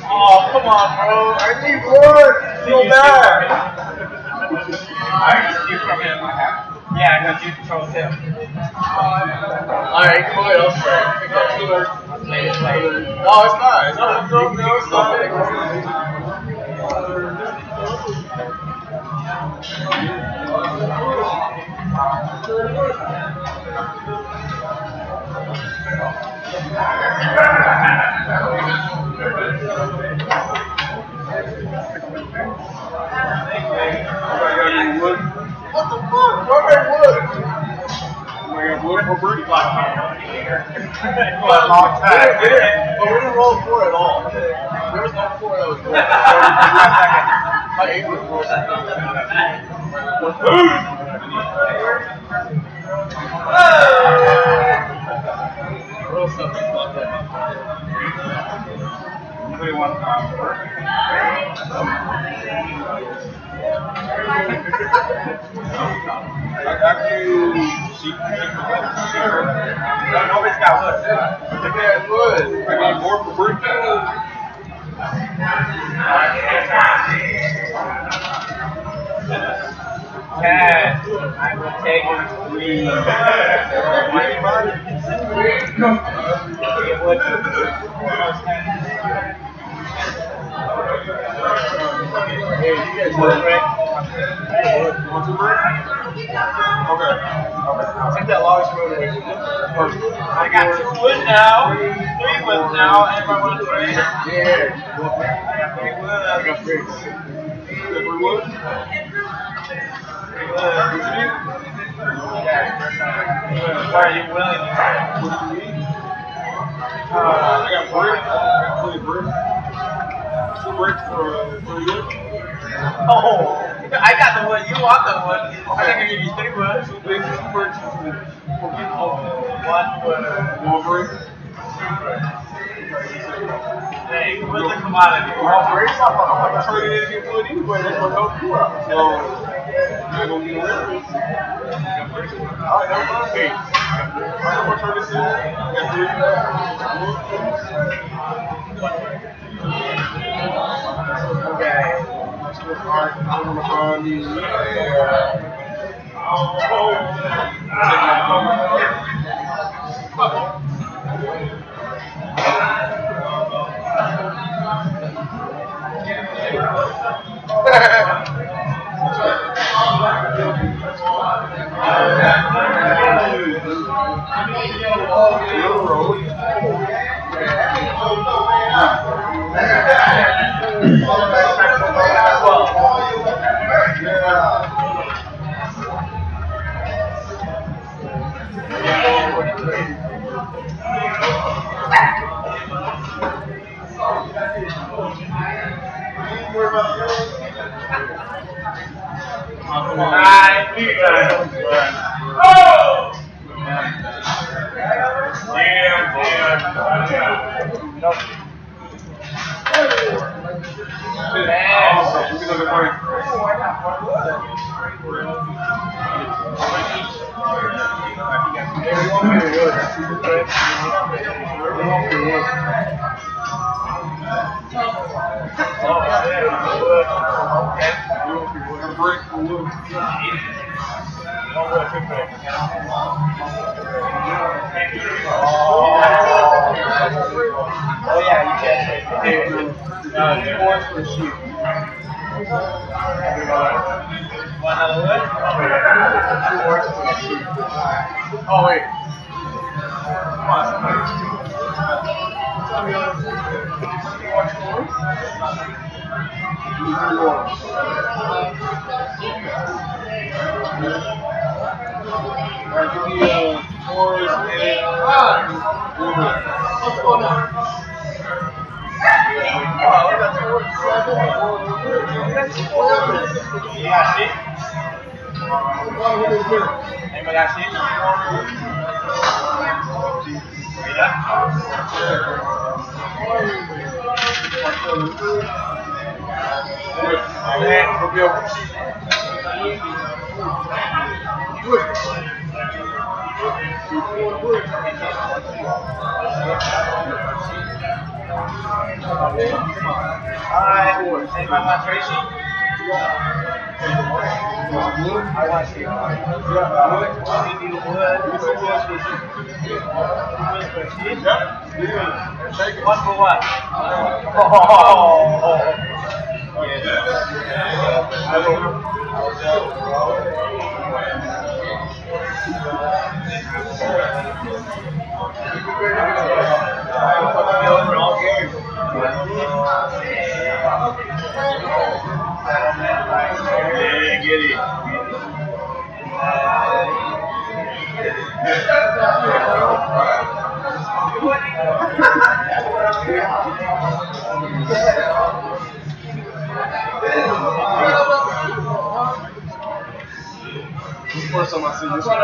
Oh, come on, bro. I need wood. So bad. I just keep from him. Yeah, because you chose him. Alright, come on, I'll spray. No, it's not. It's not. No, it's not. What the fuck? Where are wood? We're pretty black. A long time. But we didn't roll 4 at all. There was no 4 that was good. My 8 was worse. Roll something like that. Nobody's got wood. I got more for birthday. Cat, I will take 3. Hey, you guys work, right? Okay. Take that longest road away. I got 2 wood now, 3 wood now. Anybody want to trade? Yeah. I got 3 wood. I got 3. Three wood. Why are you willing to trade? I got brick. I got 20 brick. 2 breaks for you. Oh, I got the one. You want the one. I'm not gonna give you 3 ones. 2 breaks, 2 breaks. 1 break. Hey, what's the commodity? Breaks. I'm turning it into good anyway. That's what helps you out. So, you're going to get away. Alright, that's fine. Hey, I'm going to turn this in. Okay. Alright, I'm going to find these. Oh yeah, you can. One other Oh wait. Alright, give me 4s and what's going on? Alright, anybody want Tracy? I want to see you. You need wood. One for what? Oh. Yeah, get it. This is the first time I see this one.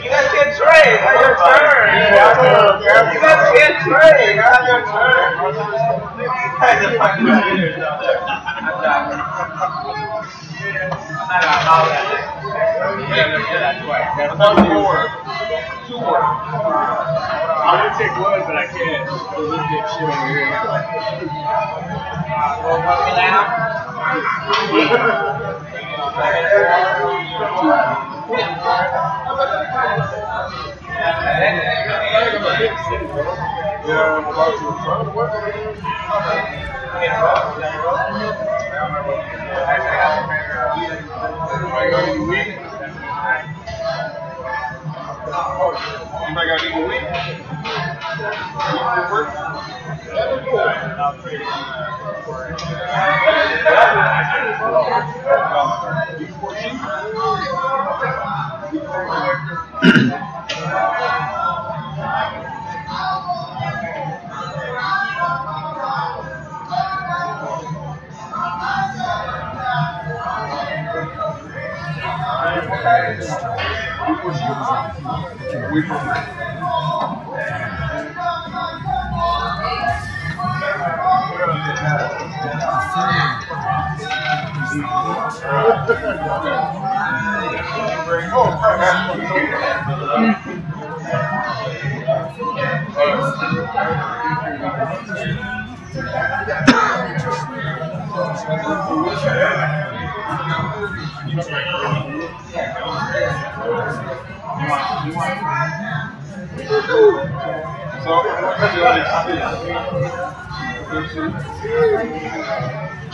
You guys can trade. Have your turn. You guys can trade. Have your turn. I would take one, but I can't. Because this big shit over here. Yeah, I'm about to. I got any weed? You might got any weed?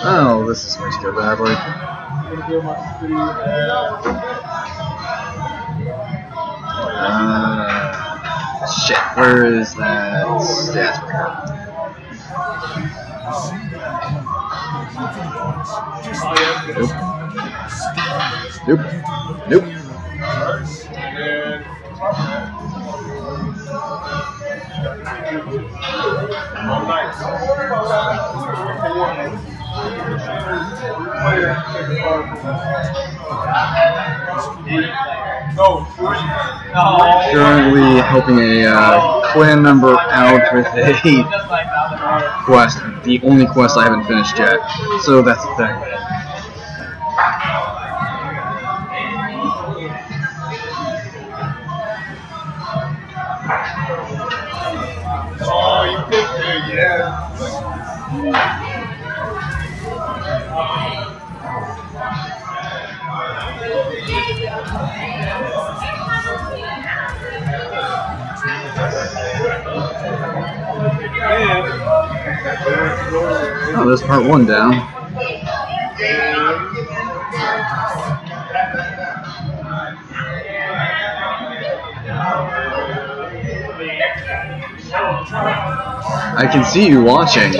Oh, this is going to go badly. Shit, where is that stats record? Nope. Nope. Nope. Currently helping a clan member out with a quest, the only quest I haven't finished yet, so that's the thing. Oh, you picked it, yeah. Oh, there's part 1 down. I can see you watching.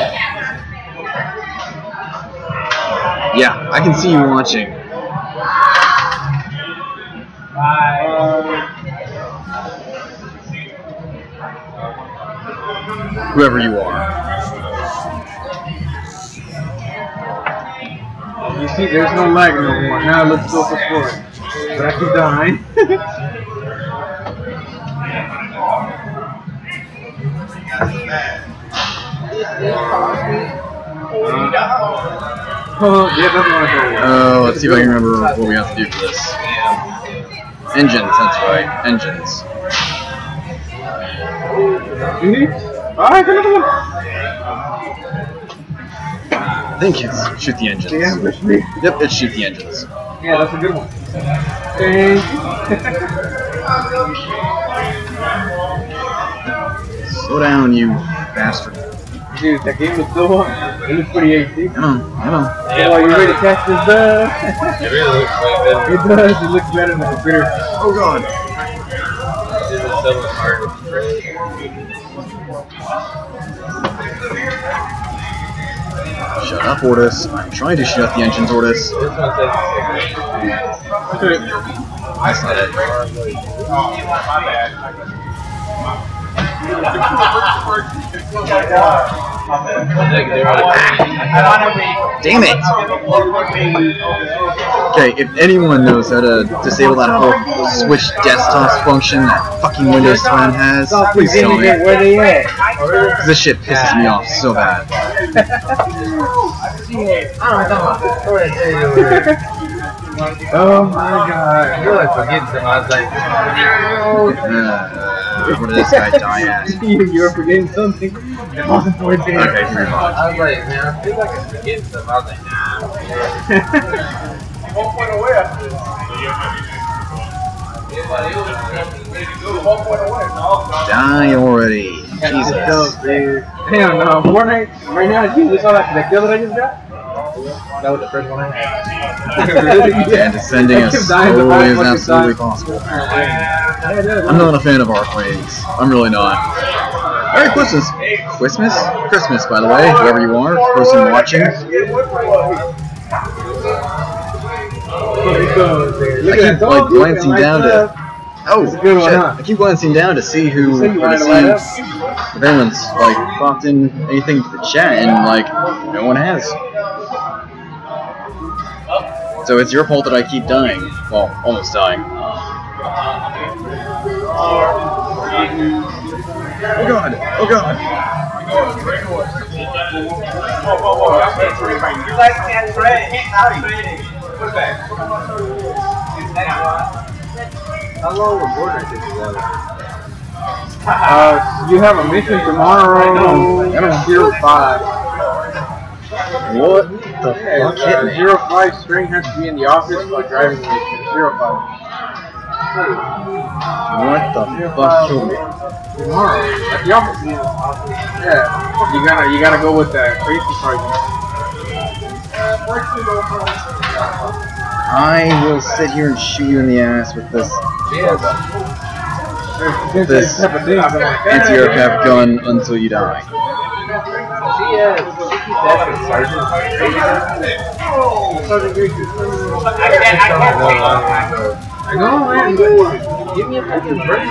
Yeah, I can see you watching. Whoever you are. You see, there's no lag no more. Now let's go for sport. But I keep dying. Yeah, that's what I go. Let's see if I can remember what we have to do for this. Engines, that's right. Engines. Alright, another one. I think it's shoot the engines. Yeah, push me. Yep, it's shoot the engines. Yeah, that's a good one. Thank you. Slow down, you bastard. Dude, that game was so hard. It was pretty HD. Come on, come on. Yeah, are you ready to catch this dub? It really looks like that. It does. It looks better than the computer. Oh god. This is so hard. Shut up, Ortis. I'm trying to shut the engines, Ortis. This one says That's not it. Damn it! Okay, if anyone knows how to disable that whole switch desktops function that fucking Windows 10 has, please tell me. Where they at? Because this shit pisses me off so bad. Oh my god. You're like forgetting something. I was like, What did this guy die at? You were forgetting something. It wasn't for a day. Okay, here we go. I was like, man, I feel like I'm forgetting something. I was like, nah. 1 point away after this. 1 point away. Die already. Jesus. Hell no, Fortnite, right now, you saw that kill that I just got? That was the first one I had. And descending as slowly as absolutely possible. I'm not a fan of arcades. I'm really not. Merry Christmas! Christmas, by the way, whoever you are, person watching. I keep like glancing down to. Oh, shit. I keep glancing down to see who, if anyone's like popped in anything to the chat, and like no one has. So it's your fault that I keep dying. Well, almost dying. Oh god! Oh god! You guys can't trade. Not trading. Put it back. How long will Fortnite take together? You have a mission tomorrow. I don't 05. What the fuck hit me? 05 string has to be in the office for driving mission. 05. What the fuck killed me? Tomorrow at the office. Yeah. You gotta go with that crazy party. I will sit here and shoot you in the ass with this anti-aircraft gun until you die. I know, man. Give me a fucking break.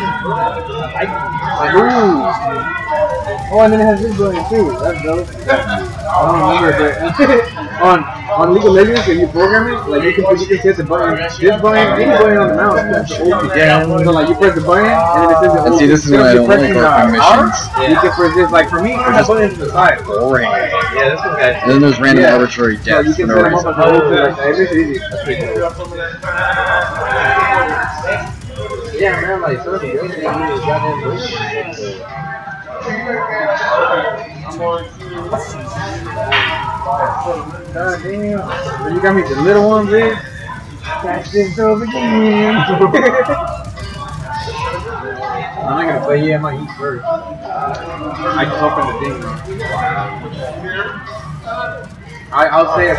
Oh, and then it has this button too. That's dope. I don't remember, but on League of Legends, if you program it, like you can set the button, this button, any button on the mouse. Yeah. So like you press the button, and then it says the see, this is when I don't like working missions. You can press this, like for me, I have buttons to the side. Boring. Yeah, this one guy. And then there's random arbitrary deaths for no reason. It makes it easy. That's pretty cool. Yeah, man, like, so the other thing is goddamn God damn. So you got me the little one, bitch? Catch this over again. I'm not gonna play yet, I might eat first. I just opened the thing. I'll say a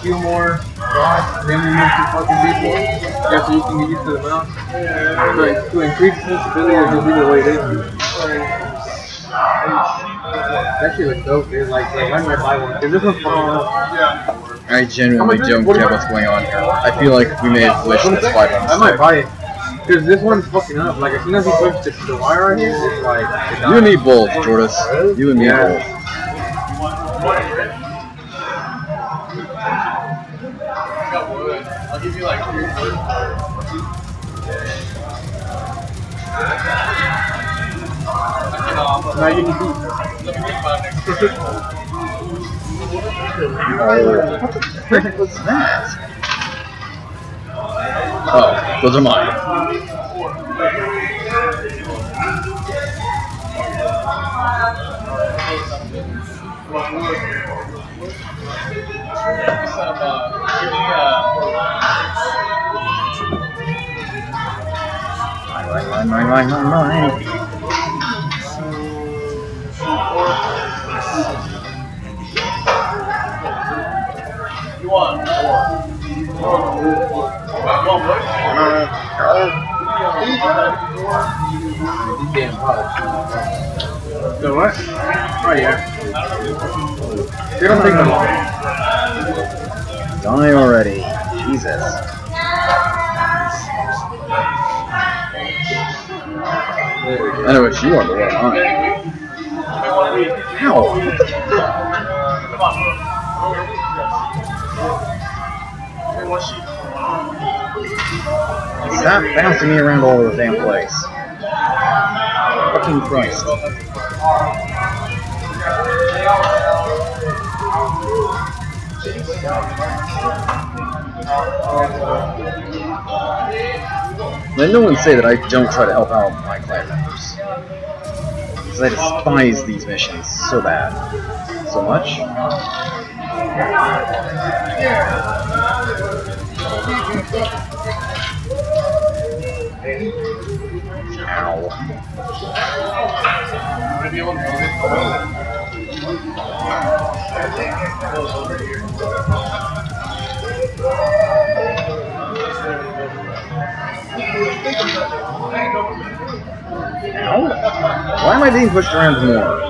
few more shots, then we move to fucking people. Yeah, so you can get used to the mouse. To increase the sensibility or just leave it the way it is. That shit looks dope, dude. Like I might buy one. Cause this one's fucking up. I genuinely don't get what's going on here. I feel like we may have glitched this fight on I might buy it. Cause this one's fucking up. Like as soon as we push the wire right here, it's like... You and me both, Jordis. You and me both. I'll give you like 3 now you need these. What the frick was that? Oh, those are mine. Mine. You want So what? Oh yeah. They don't take them long. Die already. Jesus. I know what you are, but what am I? How? What the fuck? Stop bouncing me around all over the damn place. Fucking Christ. Let no one say that I don't try to help out my clan members. Because I despise these missions so bad. So much. Ow. Ow. Why am I being pushed around more?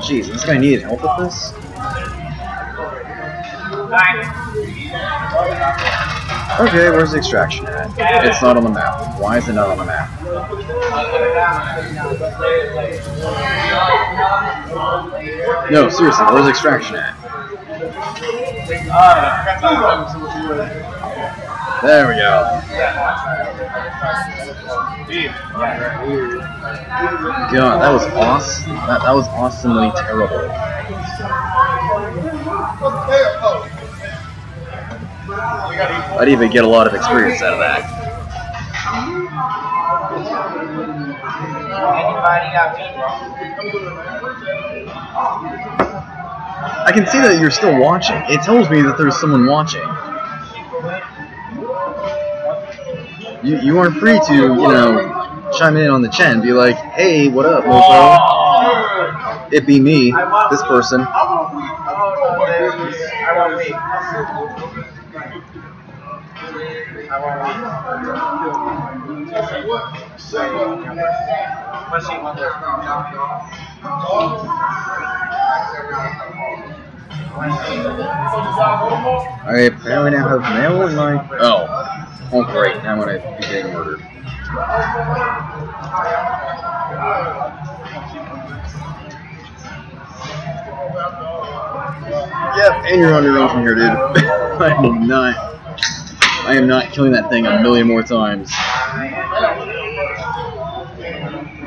Jeez, this guy needed help with this? Okay, where's the extraction at? It's not on the map. Why is it not on the map? No, seriously, where's extraction at? There we go. God, that was awesome. That was awesomely terrible. I'd even get a lot of experience out of that. I can see that you're still watching. It tells me that there's someone watching. You are free to, you know, chime in on the chat and be like, hey, what up, mofo? It be me, this person. I apparently now have mail in my... Oh great, now I'm gonna be getting murdered. Yep, and you're under range from here, dude. I am not killing that thing a million more times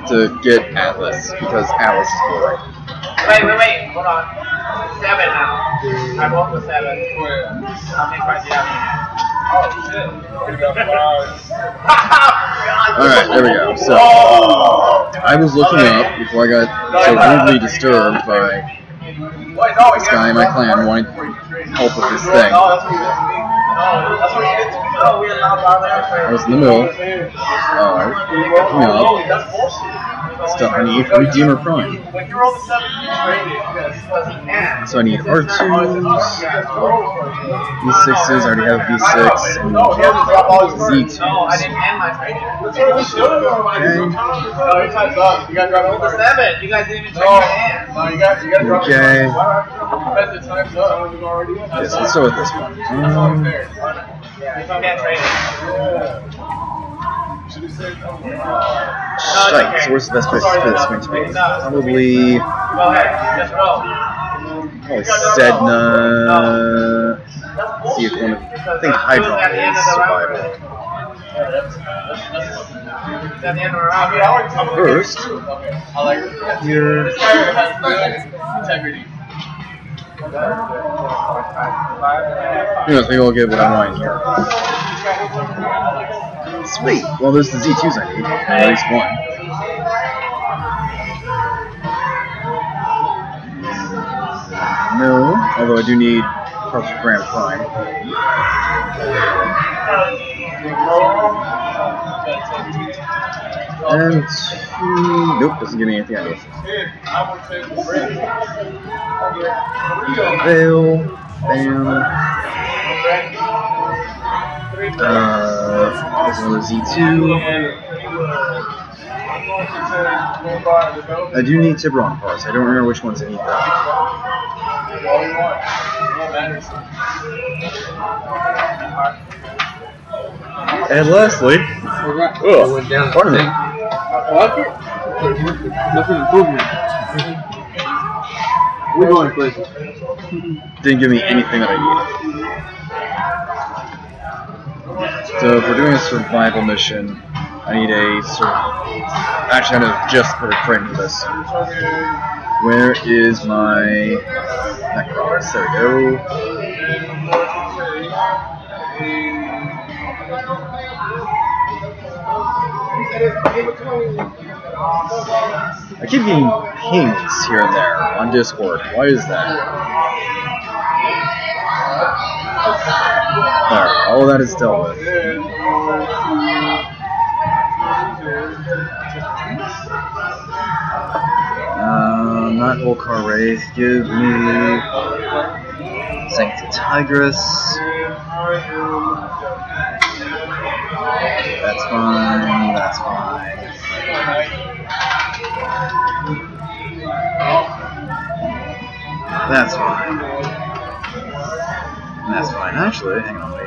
to get Atlas, because Atlas is boring. Wait, hold on. 7 now. I rolled with 7. How many cards do you have? Oh shit. Alright, there we go. So, I was looking up before I got so rudely disturbed by this guy in my clan wanting help with this thing. I was in the middle of looking up stuff I need for Redeemer Prime. So I need R2s, V6s, I already have V6, and Z2s. Okay. Yes, let's start with this one. Shite, so where's the best place for this going to be? Probably Sedna. See if one of, I think Hydron is survival. First, here. Anyways, maybe I'll get what I want here. Sweet. Well, there's the Z2s I need. At least one. No, although I do need parts for Grand Prime. And nope, doesn't give me anything I need. Fail. Bam. There's another Z2. I do need Tiburon parts. I don't remember which ones I need though. And lastly, pardon me. Nothing improvement. We're going places. Didn't give me anything that I needed. So if we're doing a survival mission, I need a actually I know just the frame for this. Where is my Necross? There we go. I keep getting pings here and there on Discord. Why is that? There, all of that is dealt with. not Volcar Wraith. Give me Sanctity Tigress. That's fine. That's fine. That's fine. That's fine. Actually, hang on, wait.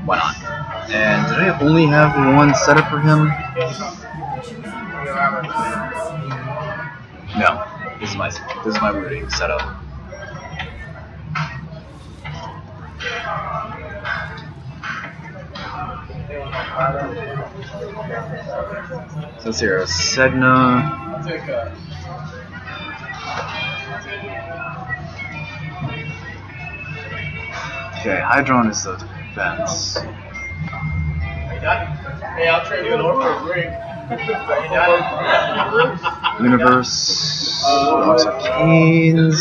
Why not? And did I only have one setup for him? No. This is my rooting setup. So let's hear Sedna. Okay, Hydron is the defense. Are you done? Hey, I'll trade you an order for a ring. Are you done? Universe. Lots of Canes.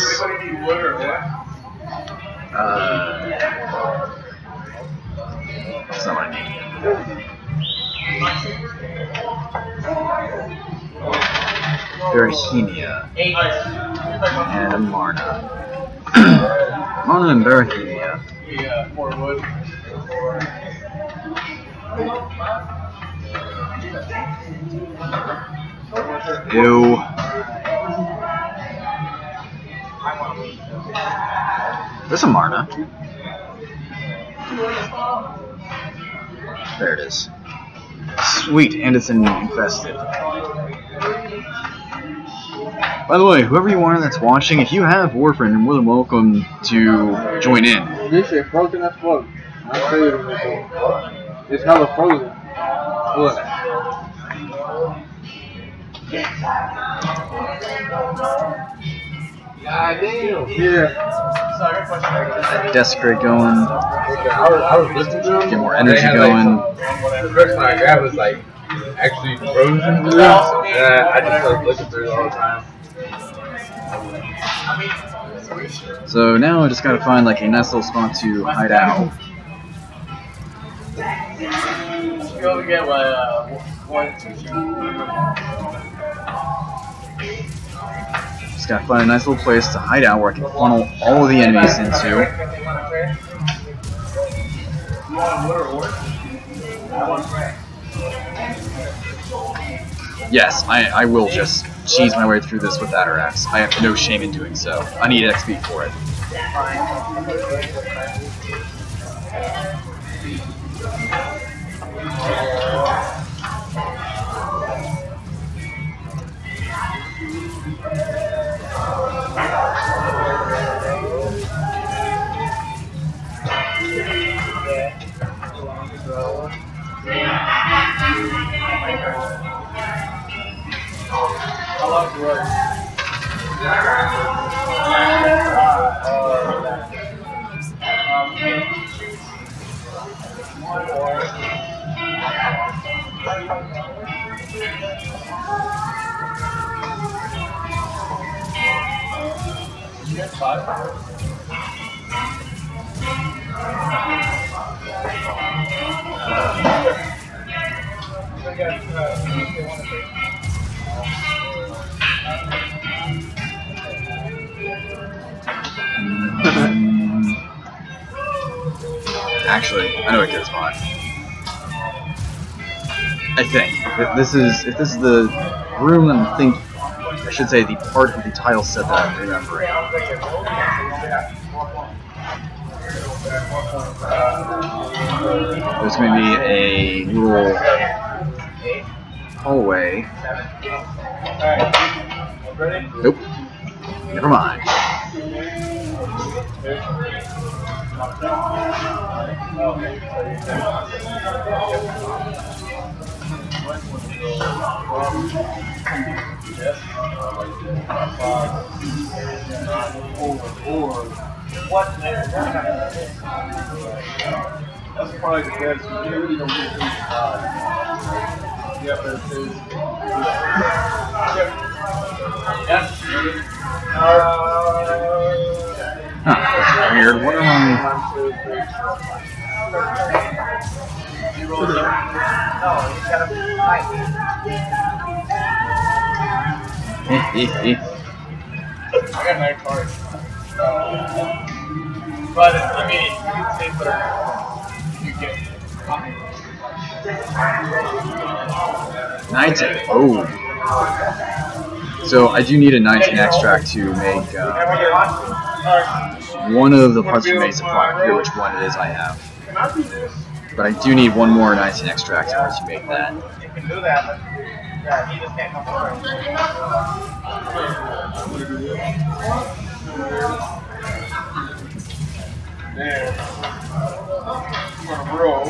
That's not what I need. Verahemia. And a Marna. Marna and Verahemia. Yeah, 4 wood. Ew. There's a Marna. There it is. Sweet, and it's infested. By the way, whoever you are that's watching, if you have Warframe, you're more than welcome to join in. This shit frozen as fuck. I'll show you this. It's hella frozen. Look. God damn. Yeah. Desecrate going. I was listening to them. Get more energy going. The first one I grabbed was like actually frozen. And I just started looking through it all the time. So now I just gotta find like a nice little spot to hide out. Go get one, two. Just gotta find a nice little place to hide out where I can funnel all of the enemies into. Yes, I will just cheese my way through this with Atarax. I have no shame in doing so. I need XP for it. Actually, I know what good spot. I think if this is the room that I think I should say the part of the tile set that I'm remembering. There's going to be a little hallway. Nope. Never mind. That's probably the best. You really don't get things yeah, but it is. Huh, that's weird. What am I? I got 9 cards. But I mean, you can say whatever you get. 19. Oh. So I do need a 19 extract to make one of the parts from Mesa Fire. I forget which one it is I have. But I do need one more 19 extract in order to make that. You can do that, but yeah, he just can't come over. There. I'm gonna roll.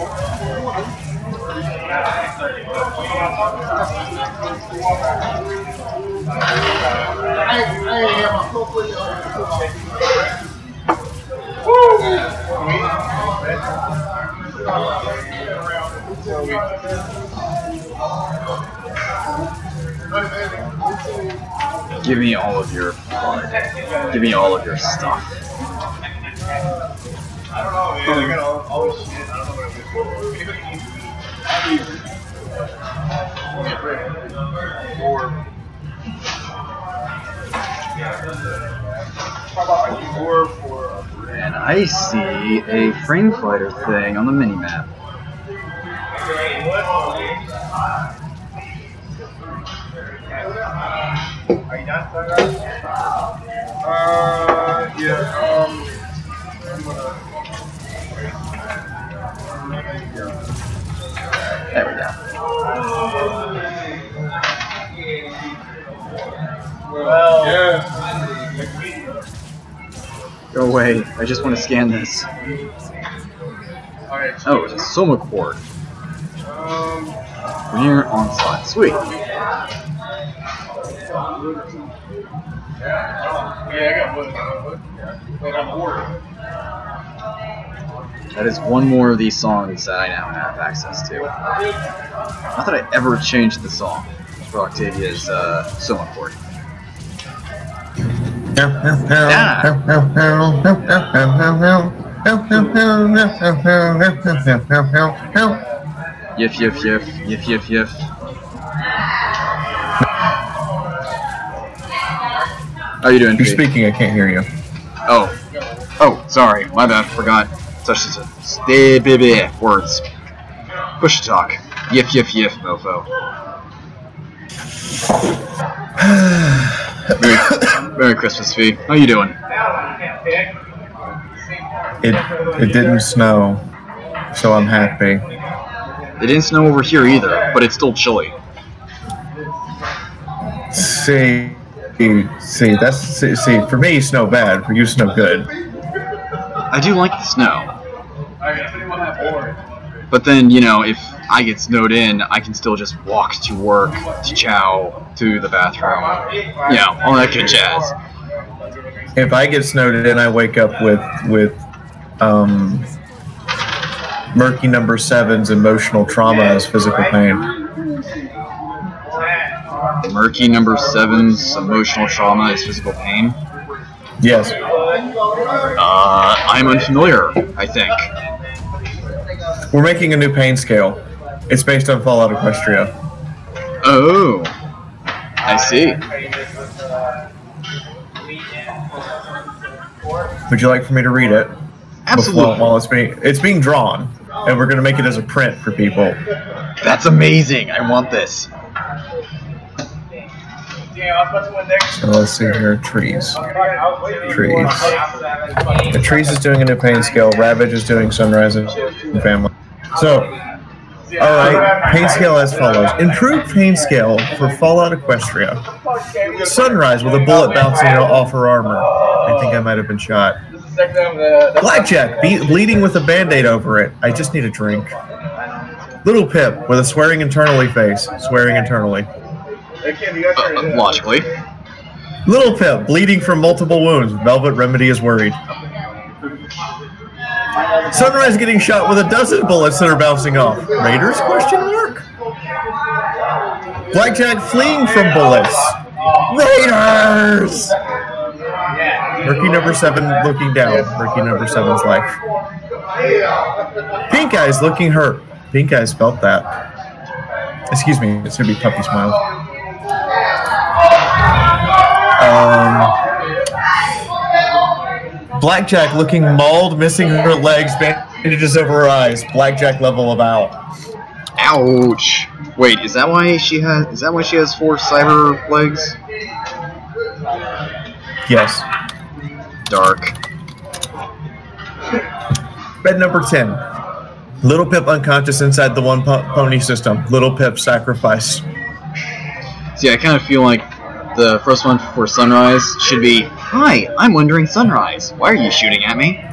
Give me all of your blood. Give me all of your stuff. I don't know, man. I got all this shit. I don't know what I'm And I see a frame fighter thing on the minimap. Are you done, sir? Yeah, There we go. well, yeah. Go away. I just want to scan this. Alright. Oh, it's a Soma cord. Near onslaught. Sweet. Yeah, I got one. But I'm bored. That is one more of these songs that I now have access to. Not that I ever changed the song for Octavia's Soma cord. Yiff, yiff, yiff, yiff, yiff, yiff. How are you doing, You're Pete? speaking, I can't hear you. Oh. Oh, sorry. My bad. Forgot. Such as words. Push to talk. Yiff, yiff, yiff, mofo. Merry Christmas, Fee. How you doing? It didn't snow, so I'm happy. It didn't snow over here either, but it's still chilly. See, for me, snow bad. For you, snow good. I do like the snow. But then, you know, if I get snowed in, I can still just walk to work, to chow, to the bathroom. You know, all that good jazz. If I get snowed in, I wake up with murky number 7's emotional trauma as physical pain. Murky number 7's emotional trauma is physical pain? Yes. I'm unfamiliar, I think. We're making a new pain scale. It's based on Fallout Equestria. Oh. I see. Would you like for me to read it? Absolutely. While it's being drawn, and we're going to make it as a print for people. That's amazing. I want this. So let's see here. Trees. The Trees is doing a new pain scale. Ravage is doing Sunrise and Family. So, alright, pain scale as follows. Improved pain scale for Fallout Equestria. Sunrise with a bullet bouncing off her armor. I think I might have been shot. Blackjack, bleeding with a band-aid over it. I just need a drink. Little Pip with a swearing internally face. Swearing internally. Logically. Little Pip, bleeding from multiple wounds. Velvet Remedy is worried. Sunrise getting shot with a dozen bullets that are bouncing off. Raiders? Question mark. Blackjack fleeing from bullets. Raiders! Murky number 7 looking down. Murky number 7's life. Pink Eyes looking hurt. Pink Eyes felt that. Excuse me, it should be Puppy Smile. Blackjack looking mauled, missing her legs, bandages over her eyes. Blackjack level of owl. Ouch. Wait, is that why she has 4 cyber legs? Yes. Dark. Bed number 10. Little Pip unconscious inside the one pony system. Little Pip sacrificed. See, I kind of feel like the first one for Sunrise should be, "Hi, I'm wondering Sunrise. Why are you shooting at me?"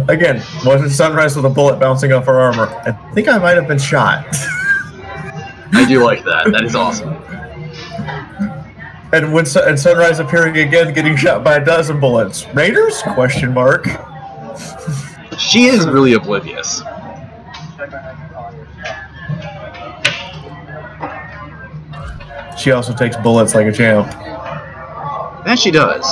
Again, wasn't Sunrise with a bullet bouncing off her armor. I think I might have been shot. I do like that. That is awesome. And Sunrise appearing again, getting shot by a dozen bullets. Raiders? Question mark. She is really oblivious. She also takes bullets like a champ. That she does.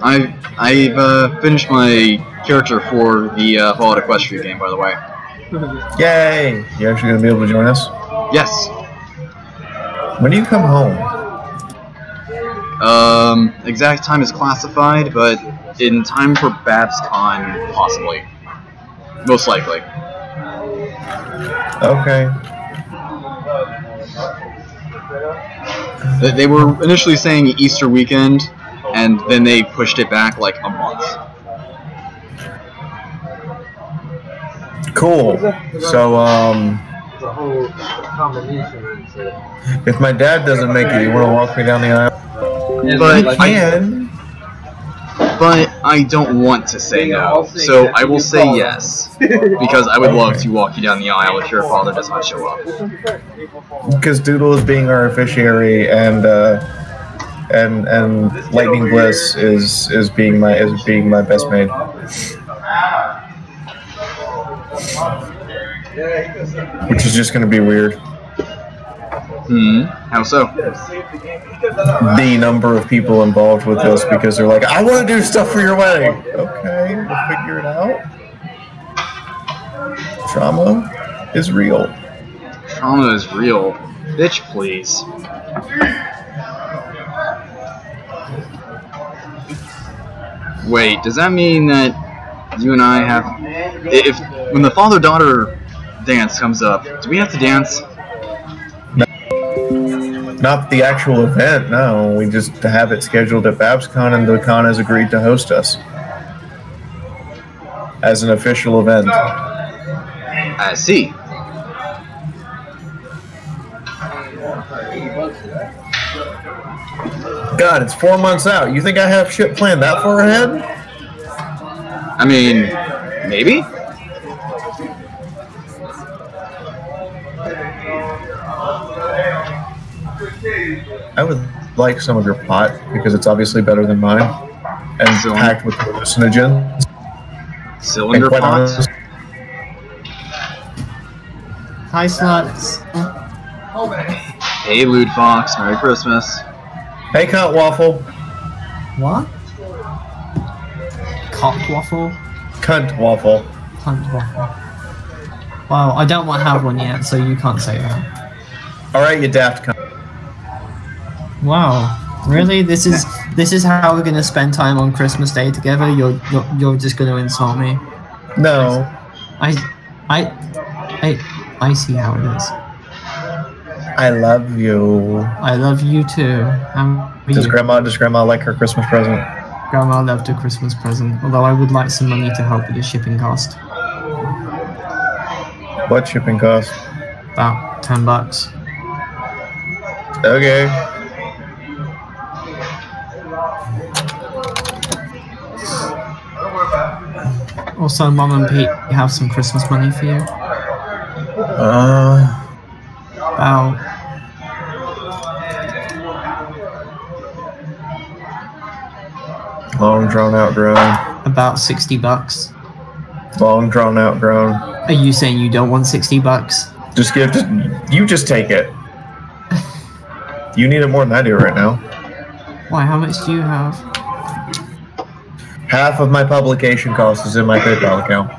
I've finished my character for the Fallout Equestria game, by the way. Yay! You actually gonna be able to join us? Yes. When do you come home? Exact time is classified, but in time for BabsCon, possibly. Most likely. Okay. They were initially saying Easter weekend, and then they pushed it back like a month. The Cool. whole combination. If my dad doesn't make it, you want to walk me down the aisle? But I can. But I don't want to say no, so I will say yes, because I would love to walk you down the aisle if your father does not show up. Because Doodle is being our officiary, and Lightning Bliss is being my best maid. Which is just going to be weird. How so? The number of people involved with this, because they're like, I want to do stuff for your wedding. Okay, we'll figure it out. Trauma is real. Trauma is real. Bitch, please. Wait, does that mean that you and I have... when the father-daughter dance comes up, do we have to dance? Not the actual event, no. We just have it scheduled at BabsCon, and the con has agreed to host us as an official event. I see. God, it's 4 months out. You think I have shit planned that far ahead? I mean, maybe? I would like some of your pot, because it's obviously better than mine. And packed with hallucinogens. Cylinder pots? Hi, sluts. Hey, Lewd Fox. Merry Christmas. Hey, Cunt Waffle. What? Cock waffle? Cunt Waffle. Cunt waffle. Well, I don't want to have one yet, so you can't say that. Alright, you daft cunt. Wow. Really? This is how we're gonna spend time on Christmas Day together? You're just gonna insult me? No. I see how it is. I love you. I love you too. Does Grandma like her Christmas present? Grandma loved her Christmas present, although I would like some money to help with the shipping cost. What shipping cost? About $10. Okay. Also, Mom and Pete have some Christmas money for you. About long drawn out groan. about $60. Long drawn out groan. Are you saying you don't want $60? You just take it. You need it more than I do right now. Why? How much do you have? Half of my publication cost is in my PayPal account.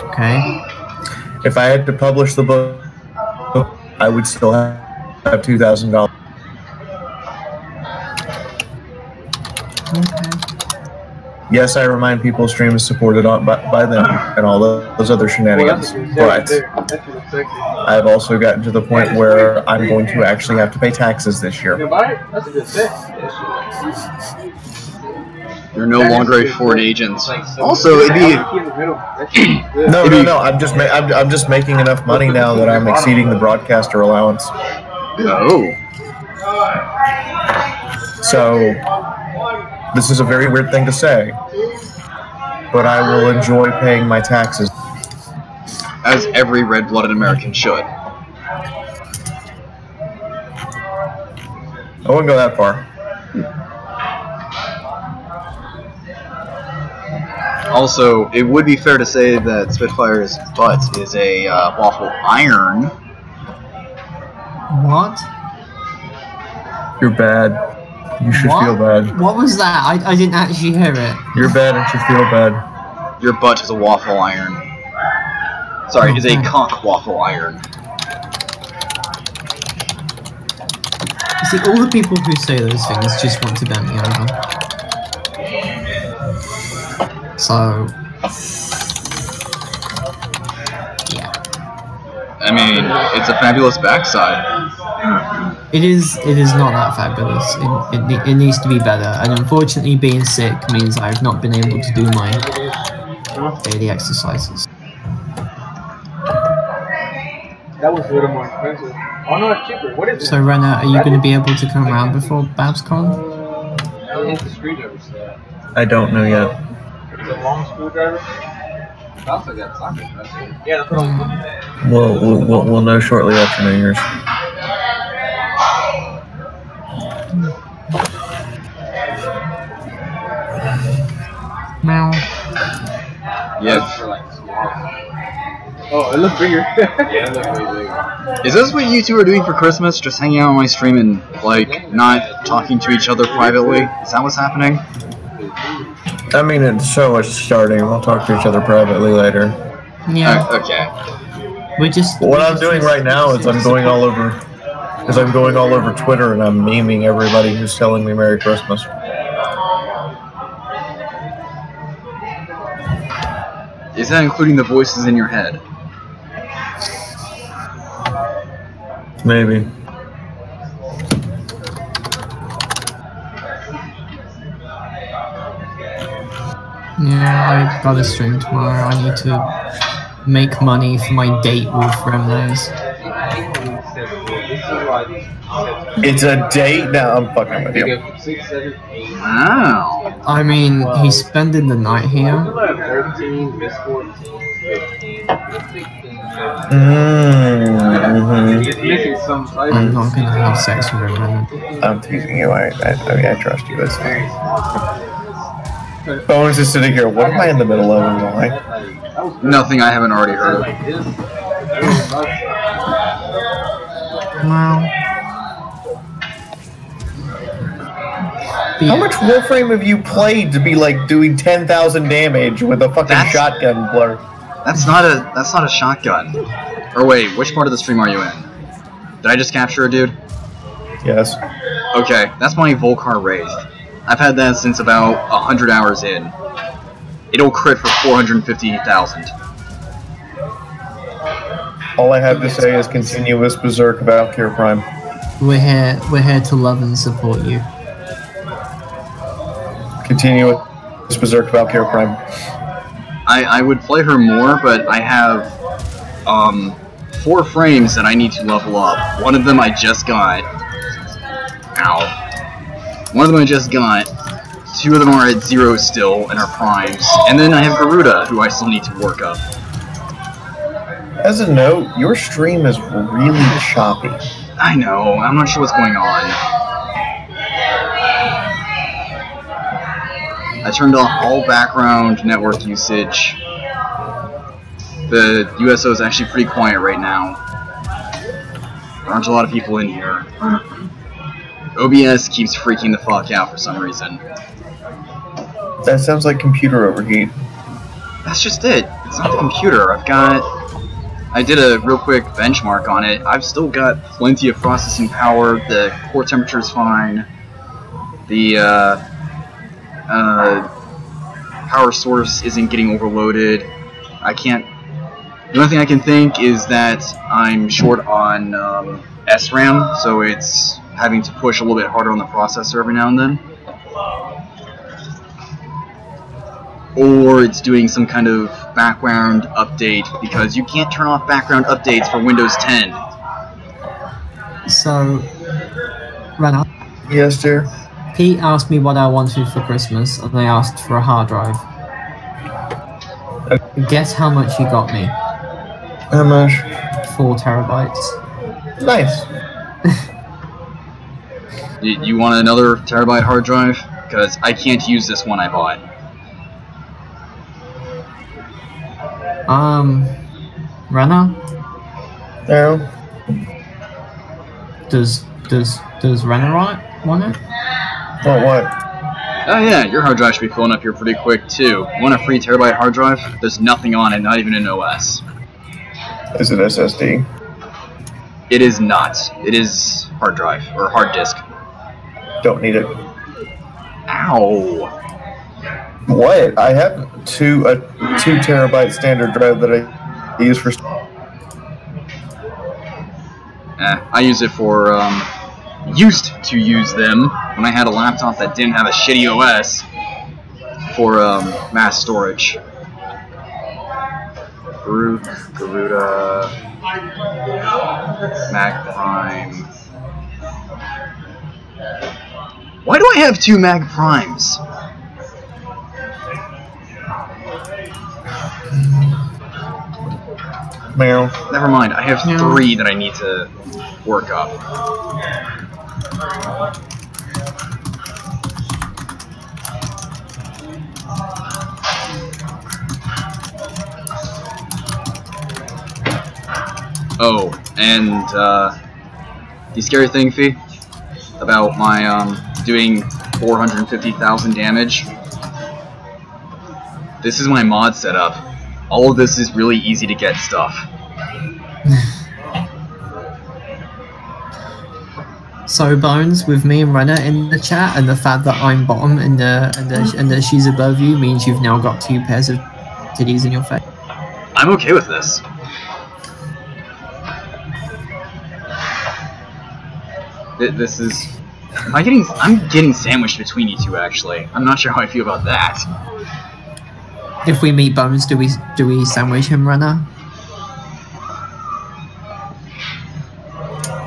Okay. If I had to publish the book I would still have $2,000. Okay. Yes, I remind people stream is supported by them and all those other shenanigans, but I've also gotten to the point where I'm going to actually have to pay taxes this year. That's a good thing. You're no longer a foreign agent. Also, it'd be No. I'm just making enough money now that I'm exceeding the broadcaster allowance. oh. So this is a very weird thing to say, but I will enjoy paying my taxes. As every red-blooded American should. I wouldn't go that far. Also, it would be fair to say that Spitfire's butt is a waffle iron. What? You're bad. You should What? feel bad. What was that? I didn't actually hear it. You're bad and should feel bad. Your butt is a waffle iron. Sorry, is a Okay. cock waffle iron. You see, all the people who say those things just want to bend me over. So, yeah. I mean, it's a fabulous backside. It is not that fabulous. It needs to be better, and unfortunately being sick means I've not been able to do my daily exercises. That was a little more expensive. Oh no, it's cheaper. What is it? So Renna, are you going to be able to come around before BabsCon? It's the screwdriver set. I don't know yet. It's a long screwdriver. It's also got sockets. Yeah, that's what I'm We'll know shortly after New Year's. Meow. Yep. Oh, it looks bigger. Yeah, it looks way bigger. Is this what you two are doing for Christmas? Just hanging out on my stream and, like, not talking to each other privately? Is that what's happening? I mean, it's so much starting. We'll talk to each other privately later. Yeah. Okay. What I'm doing right now is I'm going all over Twitter and I'm memeing everybody who's telling me Merry Christmas. Is that including the voices in your head? Maybe. Yeah, I've got a stream tomorrow. I need to make money for my date with Remnose. It's a date? No, I'm fucking with you. Wow. I mean, he's spending the night here. 13, Miss 14, 15, 16. It's missing some I'm not gonna have sex with him. I'm teasing you. I trust you. That's fine. Bones is sitting here. What am I in the middle of and why? Nothing I haven't already heard of. Wow. How much Warframe have you played to be like doing 10,000 damage with a fucking shotgun blur? That's not a shotgun. Or wait, which part of the stream are you in? Did I just capture a dude? Yes. Okay, that's my Volcar raised. I've had that since about 100 hours in. It'll crit for 450,000. All I have to say is continuous Berserk Valkyrie Prime. We're here to love and support you. Continuous Berserk Valkyrie Prime. I would play her more, but I have 4 frames that I need to level up. One of them I just got. Ow. One of them I just got. 2 of them are at 0 still and are primes. And then I have Garuda, who I still need to work up. As a note, your stream is really choppy. I know, I'm not sure what's going on. I turned off all background network usage. The USO is actually pretty quiet right now. There aren't a lot of people in here. OBS keeps freaking the fuck out for some reason. That sounds like computer overheat. That's just it. It's not the computer. I I did a real quick benchmark on it. I've still got plenty of processing power. The core temperature is fine. The power source isn't getting overloaded. The only thing I can think is that I'm short on SRAM, so it's having to push a little bit harder on the processor every now and then. Or it's doing some kind of background update, because you can't turn off background updates for Windows 10. So, Rana, Yes, dear. Pete asked me what I wanted for Christmas, and I asked for a hard drive. Guess how much he got me? How much? 4 terabytes. Nice. You want another terabyte hard drive? Because I can't use this one I bought. Rana? No. Does Rana want it? What? Oh yeah, your hard drive should be filling up here pretty quick too. You want a free terabyte hard drive? There's nothing on it, not even an OS. Is it SSD? It is not. It is hard drive, or hard disk. Don't need it. Ow! What? I have a 2 terabyte standard drive that I use for. I use it for, used to use them when I had a laptop that didn't have a shitty OS for, mass storage. Baruch, Garuda, Mag Prime. Why do I have 2 Mag Primes? Meow. Never mind, I have 3 that I need to work up. Oh, and the scary thing, Fee, about my doing 450,000 damage. This is my mod setup. All of this is really easy to get stuff. So Bones, with me and Renner in the chat, and the fact that I'm bottom and that she's above you means you've now got 2 pairs of titties in your face. I'm okay with this. This is. I'm getting sandwiched between you two. Actually, I'm not sure how I feel about that. If we meet Bones, do we sandwich him, Renner?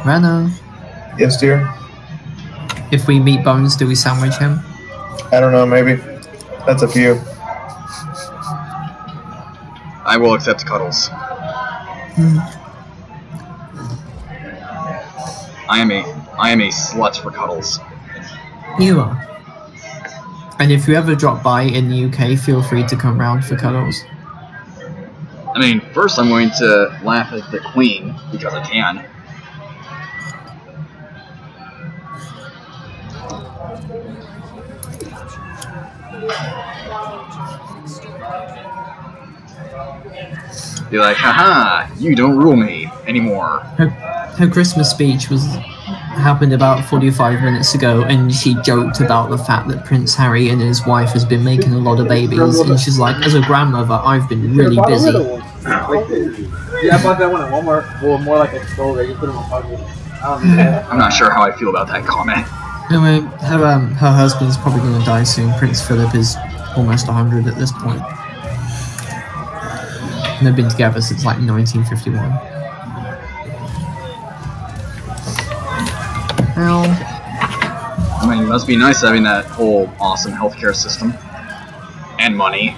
Renner. Yes, dear. If we meet Bones, do we sandwich him? I don't know, maybe. That's up to you. I will accept cuddles. I am a slut for cuddles. You are. And if you ever drop by in the UK, feel free to come round for cuddles. I mean, first I'm going to laugh at the Queen, because I can. Be like, haha, you don't rule me anymore. Her Christmas speech happened about 45 minutes ago, and she joked about the fact that Prince Harry and his wife has been making a lot of babies, and she's like, as a grandmother, I've been really busy. Yeah, I bought that one at Walmart. Well, more like a store that you put in my pocket. I'm not sure how I feel about that comment. Anyway, her husband's probably going to die soon. Prince Philip is almost 100 at this point. And they've been together since like 1951. Well, I mean, it must be nice having that whole awesome healthcare system. And money.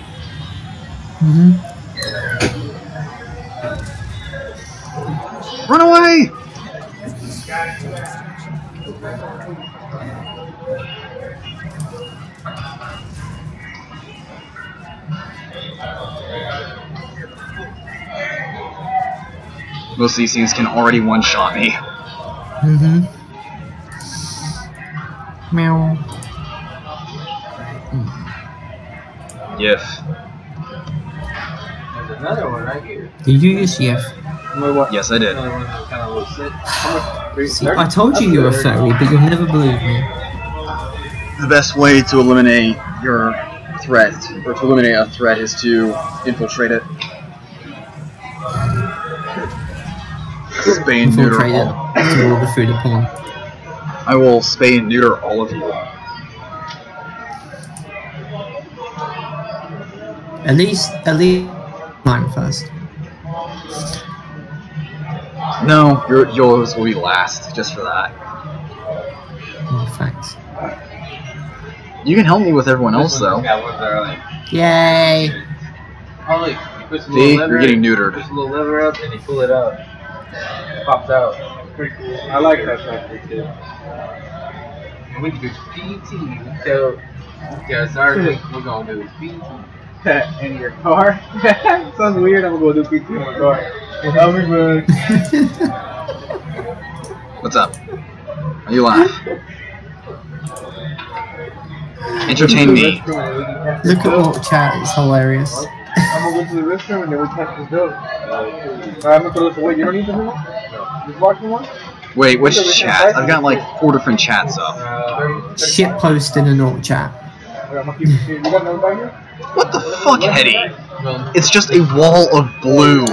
Run away! Most of these things can already one-shot me. Meow. Yif. There's another one right here. Did you use Yef? Yes, I did. See, I told you you're a fairy, but you'll never believe me. The best way to eliminate your threat, or to eliminate a threat, is to infiltrate it. Spay and neuter Infiltrate it all. to all the food upon. I will spay and neuter all of you. At least mine first. No, yours will be last, just for that. Oh, thanks. You can help me with everyone else, though. Yay! See, you're getting neutered. Push a little lever up and you pull it up. It pops out. Pretty cool. I like that tactic too. And we can do PT. So, yeah, sorry, we're gonna do PT. In your car? Sounds weird. I'm gonna go do PT in my car. I'll be back. What's up? Are you live? Entertain me. Look at what chat, it's hilarious. I'm gonna go to the restroom and then we'll catch this dope. I'm gonna throw this away. You don't need this anymore? Just watch one? Wait, which chat? I've got like 4 different chats up. Shit post in a naught chat. You got another bag here? What the fuck, Hetty? It's just a wall of blue.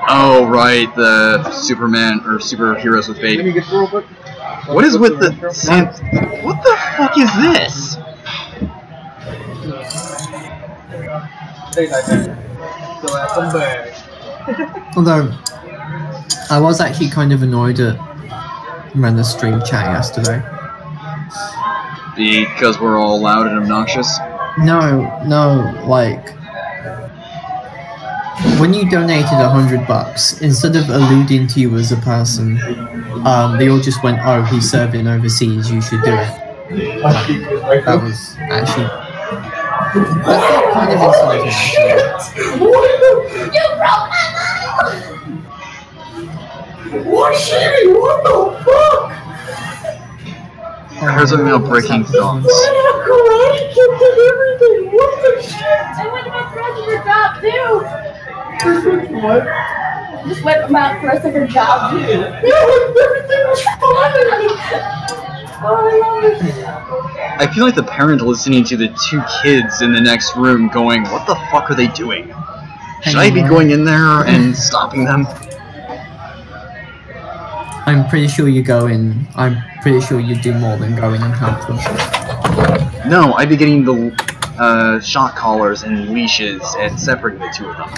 Oh, right, the Superman or superheroes with Let me baby. get through real quick. What is with the Santa? What the fuck is this? Stay like that. So that's some bag. Although, I was actually kind of annoyed at the stream chat yesterday. Because we're all loud and obnoxious? No, like, when you donated $100, instead of alluding to you as a person, they all just went, "Oh, he's serving overseas, you should do it." That was actually kind of insulting, actually. You broke my leg! What shitty? What the fuck? I heard something about breaking thumbs. I karate kicked and everything. What the shit? I went about the rest of her job too. What? Just went about the rest of her job too. Yeah, everything was fine. Oh, I love it. I feel like the parent listening to the 2 kids in the next room going, "What the fuck are they doing? Should I be going in there and stopping them?" I'm pretty sure you go in. I'm pretty sure you do more than go in and help them. No, I'd be getting the shot collars and leashes and separating the 2 of them.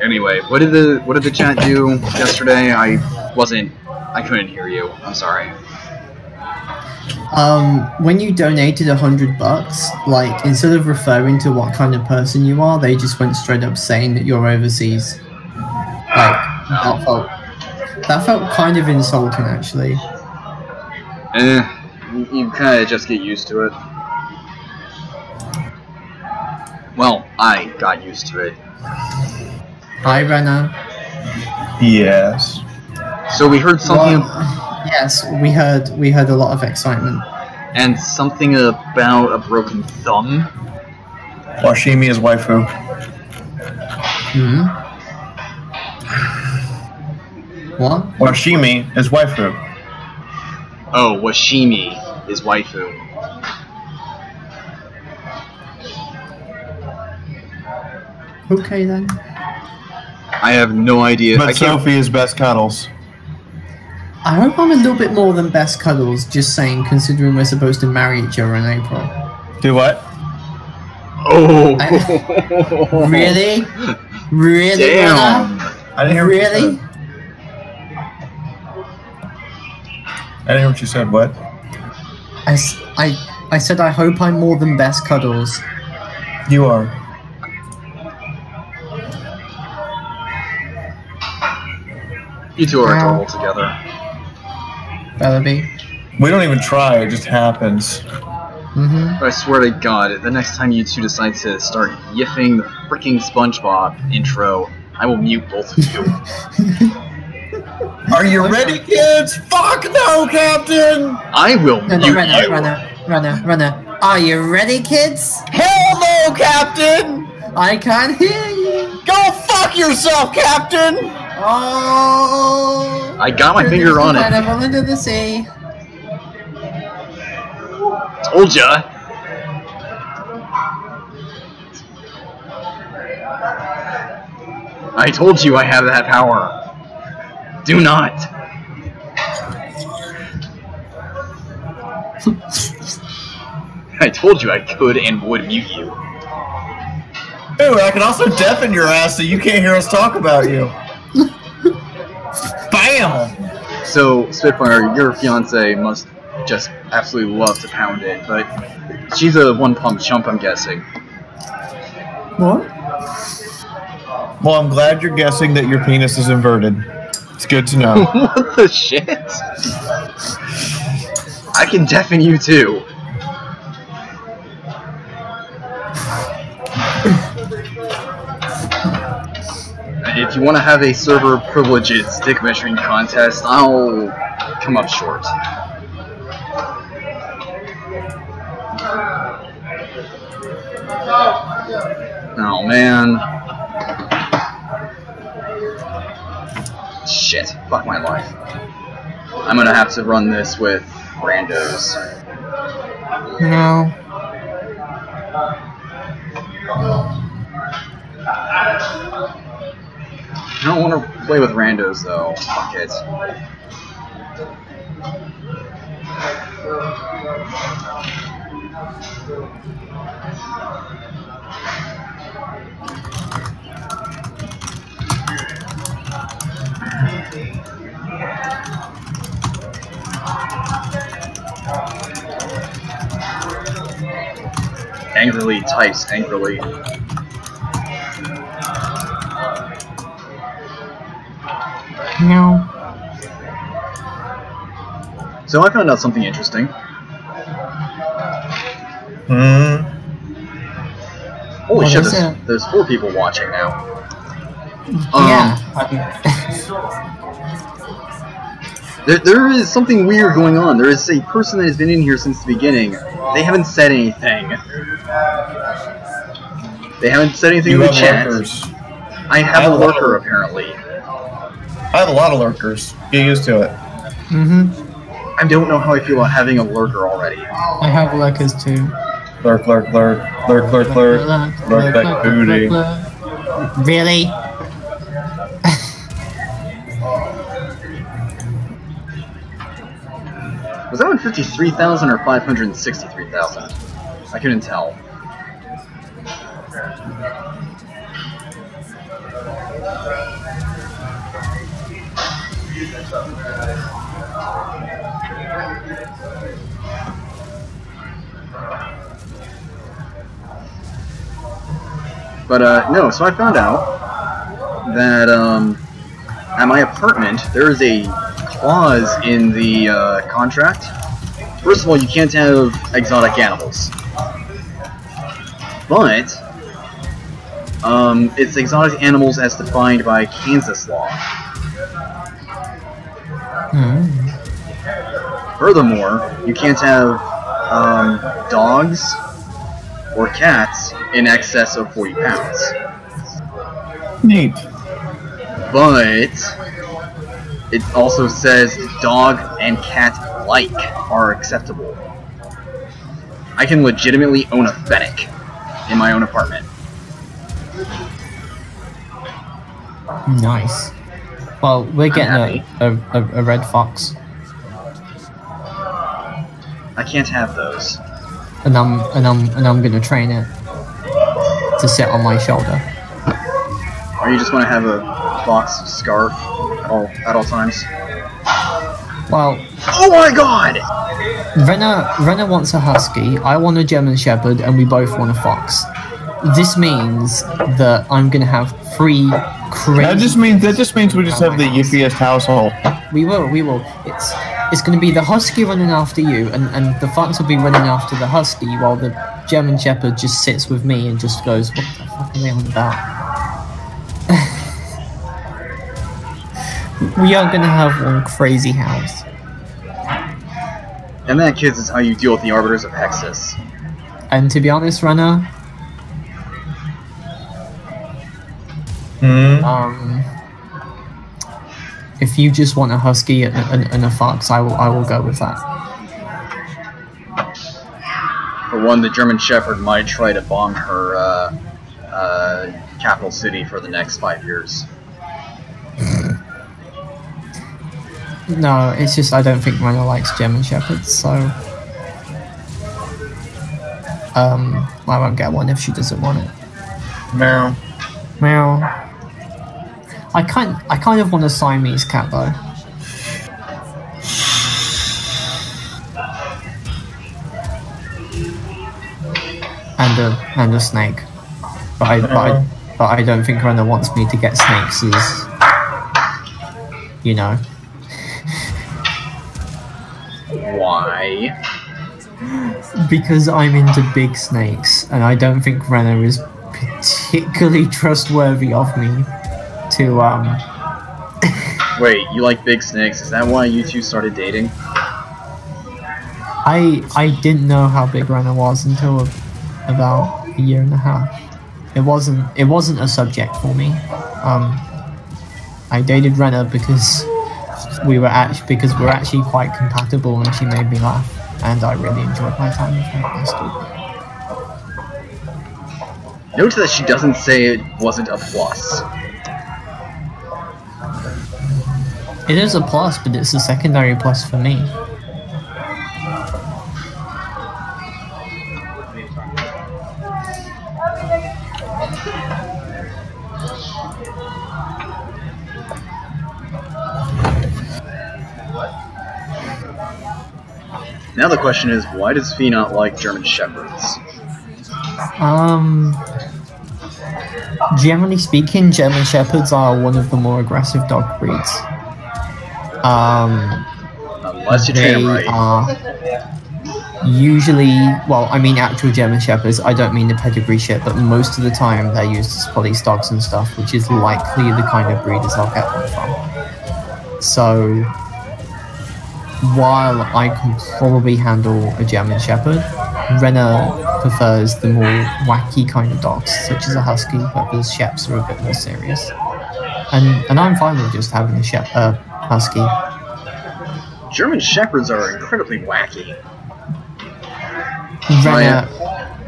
Anyway, what did the chat do yesterday? I couldn't hear you. I'm sorry. When you donated $100, like, instead of referring to what kind of person you are, they just went straight up saying that you're overseas. Like, that felt kind of insulting, actually. You kind of just get used to it. Well, I got used to it. Hi, Renna. Yes. So we heard something. Yes, we heard a lot of excitement. And something about a broken thumb. Washimi is waifu. Hmm? What? Washimi is waifu. Oh, Washimi is waifu. Okay then. I have no idea. But Sophie is best cuddles. I hope I'm a little bit more than best cuddles, just saying, considering we're supposed to marry each other in April. Do what? Oh! Really? Really? Damn! I didn't hear what you Really? said. I didn't hear what you said. What? I said I hope I'm more than best cuddles. You are. You 2 are adorable together. Better be. We don't even try. It just happens. Mm-hmm. But I swear to God, the next time you 2 decide to start yiffing the freaking SpongeBob intro, I will mute both of you. Are you ready, kids? Fuck no, Captain! I will mute you. Runner. Are you ready, kids? Hell no! Hello, Captain! I can't hear you. Go fuck yourself, Captain! Oh. I got my finger on it. Under the sea. Told ya. I told you I have that power. Do not. I told you I could and would mute you. Ooh, I can also deafen your ass so you can't hear us talk about you. Bam! So, Spitfire, your fiance must just absolutely love to pound it, but she's a one-pump chump, I'm guessing. What? Well, I'm glad you're guessing that your penis is inverted. It's good to know. What the shit? I can deafen you too. If you want to have a server privileges dick measuring contest, I'll come up short. Oh man. Shit. Fuck my life. I'm gonna have to run this with randos. No. I don't want to play with randos though. Fuck it. Angrily types angrily. No. So I found out something interesting. Holy shit, there's 4 people watching now. Yeah. There is something weird going on. There is a person that has been in here since the beginning. They haven't said anything. They haven't said anything in the chat. Lurkers. I have a lurker, apparently. I have a lot of lurkers. Get used to it. I don't know how I feel about having a lurker already. I have lurkers too. Lurk, lurk, lurk. Lurk, lurk, lurk. Lurk that booty. Really? Was that one 53,000 or 563,000? I couldn't tell. But no, so I found out that at my apartment there is a clause in the contract. First of all, you can't have exotic animals, but it's exotic animals as defined by Kansas law. Furthermore, you can't have dogs or cats in excess of 40 pounds. Neat. But it also says dog and cat alike are acceptable. I can legitimately own a fennec in my own apartment. Nice. Well, we're getting a red fox. I can't have those. And I'm gonna train it to sit on my shoulder. Or you just want to have a fox scarf at all times? Well, oh my god! Renner wants a husky, I want a German Shepherd, and we both want a fox. This means that I'm gonna have 3 crazy... That just means we just have the yippiest household. We will. It's gonna be the husky running after you, and the fox will be running after the husky, while the German Shepherd just sits with me and just goes, what the fuck are they on about? We are gonna have one crazy house. And that, kids, is how you deal with the Arbiters of Hexus. And to be honest, Runner, If you just want a husky and a fox, I will go with that. For one, the German Shepherd might try to bomb her capital city for the next 5 years. No, it's just I don't think Rena likes German Shepherds, so I won't get one if she doesn't want it. Meow. Meow. I kind of want a Siamese cat though. And a snake. But I don't think Rena wants me to get snakes as, you know. Why? Because I'm into big snakes, and I don't think Rena is particularly trustworthy of me to Wait, you like big snakes? Is that why you two started dating? I didn't know how big Rena was until about a year and a half. It wasn't a subject for me. I dated Rena because we're actually quite compatible, and she made me laugh, and I really enjoyed my time with her. Note that she doesn't say it wasn't a plus. It is a plus, but it's a secondary plus for me. Now the question is, why does Fee not like German Shepherds? Generally speaking, German Shepherds are one of the more aggressive dog breeds. Unless you train them right. Are usually, well, I mean actual German Shepherds, I don't mean the pedigree shit, but most of the time they're used as police dogs and stuff, which is likely the kind of breeders I'll get them from. So, while I can probably handle a German Shepherd, Rena prefers the more wacky kind of dogs, such as a husky, but the Sheps are a bit more serious. And I'm fine with just having a husky. German Shepherds are incredibly wacky.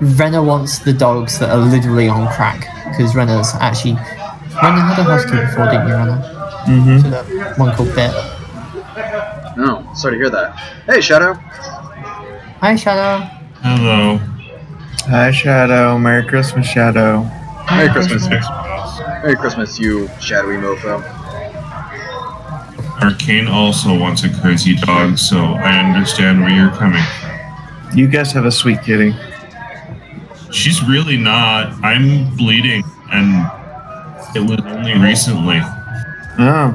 Rena wants the dogs that are literally on crack, because Rena had a husky before, didn't you, Rena? Mm-hmm. So that one called Bit. Oh, sorry to hear that. Hey, Shadow. Hi, Shadow. Hello. Hi, Shadow. Merry Christmas, Shadow. Merry Christmas. Merry Christmas, you shadowy mofo. Arcane also wants a crazy dog, so I understand where you're coming from. You guys have a sweet kitty. She's really not. I'm bleeding, and it was only recently. Oh.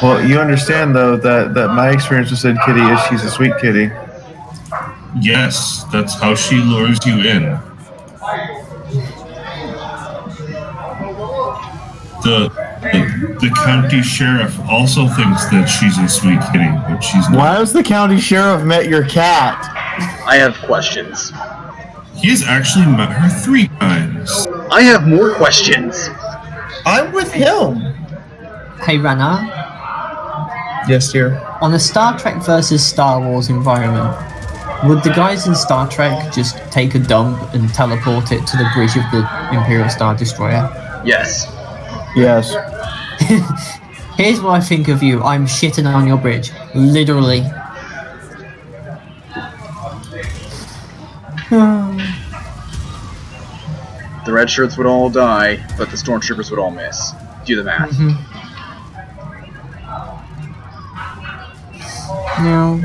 Well, you understand, though, that my experience with said kitty is she's a sweet kitty. Yes, that's how she lures you in. The county sheriff also thinks that she's a sweet kitty, but she's not. Why has the county sheriff met your cat? I have questions. He has actually met her 3 times. I have more questions. I'm with him. Hey, Rena. Yes, dear. On a Star Trek versus Star Wars environment, would the guys in Star Trek just take a dump and teleport it to the bridge of the Imperial Star Destroyer? Yes. Yes. Here's what I think of you. I'm shitting on your bridge. Literally. The red shirts would all die, but the stormtroopers would all miss. Do the math. No.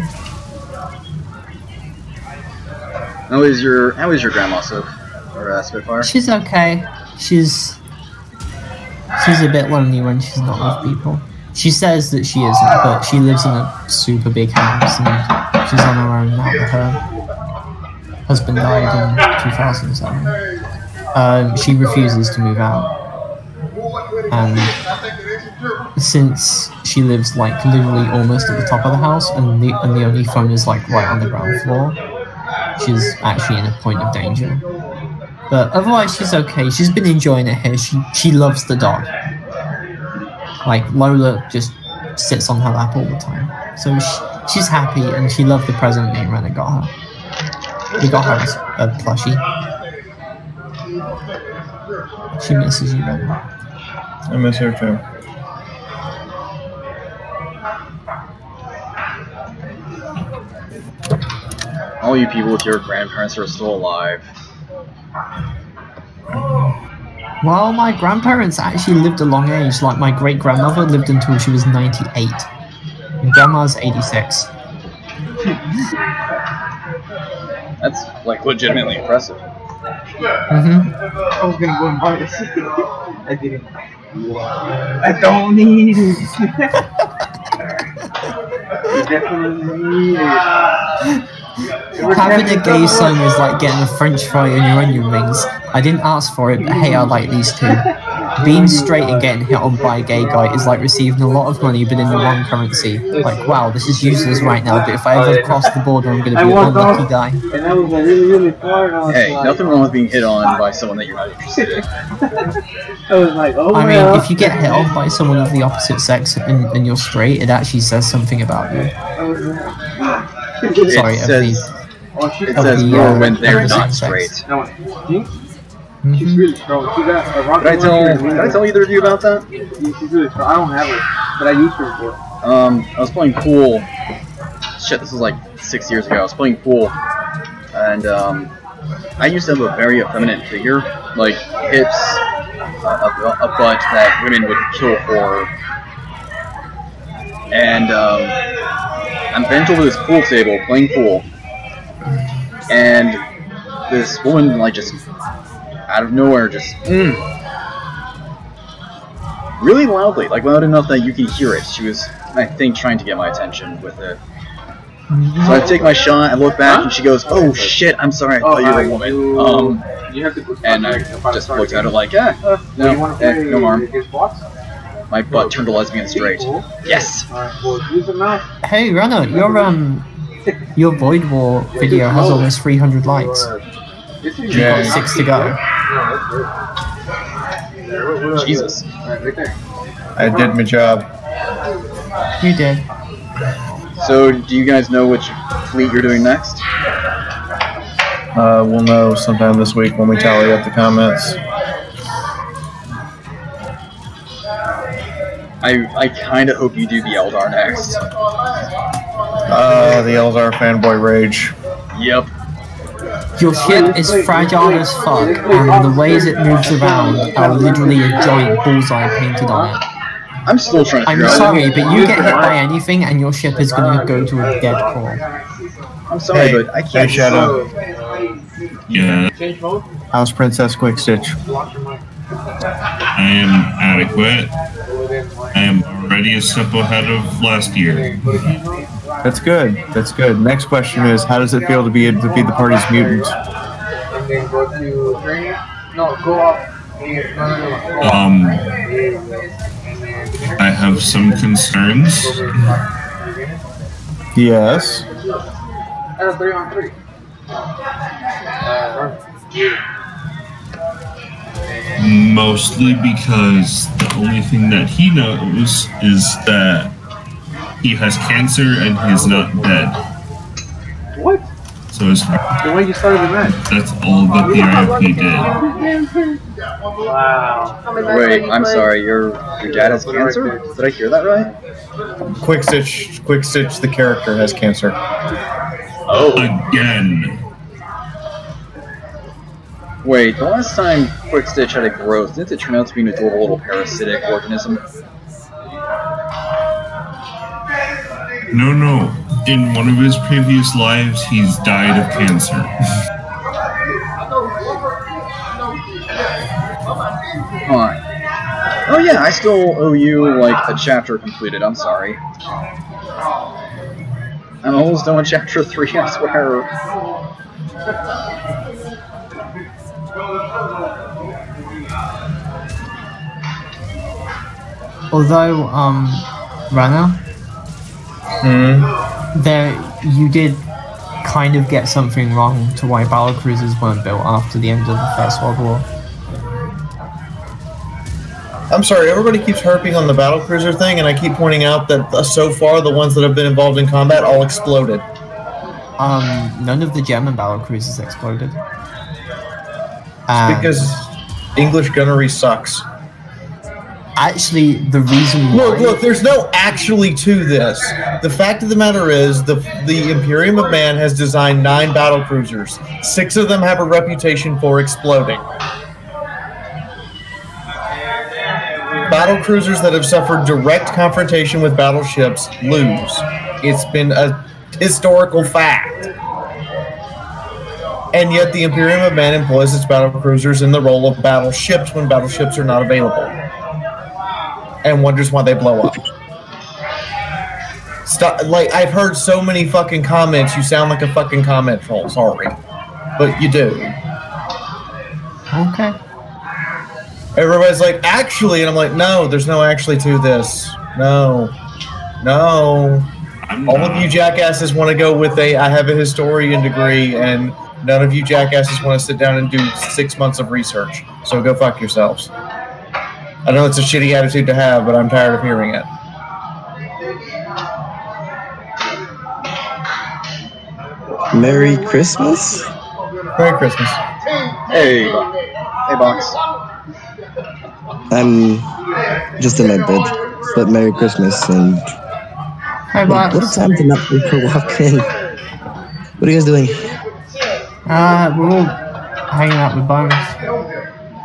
How is your grandma, Soap? Or Spitfire? She's okay. She's a bit lonely when she's not with people. She says that she isn't, but she lives in a super big house and she's on her own now. Her husband died in 2007. She refuses to move out. And since she lives like literally almost at the top of the house and the only phone is like right on the ground floor, she's actually in a point of danger. But otherwise, she's okay. She's been enjoying it here. She loves the dog. Like, Lola just sits on her lap all the time. So she's happy, and she loved the present me and Rena got her. We got her a plushie. She misses you, Rena. I miss her too. All you people with your grandparents are still alive. Well, my grandparents actually lived a long age. Like, my great-grandmother lived until she was 98. And Grandma's 86. That's, like, legitimately impressive. Mm-hmm. I was gonna go and buy this. I didn't. I don't need it. I definitely need it. Having a gay son is like getting a French fry in your onion rings. I didn't ask for it, but hey, I like these two. Being straight and getting hit on by a gay guy is like receiving a lot of money but in the wrong currency. Like, wow, this is useless right now, but if I ever cross the border, I'm going to be an unlucky guy. And that was really, really far. Hey, nothing wrong with being hit on by someone that you're not interested in. I was like, oh, I mean, if you get hit on by someone of the opposite sex and you're straight, it actually says something about you. Sorry, it says more when they're not straight. She's really strong. She got a rocket Did I tell either of you about that? She's really strong. I don't have her, but I used her before. I was playing pool. Shit, this was like 6 years ago. I was playing pool, and I used to have a very effeminate figure, like hips, a butt that women would kill for. And I'm bent over this pool table playing pool, and this woman like just out of nowhere just really loudly, like loud enough that you can hear it. She was, I think, trying to get my attention with it. So I take my shot, I look back, and she goes, "Oh shit, I'm sorry, I thought you were a woman." And I just looked at her like, no harm. My butt turned a lesbian straight. Yes. Hey, Rana, your Void War video has almost 300 likes. You've got 6 to go. Jesus. I did my job. You did. So, do you guys know which fleet you're doing next? We'll know sometime this week when we tally up the comments. I kind of hope you do the Eldar next. The Eldar fanboy rage. Yep. Your ship is fragile as fuck, and the ways it moves around are literally a giant bullseye painted on it. I'm still trying to figure out. I'm sorry, but you get hit by anything and your ship is going to go to a dead core. I'm sorry, but I can't. Hey, Shadow. Yeah, How's Princess Quickstitch? I am adequate. I am already a step ahead of last year. That's good. That's good. Next question is, how does it feel to be the party's mutant? I have some concerns. Yes. Mostly because the only thing that he knows is that he has cancer and he's not dead. What? So as far The way you started the match. that's all that the RFP did. Wow. Wait, I'm sorry. Your dad has cancer? Did I hear that right? Quickstitch, the character, has cancer. Oh. Again. Wait, the last time Quickstitch had a growth, didn't it turn out to be an adorable little parasitic organism? No. In one of his previous lives, he's died of cancer. Fine. Oh yeah, I still owe you, like, a chapter completed, I'm sorry. I'm almost done with chapter 3, I swear. Although, Rana, there you did kind of get something wrong to why battlecruisers weren't built after the end of the First World War. I'm sorry, everybody keeps harping on the battlecruiser thing, and I keep pointing out that so far the ones that have been involved in combat all exploded. None of the German battlecruisers exploded. Because English gunnery sucks. Actually, the reason why... Look, there's no actually to this. The fact of the matter is, the Imperium of Man has designed 9 battlecruisers. 6 of them have a reputation for exploding. Battlecruisers that have suffered direct confrontation with battleships lose. It's been a historical fact. And yet the Imperium of Man employs its battlecruisers in the role of battleships when battleships are not available. And wonders why they blow up. Stop, like, I've heard so many fucking comments, you sound like a fucking comment troll, sorry. But you do. Okay. Everybody's like, actually, and I'm like, no, there's no actually to this. No. All of you jackasses want to go with I have a historian degree, and none of you jackasses want to sit down and do 6 months of research. So go fuck yourselves. I know it's a shitty attitude to have, but I'm tired of hearing it. Merry Christmas? Merry Christmas. Hey Box. I'm just in my bed, but Merry Christmas, and Hi, Box. what a time to not wait for walk in. What are you guys doing? We're all hanging out with Bones.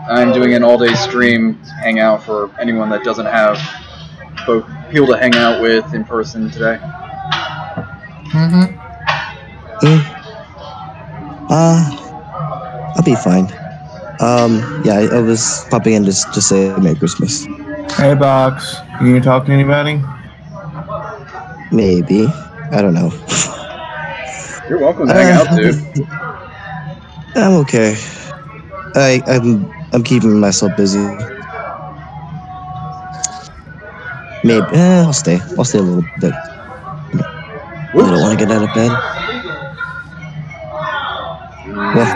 I'm doing an all-day stream hangout for anyone that doesn't have people to hang out with in person today. I'll be fine. Yeah, I was popping in just to say Merry Christmas. Hey, Box. You gonna talk to anybody? Maybe. I don't know. You're welcome to hang out, dude. I'm okay. I'm keeping myself busy. Maybe I'll stay. I'll stay a little bit. I don't want to get out of bed. Well,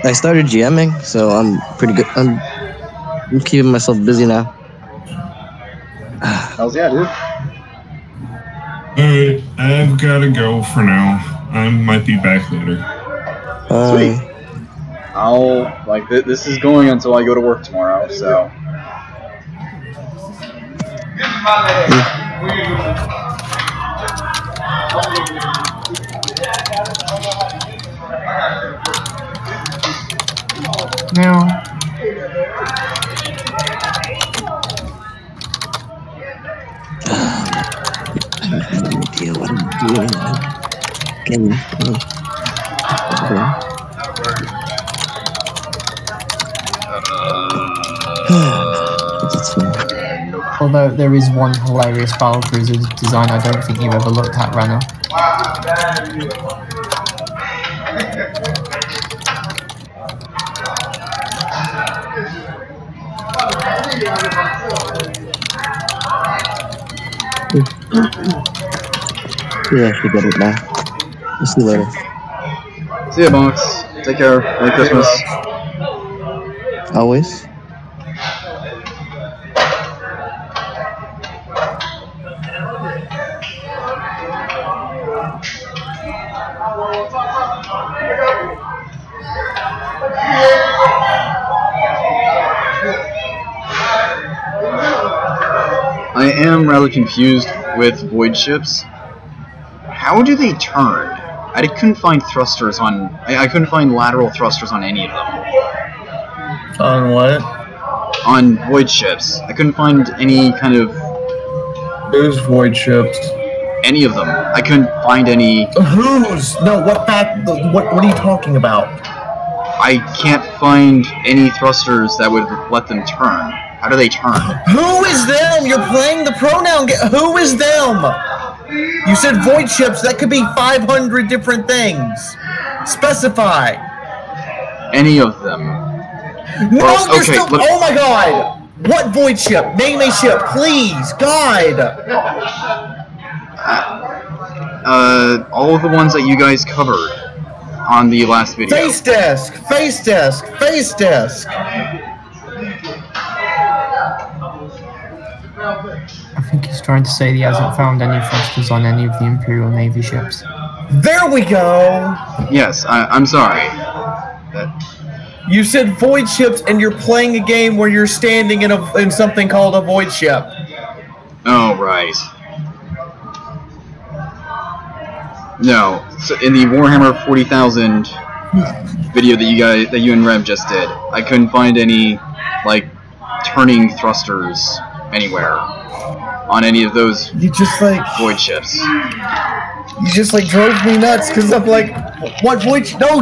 I started GMing, so I'm pretty good. I'm keeping myself busy now. Hells yeah, dude. Alright, I've gotta go for now. I might be back later. Sweet. This is going until I go to work tomorrow, so. No. Idea what I'm doing. Although there is one hilarious battlecruiser design I don't think you've ever looked at, Rana. Yeah, she got it now. We'll see you later. See ya, Box. Take care. Merry Christmas. Always. I am rather confused with void ships. How do they turn? I couldn't find thrusters on. I couldn't find lateral thrusters on any of them. On what? On void ships, I couldn't find any kind of. Whose void ships? Any of them. I couldn't find any. Whose? No, what fact? What are you talking about? I can't find any thrusters that would let them turn. How do they turn? Who is them? You're playing the pronoun game. Who is them? You said void ships. That could be 500 different things. Specify. Any of them. No, well, you're okay, still. Oh my god. What void ship? Name a ship, please. God. all of the ones that you guys covered on the last video. Face desk! Face desk! Face desk! I think he's trying to say he hasn't found any thrusters on any of the Imperial Navy ships. There we go! Yes, I'm sorry. You said void ships, and you're playing a game where you're standing in something called a void ship. Oh, right. No, so in the Warhammer 40,000 video that you and Rev just did, I couldn't find any, like, turning thrusters anywhere on any of those void ships. You just like drove me nuts because I'm like, what void? No!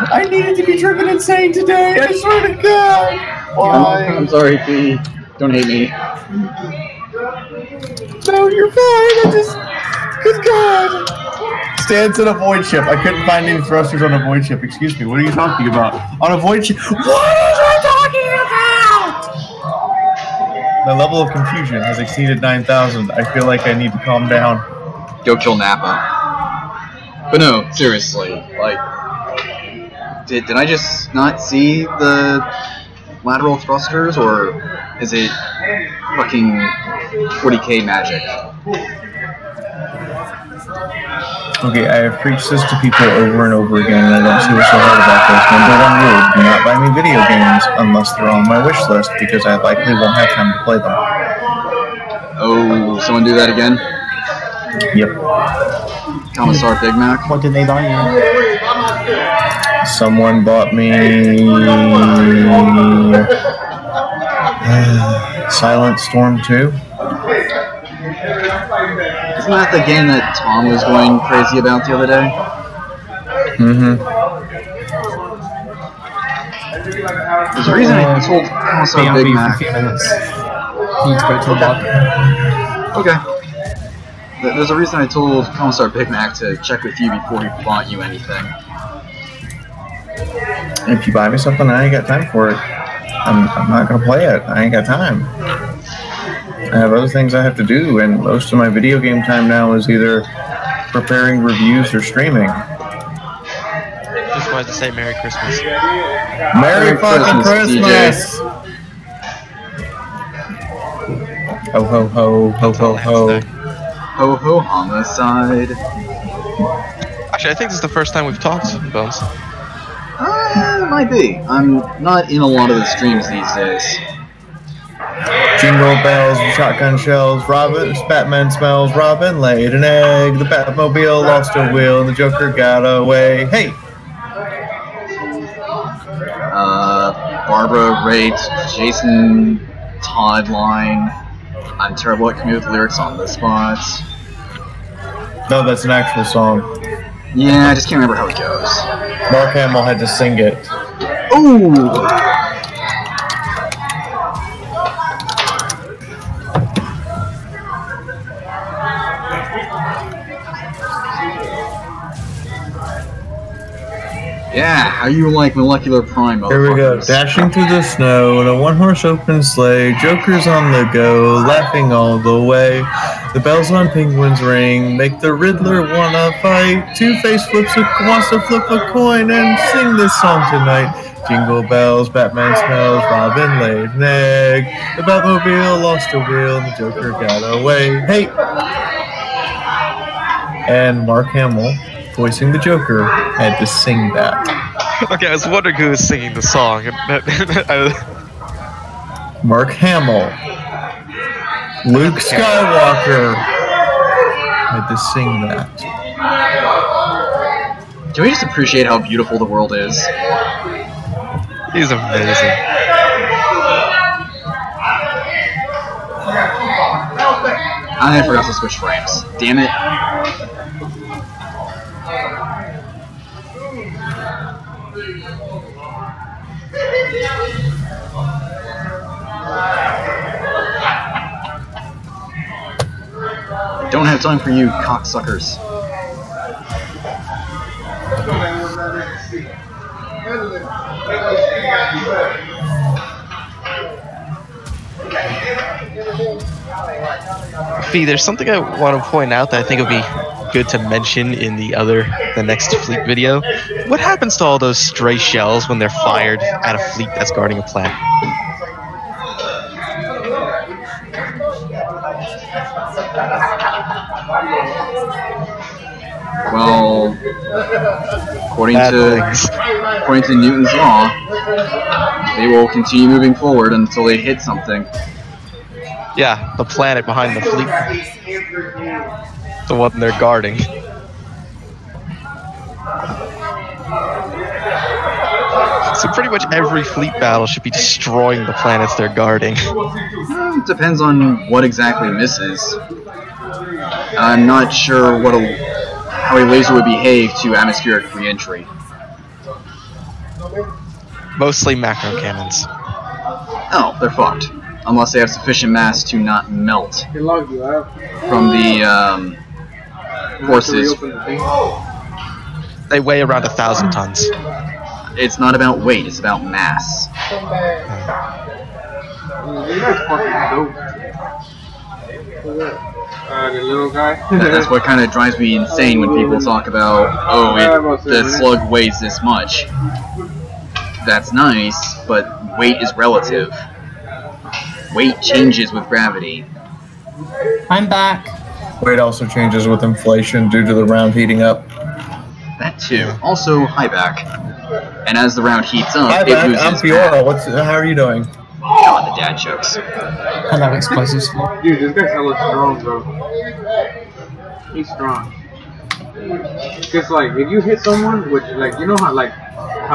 I needed to be driven insane today. I swear to God. Why? I'm sorry, P. Don't hate me. No, you're fine. I just, good God. Stands in a void ship. I couldn't find any thrusters on a void ship. Excuse me. What are you talking about? On a void ship? What are you talking about? My level of confusion has exceeded 9,000. I feel like I need to calm down. Go kill Nappa. But no, seriously, like, did I just not see the lateral thrusters, or is it fucking 40k magic? Okay, I have preached this to people over and over again, and I don't see what's so hard about this. Number one rule, do not buy me video games unless they're on my wish list, because I likely won't have time to play them. Oh, someone do that again? Yep. Commissar Big Mac? What did they buy you? Someone bought me... Silent Storm 2. Isn't that the game that Tom was going crazy about the other day? Mm-hmm. There's a reason I told Commissar Big Mac. Need to go to the bar. Okay. There's a reason I told Commissar Big Mac to check with you before he bought you anything. If you buy me something, I ain't got time for it. I'm not gonna play it. I ain't got time. I have other things I have to do, and most of my video game time now is either preparing reviews or streaming. Just wanted to say Merry Christmas. Merry fucking Christmas! Ho ho ho, ho ho ho. Ho ho homicide. Actually, I think this is the first time we've talked, Bones. It might be. I'm not in a lot of the streams these days. Jingle bells, shotgun shells, Batman smells, Robin laid an egg, the Batmobile lost a wheel, and the Joker got away. Hey! Barbara rate Jason Todd line. I'm terrible at coming up with lyrics on the spot. No, that's an actual song. Yeah, I just can't remember how it goes. Mark Hamill had to sing it. Ooh! Yeah, how you like Molecular Prime, motherfuckers? Here we go. Dashing through the snow in a one-horse open sleigh. Joker's on the go, laughing all the way. The bells on penguins ring, make the Riddler wanna fight. Two-Face wants to flip a coin and sing this song tonight. Jingle bells, Batman smells, Robin laid an egg. The Batmobile lost a wheel and the Joker got away. Hey! And Mark Hamill, voicing the Joker, had to sing that. Okay, I was wondering who was singing the song. Mark Hamill. Luke Skywalker had to sing that. Can we just appreciate how beautiful the world is? He's amazing. I forgot to switch frames. Damn it. Don't have time for you, cocksuckers. Fee, there's something I want to point out that I think would be good to mention in the next fleet video. What happens to all those stray shells when they're fired at a fleet that's guarding a plant? Well, according to Newton's law, they will continue moving forward until they hit something. Yeah, the planet behind the fleet. The one they're guarding. So pretty much every fleet battle should be destroying the planets they're guarding. It depends on what exactly misses. I'm not sure how a laser would behave to atmospheric re-entry. Mostly macro cannons. Oh, they're fucked. Unless they have sufficient mass to not melt from the forces. They weigh around 1,000 tons. It's not about weight, it's about mass. The little guy. That's what kind of drives me insane when people talk about, oh, the slug weighs this much. That's nice, but weight is relative. Weight changes with gravity. I'm back. Weight also changes with inflation due to the round heating up. That too. Also, high back. And as the round heats up, Hi, it back. loses I'm Fiaura. How are you doing? God, the dad jokes. Hello, explosives. Dude, this guy's hella strong, bro. He's strong. Cause like, if you hit someone with, like, you know how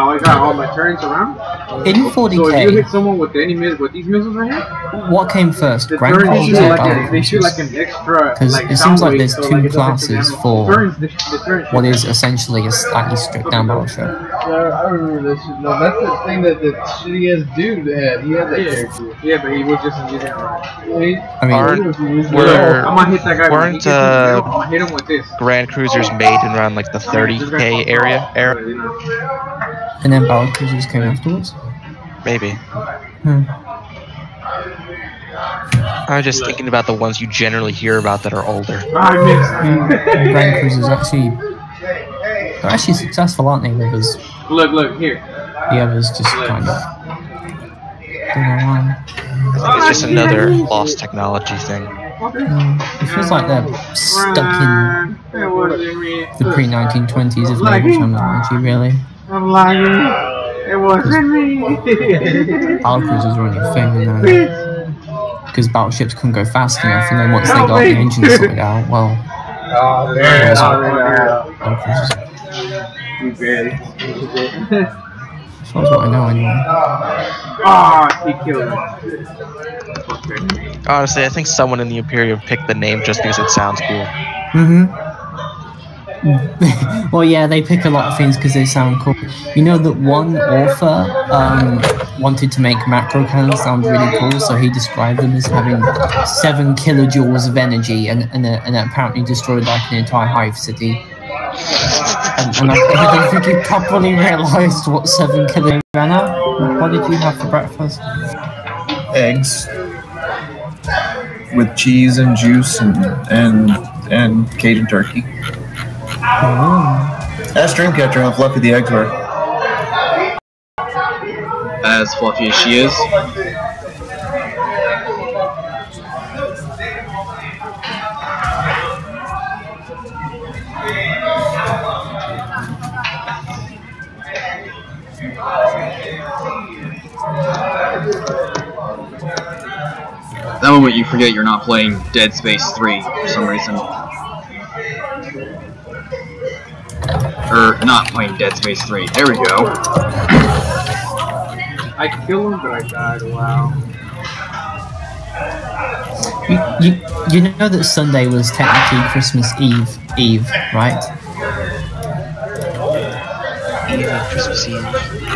I got all my turrets around? In 40k, so if you hit someone with these missiles right here, what came first? the Ground turrets cruisers or battle they shoot cruisers? like an extra. Because Like, it seems like sound there's wave, so, two like, it's classes like for the turrets what is essentially a slightly stripped down battleship. Yeah, I remember that shit. No, that's the thing that the shitty ass dude had. He had that character. Yeah, but he was just using it right. I mean, I'm gonna hit that guy. Weren't I'm gonna hit him with this. Grand Cruisers made in around like the 30k era? and then battle cruisers came afterwards? Maybe. Hmm. I'm just thinking about the ones you generally hear about that are older. I missed. Grand cruisers they're actually successful, aren't they? Rivers. Look here. The others just kind of don't know why. I think it's just another lost technology thing. It feels like they're stuck in the pre-1920s of naval terminology, really. I'm lying. It wasn't me. Battle cruisers are only a thing now. Because battleships couldn't go fast enough, and then once they got the engine sorted out, well... Oh, man. Battle cruisers. You barely. That's what I know anyway. Ah, he killed me. Honestly, I think someone in the Imperium picked the name just because it sounds cool. Well, yeah, they pick a lot of things because they sound cool. You know that one author wanted to make macro cannons sound really cool, so he described them as having 7 kilojoules of energy, and apparently destroyed like an entire hive city. And I don't think he properly realised what 7 kilojoules are. What did you have for breakfast? Eggs. With cheese and juice and Cajun turkey. Ask Dreamcatcher how fluffy the eggs were. As fluffy as she is. That moment you forget you're not playing Dead Space 3 for some reason. Or not playing Dead Space 3. There we go. I killed him, but I died. Wow. You know that Sunday was technically Christmas Eve, right? Yeah, Christmas Eve.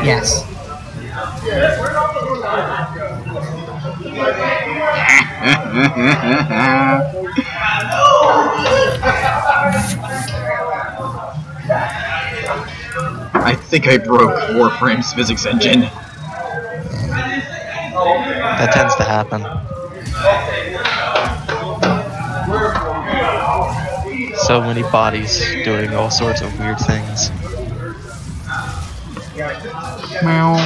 Yes. I think I broke Warframe's physics engine. That tends to happen. So many bodies doing all sorts of weird things. Meow.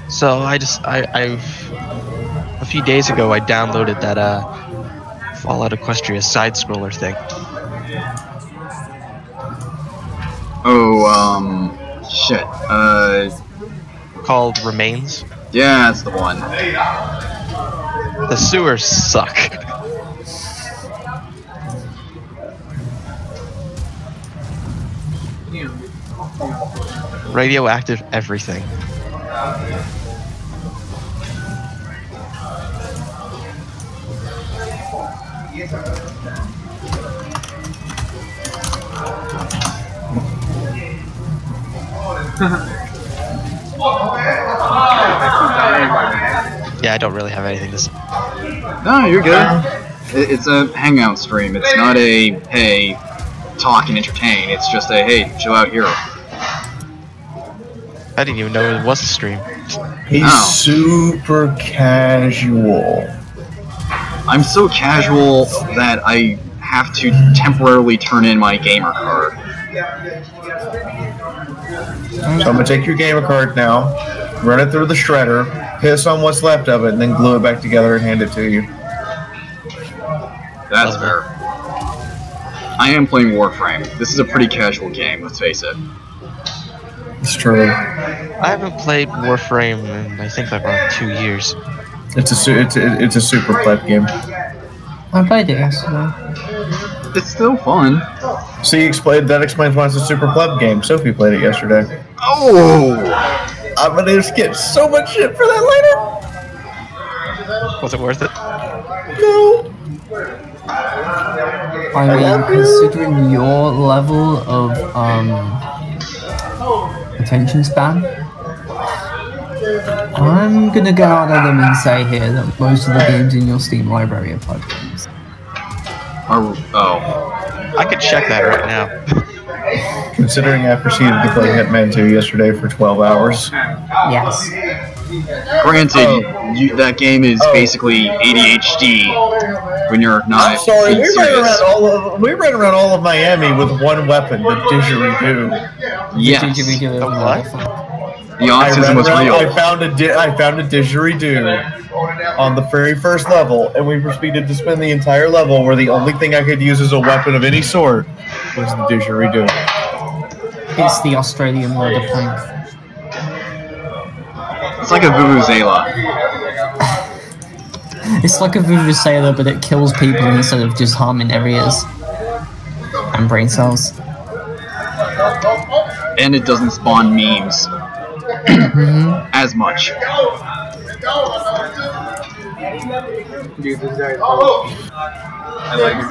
So I've a few days ago I downloaded that Fallout Equestria side scroller thing. Oh, shit. Called Remains. Yeah, that's the one. The sewers suck. Radioactive everything. Yeah, I don't really have anything to say. No, you're good. It's a hangout stream. It's not a, hey, talk and entertain. It's just a, hey, chill out here. I didn't even know it was a stream. He's super casual. I'm so casual that I have to temporarily turn in my gamer card. So I'm gonna take your gamer card now, run it through the shredder, piss on what's left of it, and then glue it back together and hand it to you. That's fair. I am playing Warframe. This is a pretty casual game, let's face it. It's true. I haven't played Warframe in I think like around 2 years. It's a super pleb game. I played it yesterday. It's still fun. See, that explains why it's a super pleb game. Sophie played it yesterday. Oh! I'm gonna get so much shit for that later. Was it worth it? No. I mean, considering your level of attention span, I'm gonna go out on a limb and say here that most of the games in your Steam library are pleb games. I could check that right now. Considering I proceeded to play Hitman 2 yesterday for 12 hours. Yes. Granted, that game is basically ADHD when you're not. I'm sorry, being serious. we ran around all of Miami with one weapon, the didgeridoo. Yes. Didgeridoo. The what? The autism was real. I found a didgeridoo on the very first level, and we proceeded to spend the entire level where the only thing I could use as a weapon of any sort was the didgeridoo. It's the Australian murder plank. It's like a vuvuzela. It's like a vuvuzela, but it kills people instead of just harming areas and brain cells. And it doesn't spawn memes. As much. Dude, this guy is I like him.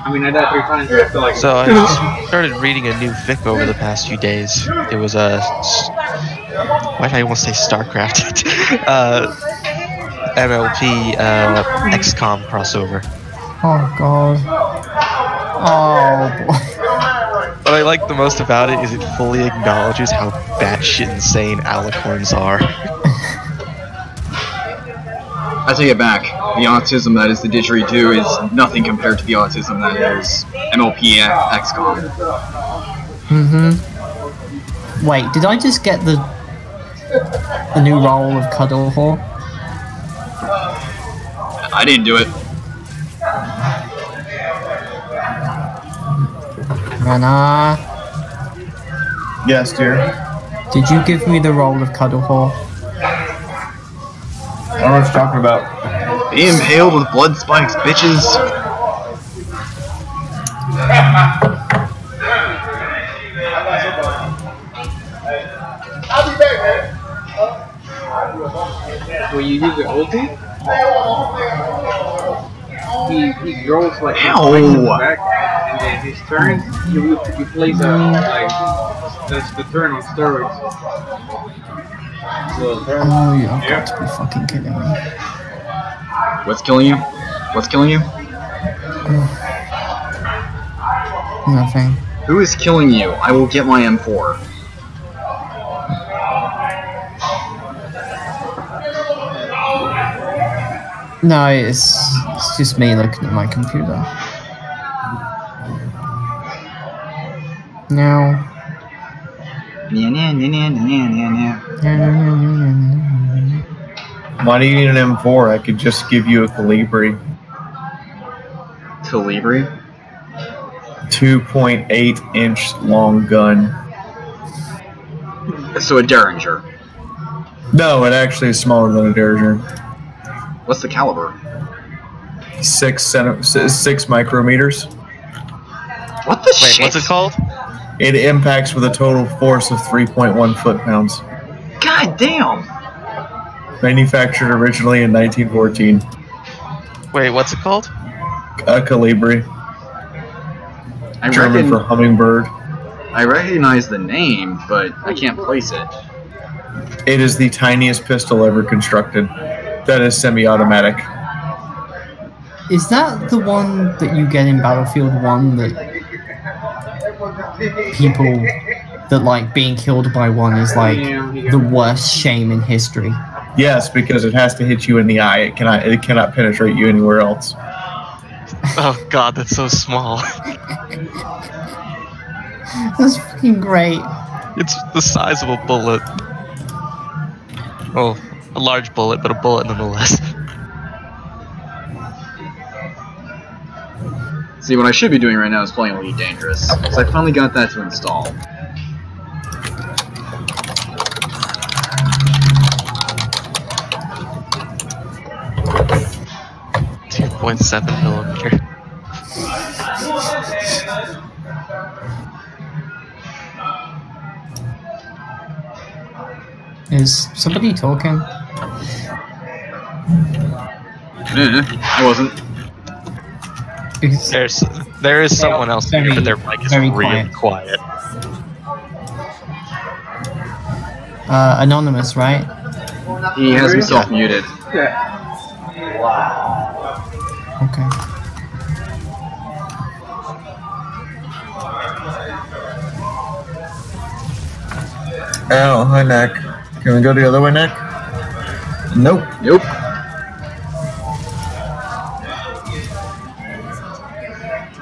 I mean, I died 3 times, but I feel like So I started reading a new fic over the past few days. It was a why did I almost say StarCraft? MLP XCOM crossover. Oh god. Oh boy. What I like the most about it is it fully acknowledges how batshit insane alicorns are. I take it back. The autism that is the didgeridoo is nothing compared to the autism that is MLP XCOM. Wait, did I just get the new role of Cuddle Whore? I didn't do it. Rana, Yes, dear. did you give me the role of Cuddle Whore? I don't know what you're talking about. Be impaled with blood spikes, bitches. I'll be back, man. when you use the ulti, he draws like Ow. in the back, and then his turn, he plays a like that's the turn on steroids. Oh, you've got to be fucking kidding me. What's killing you? What's killing you? Nothing. Who is killing you? I will get my M4. No, it's just me looking at my computer. No. Why do you need an M4? I could just give you a Calibri. Calibri? 2.8-inch long gun. So a Derringer. No, it actually is smaller than a Derringer. What's the caliber? 6 micrometers. What the shit? Wait, what's it called? It impacts with a total force of 3.1 foot-pounds. God damn! Manufactured originally in 1914. Wait, what's it called? A Calibri. German for hummingbird. I recognize the name, but I can't place it. It is the tiniest pistol ever constructed. That is semi-automatic. Is that the one that you get in Battlefield 1 that people that like being killed by one is like the worst shame in history? Yes, because it has to hit you in the eye. It cannot penetrate you anywhere else. Oh god, that's so small. That's fucking great. It's the size of a bullet. Oh, a large bullet, but a bullet nonetheless. See, what I should be doing right now is playing Elite Dangerous, because I finally got that to install. .7mm. Is somebody talking? I wasn't. There is someone else here, but their mic is really quiet. Anonymous, right? He has himself muted. Okay. Oh, hi, Nick. Can we go the other way, Nick? Nope. Nope.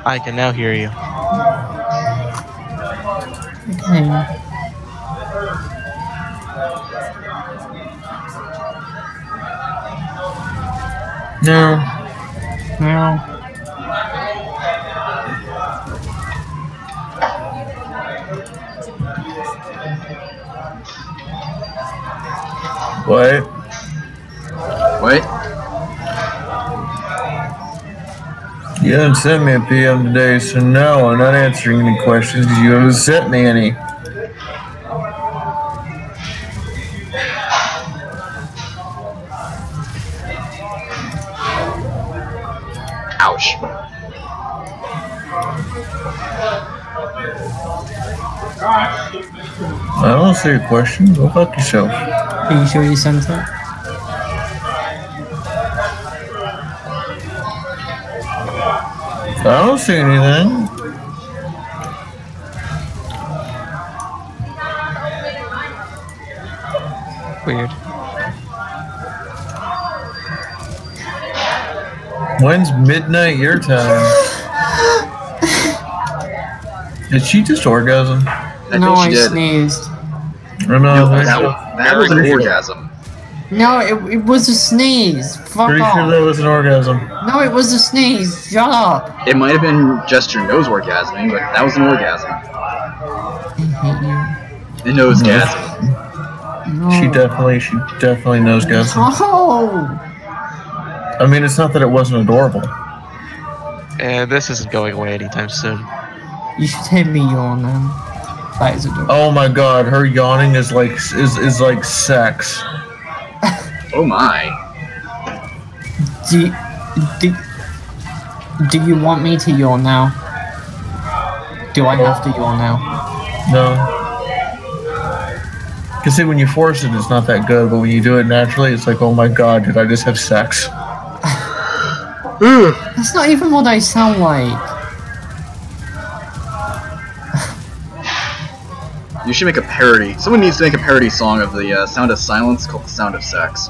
I can now hear you. Okay. No. No. What? What? You haven't sent me a PM today, so no, I'm not answering any questions because you haven't sent me any. Ouch. I don't see a question. Go fuck yourself. Are you sure you sent it? I don't see anything. Weird. When's midnight your time? Did she just orgasm? No, I sneezed. I know. That was an orgasm. No, it was a sneeze. Fuck Pretty off. sure that was an orgasm. No, it was a sneeze. Shut up. It might have been just your nose orgasming, but that was an orgasm. I hate you. A nose-gasm. No. She definitely knows gasm. No. I mean, it's not that it wasn't adorable. And this isn't going away anytime soon. You should hit me yawn then. That is adorable. Oh my god, her yawning is like sex. Oh my. Do you want me to yawn now? Do I have to yawn now? No. Because see, when you force it, it's not that good, but when you do it naturally, it's like, oh my god, did I just have sex? That's not even what I sound like. You should make a parody. Someone needs to make a parody song of the sound of silence called the sound of sex.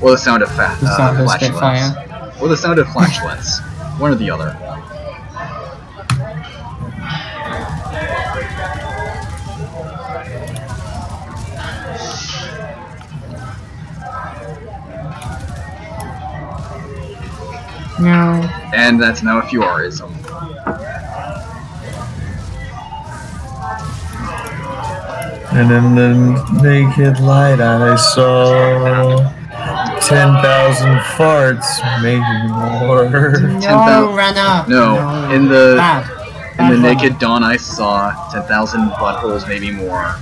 Or the sound of flatulence. Or the sound of flatulence. One or the other. No. And that's now a Fiaurism. And in the naked light I saw 10,000 farts, maybe more. No, Renner. No, in the naked dawn I saw 10,000 buttholes, maybe more.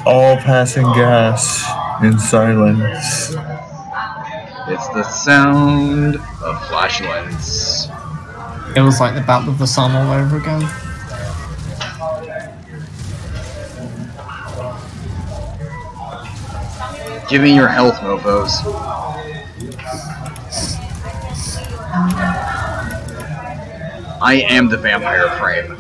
All passing gas in silence. It's the sound of flatulence. It was like the Battle of the Sun all over again. Give me your health, mofos. I am the vampire frame.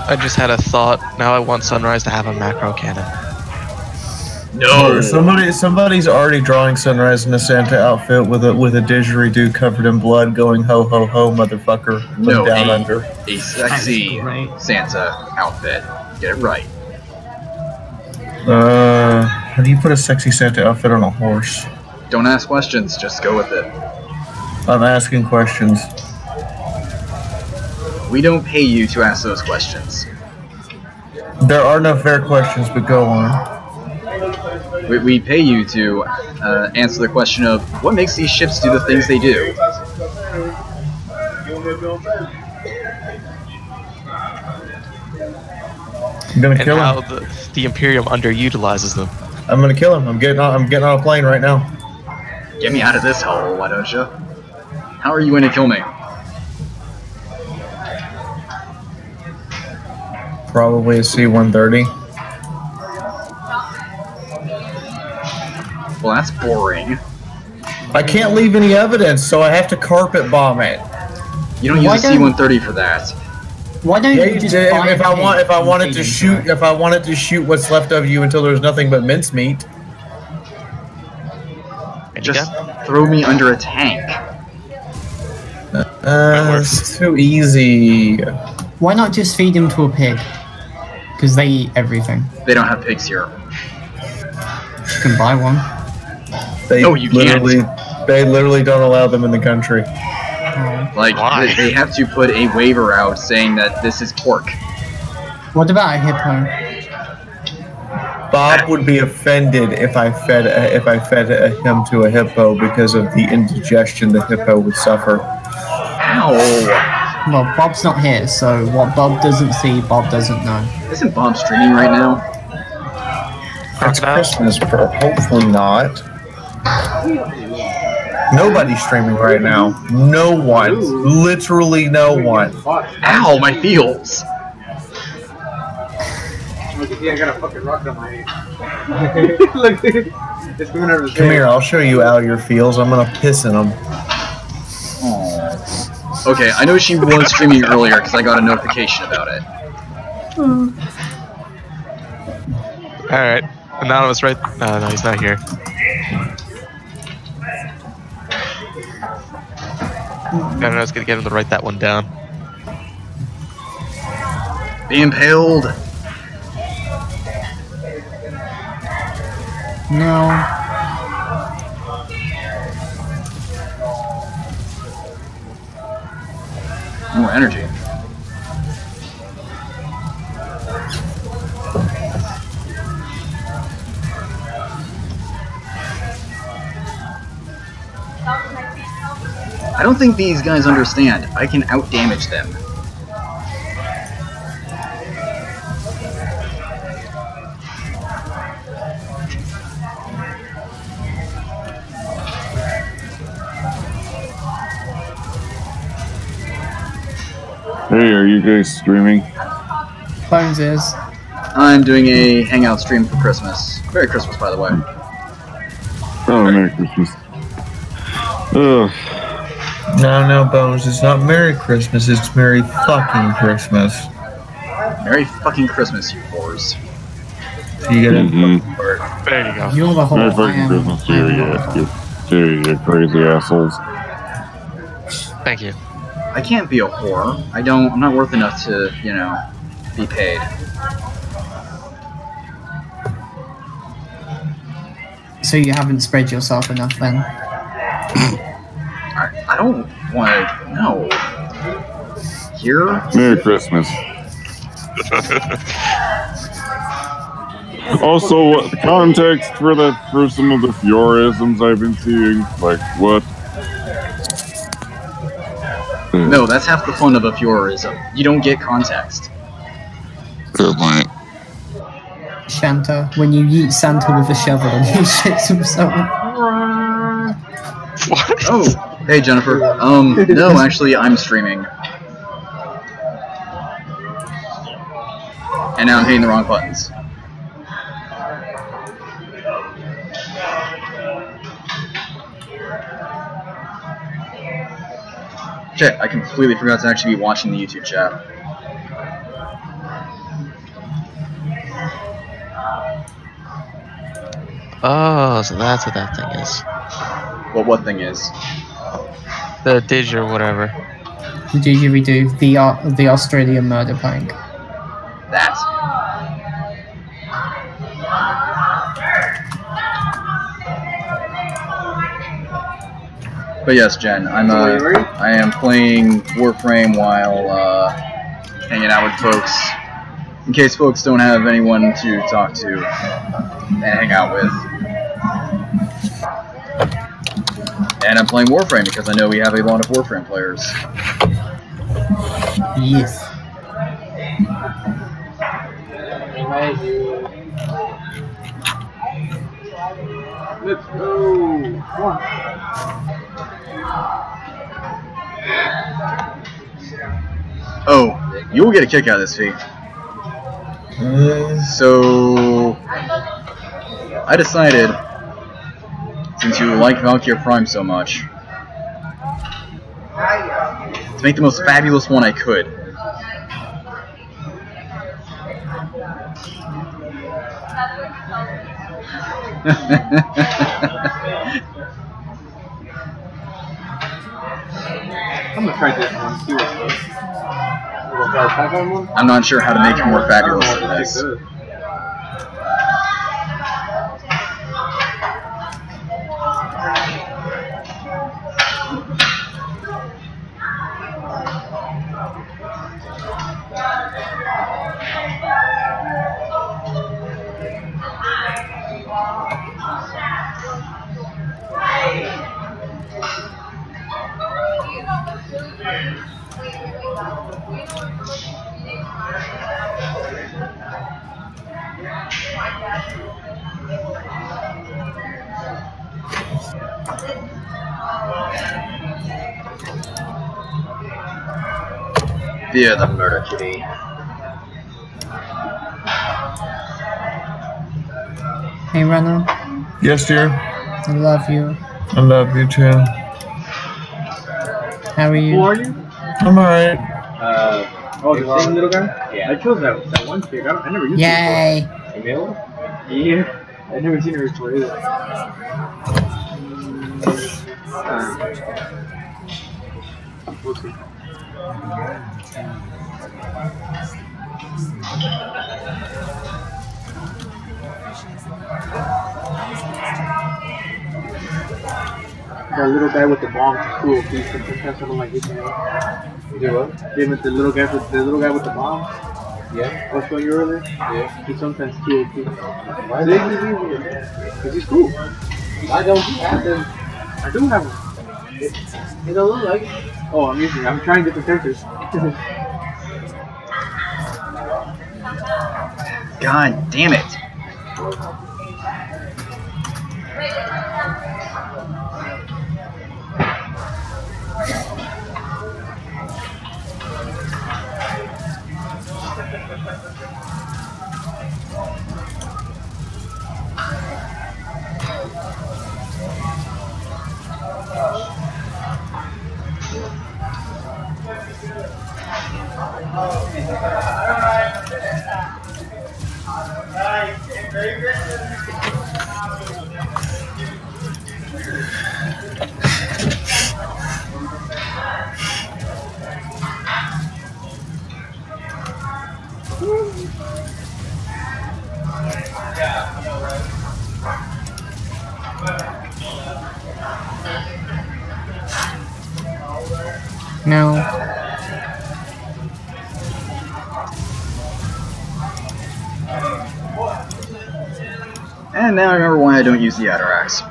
I just had a thought. Now I want Sunrise to have a macro cannon. No. Somebody's already drawing Sunrise in a Santa outfit with a didgeridoo covered in blood, going ho ho ho, motherfucker. No, down under. A sexy Santa outfit. Get it right. How do you put a sexy Santa outfit on a horse? Don't ask questions. Just go with it. I'm asking questions. We don't pay you to ask those questions. There are no fair questions, but go on. We pay you to answer the question of what makes these ships do the things they do. I'm gonna kill how him. the Imperium underutilizes them. I'm gonna kill him. I'm getting on a plane right now. Get me out of this hole, why don't you? How are you going to kill me? Probably a C-130. Well, that's boring. I can't leave any evidence, so I have to carpet bomb it. You don't use a C-130 for that. Why don't you just if I wanted to shoot what's left of you until there's nothing but mincemeat. Just throw me under a tank. It's too easy. Why not just feed him to a pig? Because they eat everything. They don't have pigs here. You can buy one. No, you can't. They literally don't allow them in the country. Like, they have to put a waiver out saying that this is pork. What about a hippo? Bob would be offended if I fed him to a hippo because of the indigestion the hippo would suffer. Ow! Well, Bob's not here, so what Bob doesn't see, Bob doesn't know. Isn't Bob streaming right now? It's Christmas, bro. Hopefully not. Nobody's streaming right now. No one. Literally no one. Ow, my feels! Yeah, I got a fucking rocket on my head. Look, it's coming out of his Come here, I'll show you Al your feels. I'm gonna piss in them. Okay, I know she was streaming earlier because I got a notification about it. Alright. Anonymous right... no, he's not here. I don't know, I was gonna get him to write that one down. Be impaled! No. More energy. I don't think these guys understand. I can out-damage them. Hey, are you guys streaming? Bones is. I'm doing a hangout stream for Christmas. Merry Christmas, by the way. Oh, Merry Christmas. Ugh. No, Bones. It's not Merry Christmas. It's Merry fucking Christmas. Merry fucking Christmas, you whores. So you get it. There you go. You're the whole Merry fucking Christmas to you crazy assholes. Thank you. I can't be a whore. I'm not worth enough to, you know, be paid. So you haven't spread yourself enough then? I don't want to know. Here? Merry Christmas. Also, what the context for some of the Fiaura-isms I've been seeing? Like, what? No, that's half the fun of a Fiaura-ism. You don't get context. Good point. Shanta, when you yeet Santa with a shovel and he shits himself. What? Oh, hey Jennifer. No, actually, I'm streaming. And now I'm hitting the wrong buttons. Okay, I completely forgot to actually be watching the YouTube chat. Oh, so that's what that thing is. Well, what thing is? The dig or whatever. The didgeridoo, the Australian murder plank. That. But yes, Jen, I am playing Warframe while hanging out with folks. In case folks don't have anyone to talk to and hang out with. And I'm playing Warframe because I know we have a lot of Warframe players. Yes. Let's go. Come on. Oh, you will get a kick out of this, Fee. So, I decided, since you like Valkyrie Prime so much, to make the most fabulous one I could. I'm gonna try this one. See what's good. I'm not sure how to make it more fabulous than this. Fear the murder kitty. Hey, Runner. Yes, dear. I love you. I love you too. How are you? Who are you? I'm alright. Oh, the same little guy? Yeah. I chose that one chick. I never used Yay! her before. Yeah. I never seen her before either. We'll see. That little guy with the bomb is cool. He's sometimes I don't like it. Do what? Yeah, the little guy with the bomb. Yeah. I was showing you earlier. Yeah. He's sometimes cool too. Why is he? Because he's cool. I don't have them. I do have them. It don't look like it. Oh, I'm trying different characters. God damn it. No. And now I remember why I don't use the Atarax.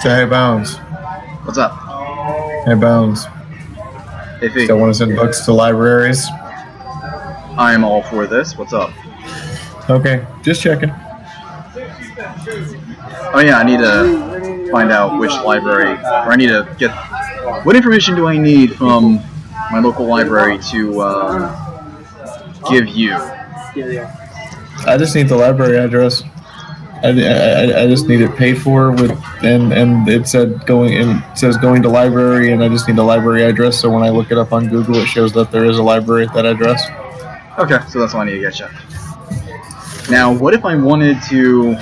So, hey, Bones. What's up? Hey, Bones. Hey, Fee. Still want to send books to libraries? I am all for this. What's up? Okay, just checking. Oh yeah, I need to find out which library, or I need to get... What information do I need from my local library to give you? I just need the library address. I just need it paid for with, and it says going to library, and I just need the library address. So when I look it up on Google, it shows that there is a library at that address. Okay, so that's all I need to get you. Now, what if I wanted to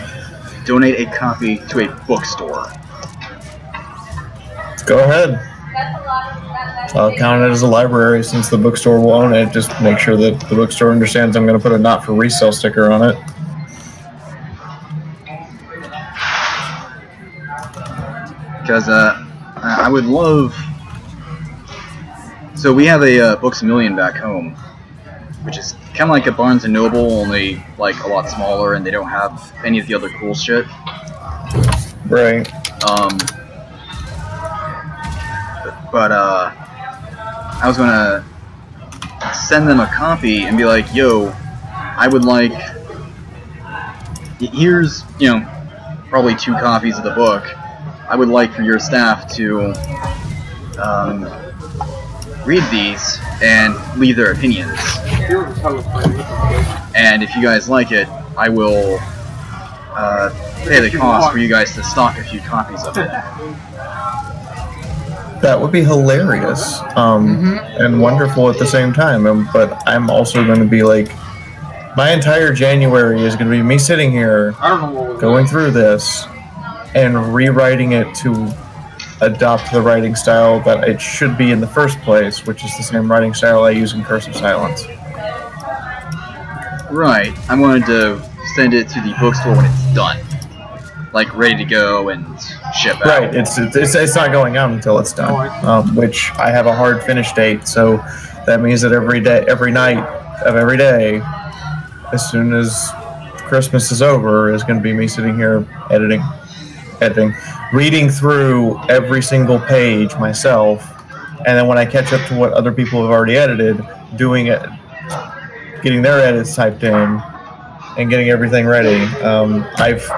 donate a copy to a bookstore? Go ahead. I'll count it as a library since the bookstore will own it. Just make sure that the bookstore understands I'm going to put a not for resale sticker on it. Because I would love... So we have a Books A Million back home, which is kind of like a Barnes & Noble, only like a lot smaller, and they don't have any of the other cool shit. Right. But I was gonna send them a copy and be like, yo, I would like... Here's, you know, probably 2 copies of the book. I would like for your staff to read these and leave their opinions. And if you guys like it, I will pay the cost for you guys to stock a few copies of it. That would be hilarious and wonderful at the same time. But I'm also going to be like, my entire January is going to be me sitting here going through this and rewriting it to adopt the writing style that it should be in the first place, which is the same writing style I use in Curse of Silence. Right. I wanted to send it to the bookstore when it's done. Like, ready to go and ship out. Right. It's not going out until it's done, which I have a hard finish date, so that means that every night of every day, as soon as Christmas is over, is going to be me sitting here editing, reading through every single page myself, and then when I catch up to what other people have already edited, doing it, getting their edits typed in, and getting everything ready. I've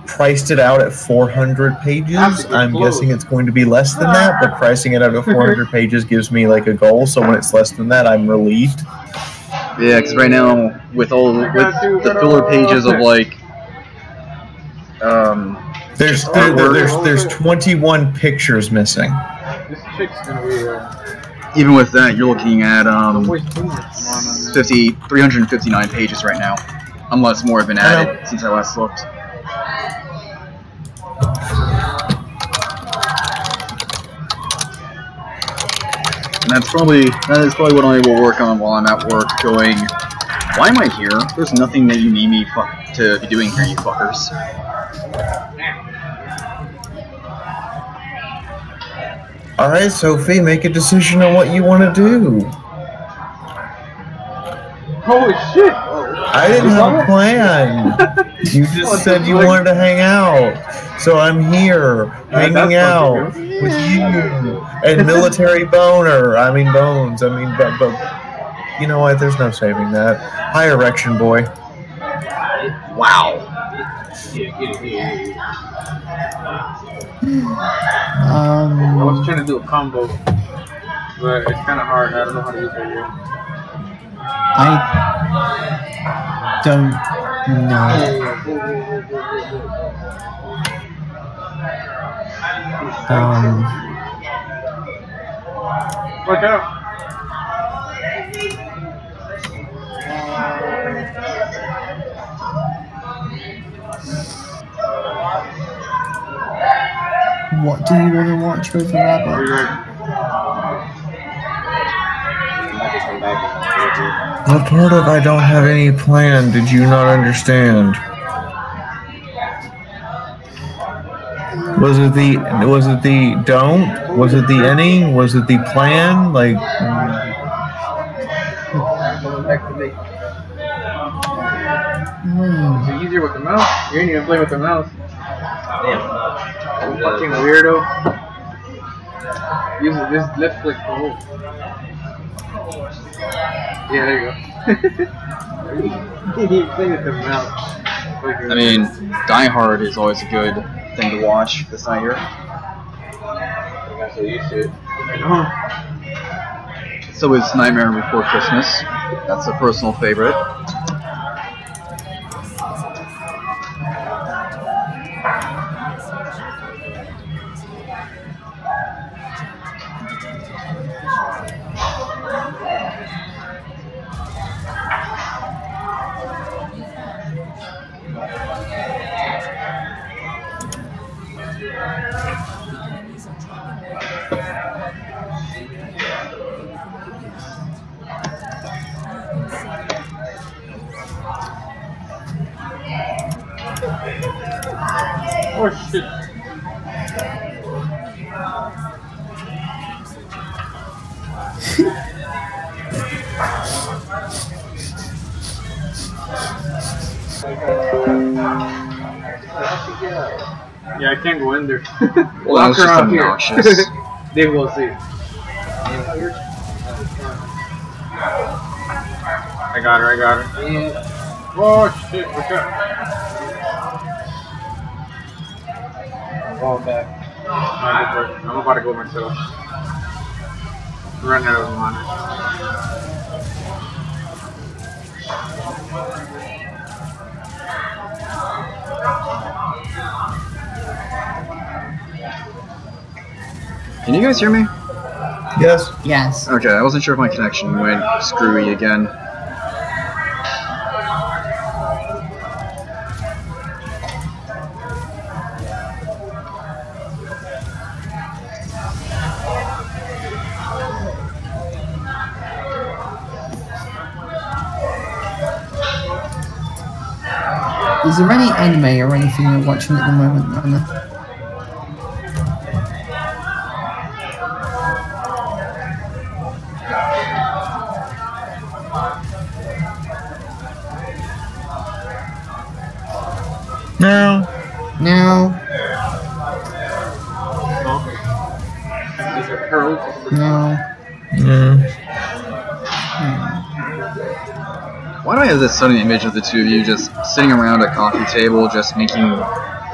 priced it out at 400 pages. I'm guessing it's going to be less than that, but pricing it out at 400 pages gives me like a goal, so when it's less than that, I'm relieved. Yeah, because right now, with the filler pages of like, there's 21 pictures missing. Even with that, you're looking at 359 pages right now, unless more have been added since I last looked. And that is probably what I will work on while I'm at work, going, why am I here? There's nothing that you need me to be doing here, you fuckers. Alright, Sophie, make a decision on what you want to do. Holy shit! I didn't have a plan. You just said you wanted to hang out. So I'm here, hanging out with you. And military boner. I mean bones. I mean, but you know what? There's no saving that. High erection, boy. Wow. I was trying to do a combo, but it's kind of hard. I don't know how to use it yet. I don't know. Watch out! What do you want to watch with the rabbit? What part of I don't have any plan did you not understand? Was it the don't? Was it the any? Was it the plan? Like Is it easier with the mouse? You ain't even playing with the mouse. Damn. Fucking weirdo. Use it, just left click the whole. Yeah, there you go. You play with the mouse. I mean, Die Hard is always a good thing to watch this night here. I'm so used to it. So is Nightmare Before Christmas. That's a personal favorite. Oh shit. Yeah, I can't go in there. Well, that was just obnoxious. They will see. I got her. Yeah. Oh shit, what's up? I'm going back. I'm about to go myself. Run out of money. Can you guys hear me? yes. Yes. Okay, I wasn't sure if my connection went screwy again. Is there any anime or anything you're watching at the moment, Anna? No. No. No. Why do I have this sudden image of the two of you just sitting around a coffee table, just making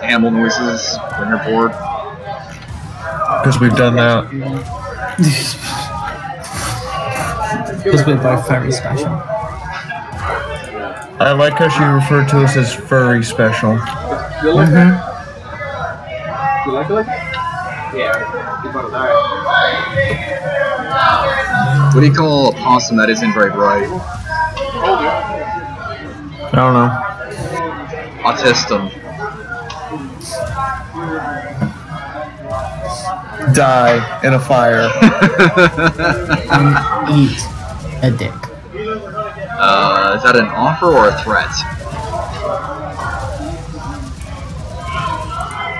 animal noises when you're bored? Because we've done that. Because we're both very special. I like how she referred to us as furry special. You like that? You like it? Yeah. You're about to die. What do you call a possum that isn't very bright? I don't know. Autistum. Die in a fire. And eat a dick. Is that an offer or a threat?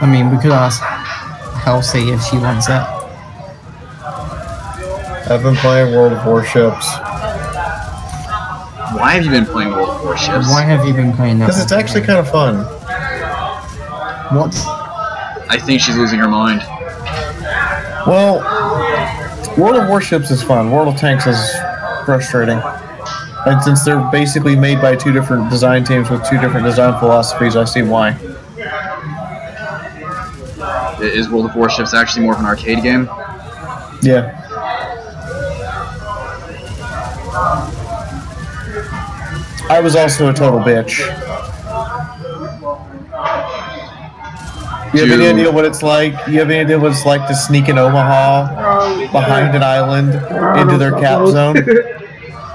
I mean, we could ask Halsey if she wants it. I've been playing World of Warships. Why have you been playing World of Warships? Why have you been playing that? Because it's actually kind of fun. What? I think she's losing her mind. Well, World of Warships is fun. World of Tanks is frustrating. And since they're basically made by two different design teams with two different design philosophies, I see why. Is World of Warships actually more of an arcade game? Yeah. I was also a total bitch. You have any idea what it's like? You have any idea what it's like to sneak in Omaha behind an island into their cap zone?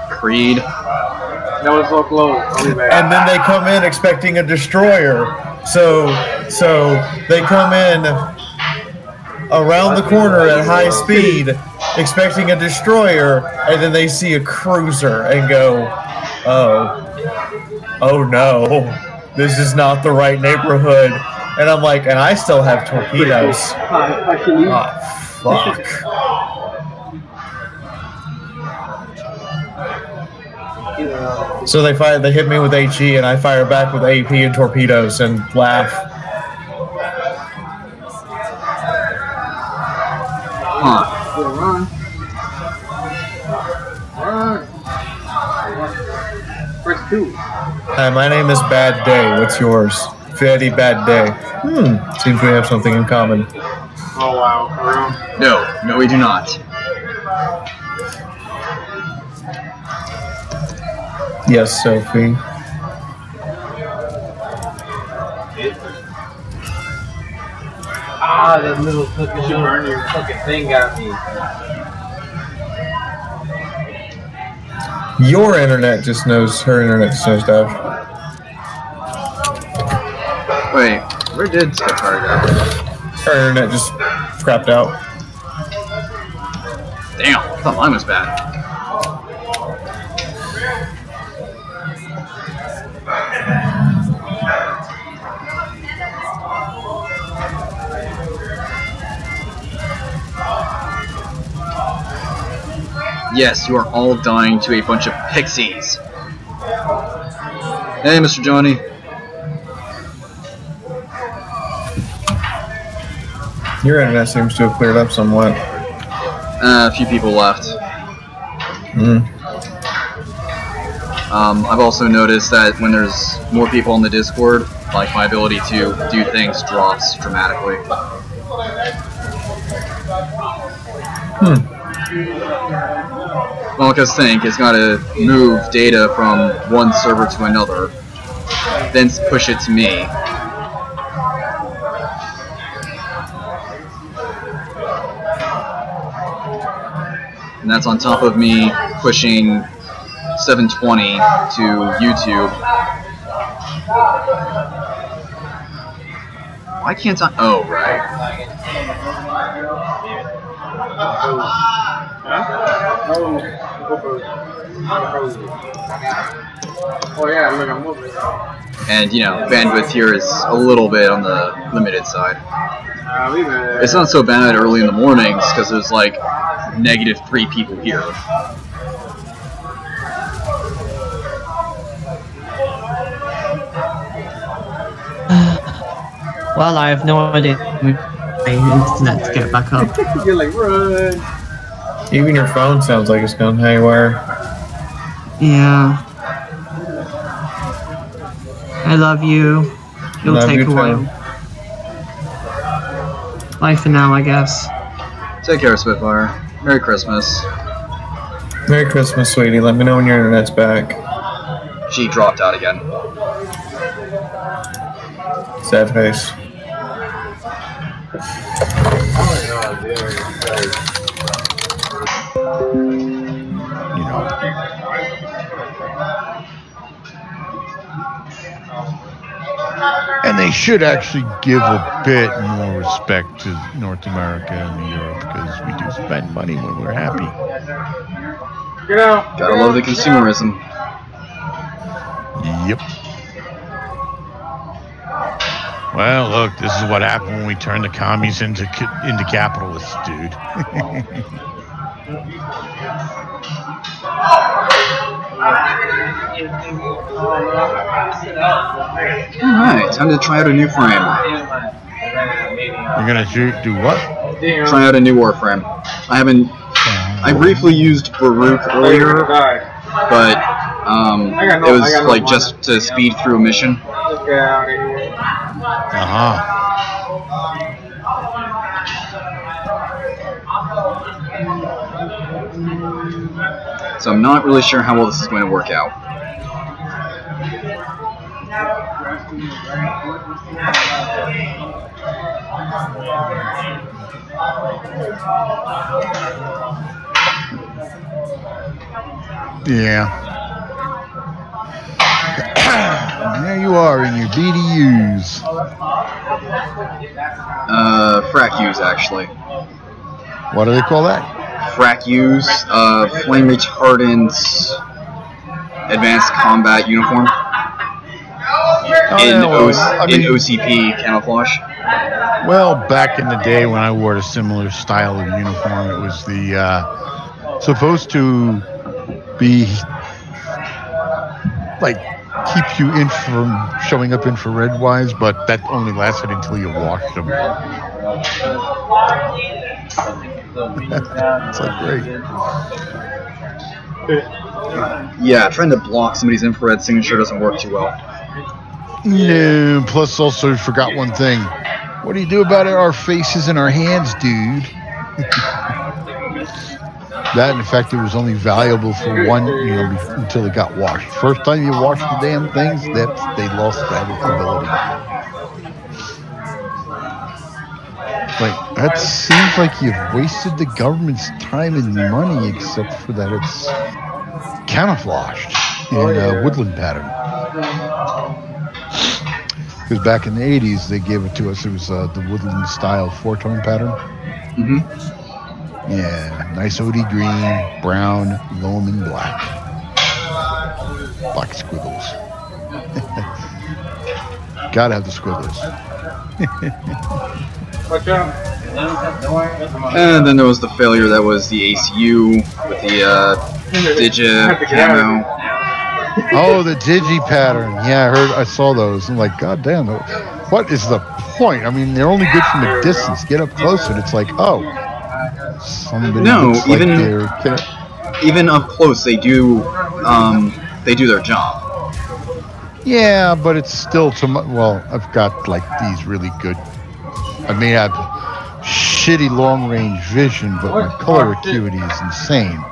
Creed. That was so close. And then they come in expecting a destroyer. So they come in. around the corner at high speed, expecting a destroyer, and then they see a cruiser and go, oh no, this is not the right neighborhood. And I'm like, and I still have torpedoes. Oh, fuck. So they hit me with HE, and I fire back with AP and torpedoes and laugh. Run. First two. Hi, my name is Bad Day. What's yours? Very Bad Day. Seems we have something in common. Oh wow, for real? No, we do not. Yes, Sophie. Ah, that little fucking thing got me. Your internet just knows, her internet just knows stuff. Wait, where did Spitfire go? Her internet just crapped out. Damn, I thought mine was bad. Yes, you are all dying to a bunch of pixies. Hey, Mr. Johnny. Your internet seems to have cleared up somewhat. A few people left. I've also noticed that when there's more people on the Discord, like, my ability to do things drops dramatically. Well, because think, it's got to move data from one server to another, then push it to me. And that's on top of me pushing 720 to YouTube. Why can't I? Oh, right. Oh yeah, look, I'm moving. And you know, bandwidth here is a little bit on the limited side. It's not so bad early in the mornings because there's like -3 people here. Well, I have no idea my internet to get back up. You're like, run. Even your phone sounds like it's gone haywire. Yeah. I love you. It'll Love take you a while. too. Bye for now, I guess. Take care, Spitfire. Merry Christmas. Merry Christmas, sweetie. Let me know when your internet's back. She dropped out again. Sad face. And they should actually give a bit more respect to North America and Europe because we do spend money when we're happy. Get out. Gotta love the consumerism. Yep. Well, look, this is what happened when we turned the commies into capitalists, dude. Alright, time to try out a new frame. You're gonna do what? Try out a new Warframe. I briefly used Baruch earlier, but it was like just to speed through a mission. Let's get out of here. So I'm not really sure how well this is going to work out. Yeah. there you are in your BDUs. Frac use, actually. What do they call that? Frac use, flame retardant, advanced combat uniform. In OCP camouflage. Well, back in the day when I wore a similar style of uniform, it was the supposed to be like keep you in from showing up infrared wise, but that only lasted until you washed them. It's like great. Yeah, trying to block somebody's infrared signature doesn't work too well. No, plus also I forgot one thing. What do you do about our faces and our hands, dude? That, in fact, it was only valuable for one, until it got washed. First time you wash the damn things, they lost that ability. Like, that seems like you've wasted the government's time and money, except for that it's camouflaged in woodland pattern. Because back in the 80s, they gave it to us. It was the woodland style 4-tone pattern. Mm-hmm. Yeah, nice OD green, brown, loam, and black. Black squiggles. Gotta have the squiggles. And then there was the failure that was the ACU with the Digi camo. Oh, the Digi pattern. Yeah, I saw those. I'm like, God damn, what is the point? I mean, they're only good from a distance. Get up close and it's like, oh. No, even up close, they do their job. Yeah, but it's still too much. Well, I've got like these really good. I may have shitty long-range vision, but my color acuity is insane.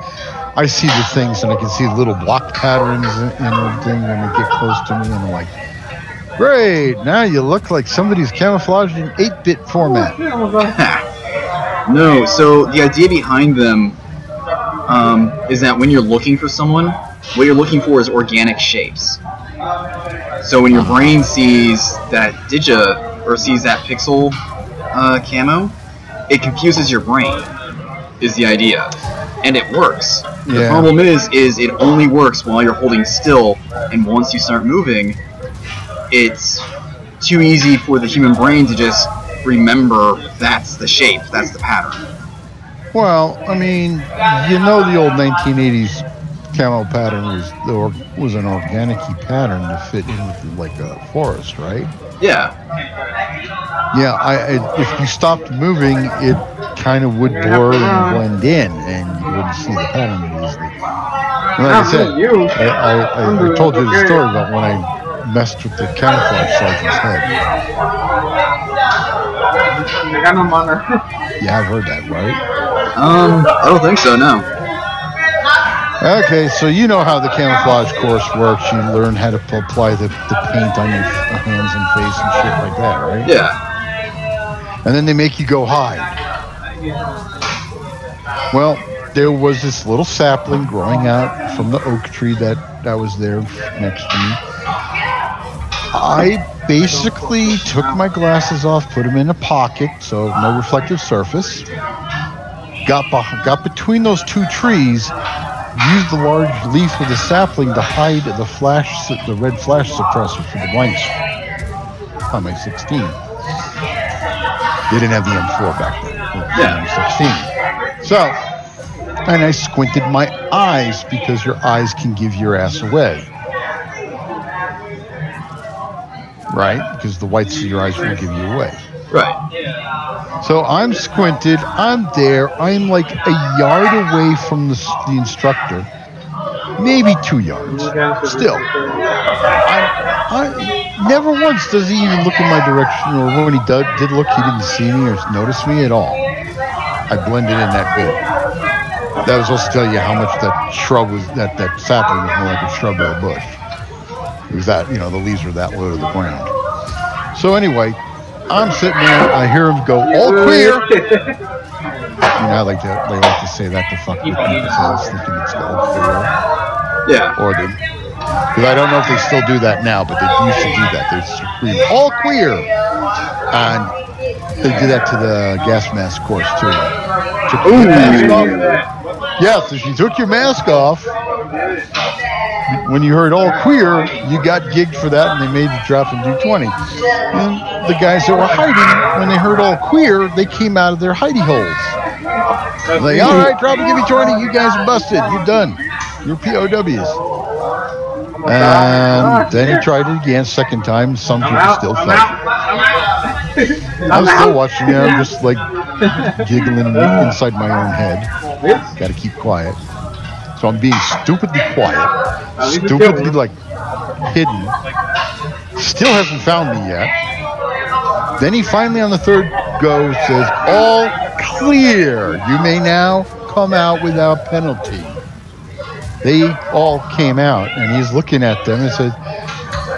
I see the things, and I can see little block patterns and everything when they get close to me, and I'm like, great! Now you look like somebody's camouflaged in 8-bit format. No, so the idea behind them is that when you're looking for someone, what you're looking for is organic shapes. So when your brain sees that Digi, or sees that pixel camo, it confuses your brain, is the idea. And it works. Yeah. The problem is it only works while you're holding still, and once you start moving, it's too easy for the human brain to just remember that's the shape, that's the pattern. Well, I mean, the old 1980s camo pattern was an organic-y pattern to fit in with like a forest, right? Yeah. Yeah, if you stopped moving, it kind of would blur and blend in, and you wouldn't see the pattern easily. And like I said, I told you the story about when I messed with the camouflage sergeant's head. Yeah, I've heard that, right? I don't think so, no. Okay, so you know how the camouflage course works. You learn how to apply the paint on your hands and face and shit like that, right? Yeah. And then they make you go hide. Well, there was this little sapling growing out from the oak tree that was there next to me. I basically took my glasses off, put them in a pocket, so no reflective surface. Got between those two trees, used the large leaf of the sapling to hide the red flash suppressor for the blanks on my 16. They didn't have the M4 back then. Yeah, M16. So, and I squinted my eyes because your eyes can give your ass away. Right? Because the whites of your eyes will give you away. Right. So I'm squinted, I'm there, I'm like a yard away from the instructor, maybe 2 yards, still. I never once does he even look in my direction, or when he did look, he didn't see me or notice me at all. I blended in that good. That was also tell you how much that shrub was, that sapling was more like a shrub or a bush. It was that, the leaves were that low to the ground. So anyway, I'm sitting there, I hear him go, all clear! They like to say that to fuck with people, so I was thinking it's all clear. Yeah. Or they Because I don't know if they still do that now, but they used to do that. They used to scream, all queer! And they did that to the gas mask course, too. Took your mask off. Yes, if you took your mask off, when you heard all queer, you got gigged for that, and they made you drop and do 20. And the guys that were hiding, when they heard all queer, they came out of their hidey holes. Like, all right, drop and give me 20. You guys are busted. You're done. You're POWs. And then he tried it again, second time. Some people still felt it. I'm still watching it. I'm just like giggling inside my own head. Got to keep quiet. So I'm being stupidly quiet, stupidly like hidden. Still hasn't found me yet. Then he finally on the third go says, all clear. You may now come out without penalty. They all came out, and he's looking at them and says,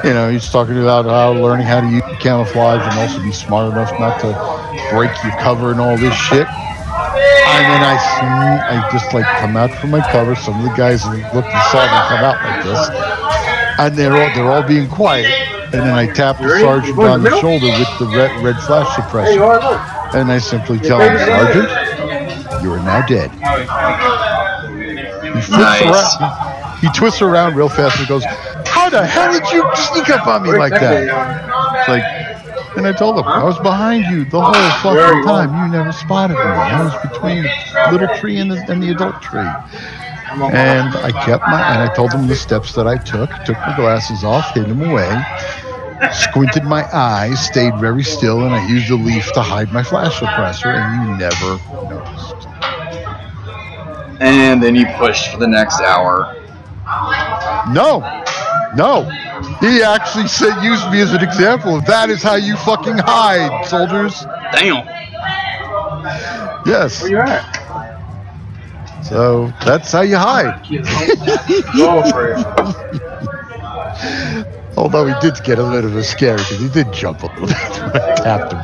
you know, he's talking about how learning how to use camouflage and also be smart enough not to break your cover and all this shit. And then I just like come out from my cover. Some of the guys looked and saw me come out like this, and they're all being quiet. And then I tap the sergeant on the shoulder with the red flash suppressor, and I simply tell him, Sergeant, you are now dead. He flips around. He twists around real fast and goes, how the hell did you sneak up on me like that? It's like, and I told him, I was behind you the whole fucking time. You never spotted me. I was between the little tree and the adult tree. And I told him the steps that I took my glasses off, hid them away, squinted my eyes, stayed very still, and I used the leaf to hide my flash suppressor, and you never noticed. And then you pushed for the next hour. No. He actually used me as an example. That is how you fucking hide, soldiers. Damn. Yes. Where you at? So that's how you hide. Although he did get a little bit scary because he did jump a little bit when I tapped him.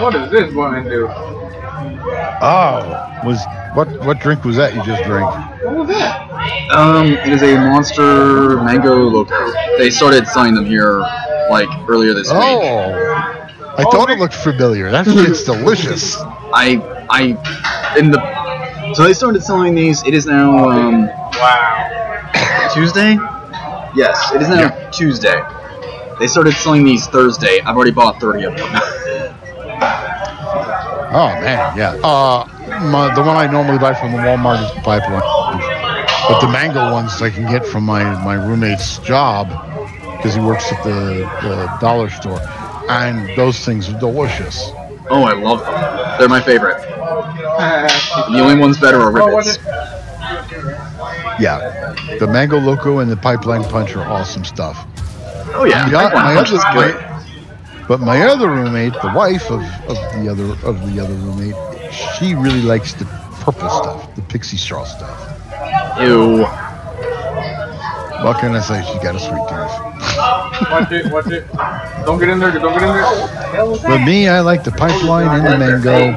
What does this woman do? Oh, what drink was that you just drank? What was that? It is a Monster Mango Loco. They started selling them here, like, earlier this week. I thought it looked familiar. That shit's delicious. So they started selling these. It is now, Tuesday? Yes, it is now Tuesday. They started selling these Thursday. I've already bought 30 of them. Oh, man, yeah. The one I normally buy from the Walmart is the pipeline. But the mango ones I can get from my roommate's job because he works at the dollar store. And those things are delicious. Oh, I love them. They're my favorite. The only ones better are Ribbits. Yeah. The Mango Loco and the Pipeline Punch are awesome stuff. Oh, yeah. But my other roommate, the wife of the other roommate, she really likes the purple stuff, the pixie straw stuff. Ew. What can I say? She got a sweet tooth. Watch it. Don't get in there. But me, I like the pipeline and the mango.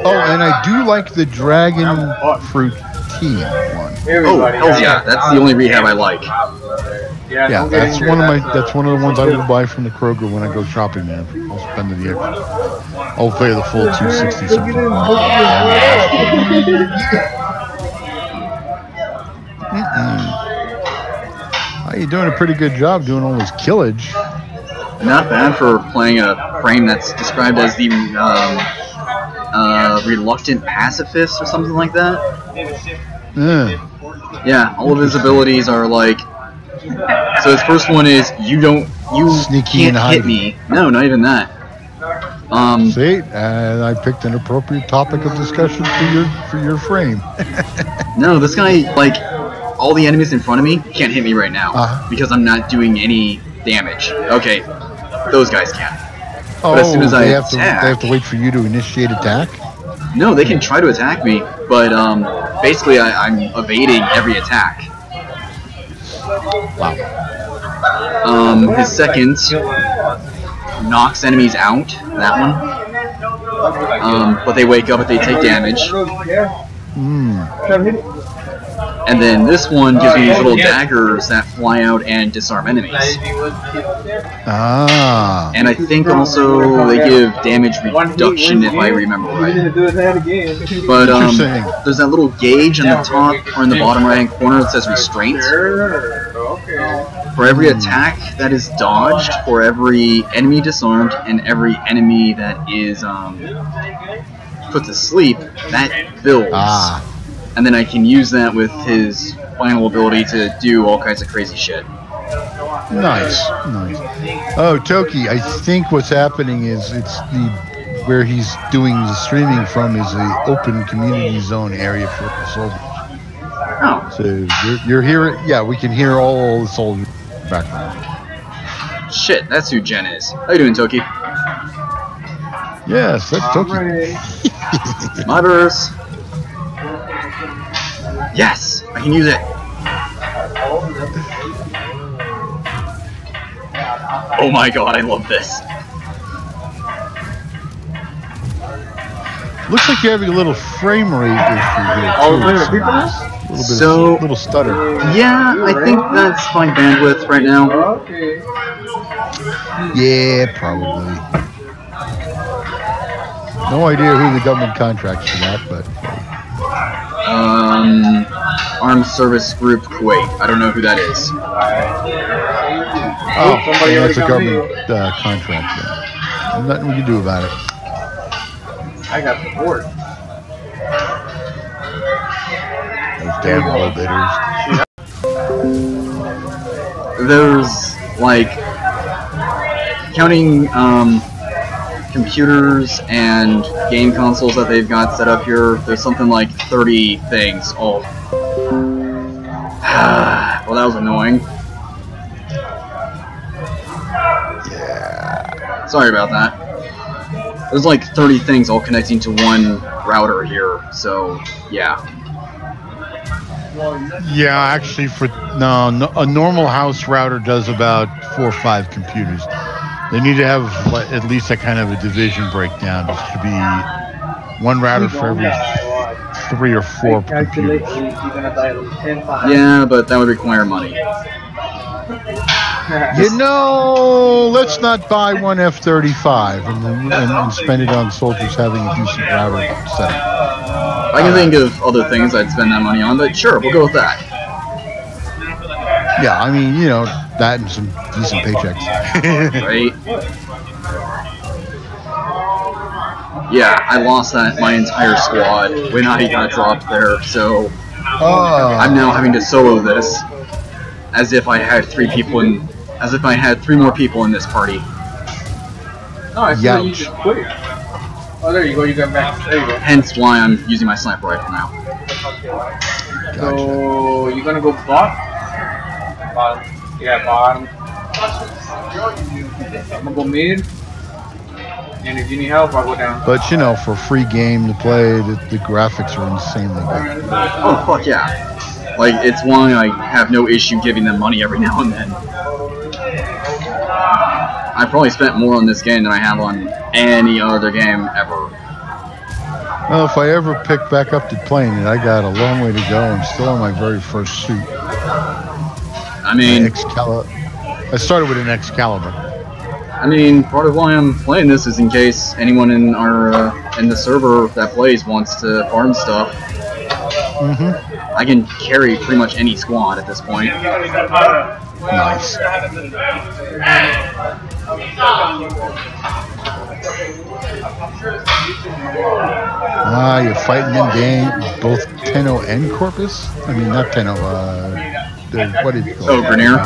Oh, and I do like the dragon fruit tea one. Oh, hell yeah. That's the only rehab I like. Yeah, that's one of the ones I will buy from the Kroger when I go shopping there. I'll spend the extra. I'll pay the full $2.60 something. You're doing a pretty good job doing all this killage. Not bad for playing a frame that's described as the reluctant pacifist or something like that. Yeah, all of his abilities are like. So his first one is you sneaky can't hit me. No, not even that. See, I picked an appropriate topic of discussion for your frame. No, this guy, like, all the enemies in front of me can't hit me right now because I'm not doing any damage. Okay, those guys can. But as soon as I attack, they have to wait for you to initiate attack? No, they can try to attack me, but basically I'm evading every attack. Wow. His second knocks enemies out, that one. But they wake up if they take damage. And then this one gives me these little daggers that fly out and disarm enemies. Ah. And I think also they give damage reduction if I remember right. But there's that little gauge on the top or in the bottom right hand corner that says restraint. For every attack that is dodged, for every enemy disarmed, and every enemy that is put to sleep, that builds. And then I can use that with his final ability to do all kinds of crazy shit. Nice. Oh, Toki, I think what's happening is where he's doing the streaming from is the open community zone area for the soldiers. Oh. So you're hearing, yeah, we can hear all the soldiers background. Shit, that's who Jen is. How you doing, Toki? Yes, that's Toki. Mothers. Yes, I can use it. Oh my god, I love this. Looks like you're having a little frame rate issue here. Little stutter. Yeah, I think that's my bandwidth right now. Yeah, probably. No idea who the government contracts for that, but. Armed Service Group Kuwait. I don't know who that is. Oh, that's a government contract. Yeah. Nothing we can do about it. I got support. Those damn low bidders. There's, like, counting computers and game consoles that they've got set up here, there's something like 30 things. Oh. Well, that was annoying. Yeah. Sorry about that. There's like 30 things all connecting to one router here, so yeah. Yeah, actually, a normal house router does about 4 or 5 computers. They need to have at least a kind of a division breakdown. It should be one router for every 3 or 4 computers. Yeah, but that would require money. You know, let's not buy one F-35 and spend it on soldiers having a decent router set up. I can think of other things I'd spend that money on, but sure, we'll go with that. Yeah, I mean, you know, that and some decent paychecks. Right? Yeah, I lost my entire squad when I got dropped there, so I'm now having to solo this as if I had 3 more people in this party. No, I thought you just quit. Oh, there you go. You got back. There you go. Hence why I'm using my sniper rifle now. Gotcha. So you're gonna go bottom? Bottom. Yeah, bottom. I'm gonna go mid. And if you need help, I'll go down. But you know, for a free game to play, the graphics are insanely good. Oh fuck yeah! Like it's why I have no issue giving them money every now and then. I probably spent more on this game than I have on any other game ever. Well, if I ever pick back up to playing it, I got a long way to go. I'm still on my very first suit. I mean, I started with an Excalibur. I mean, part of why I'm playing this is in case anyone in our in the server that plays wants to farm stuff. I can carry pretty much any squad at this point. Nice. You're fighting in game both Tenno and Corpus? I mean, not Tenno, what did you call it? Oh, Grenier?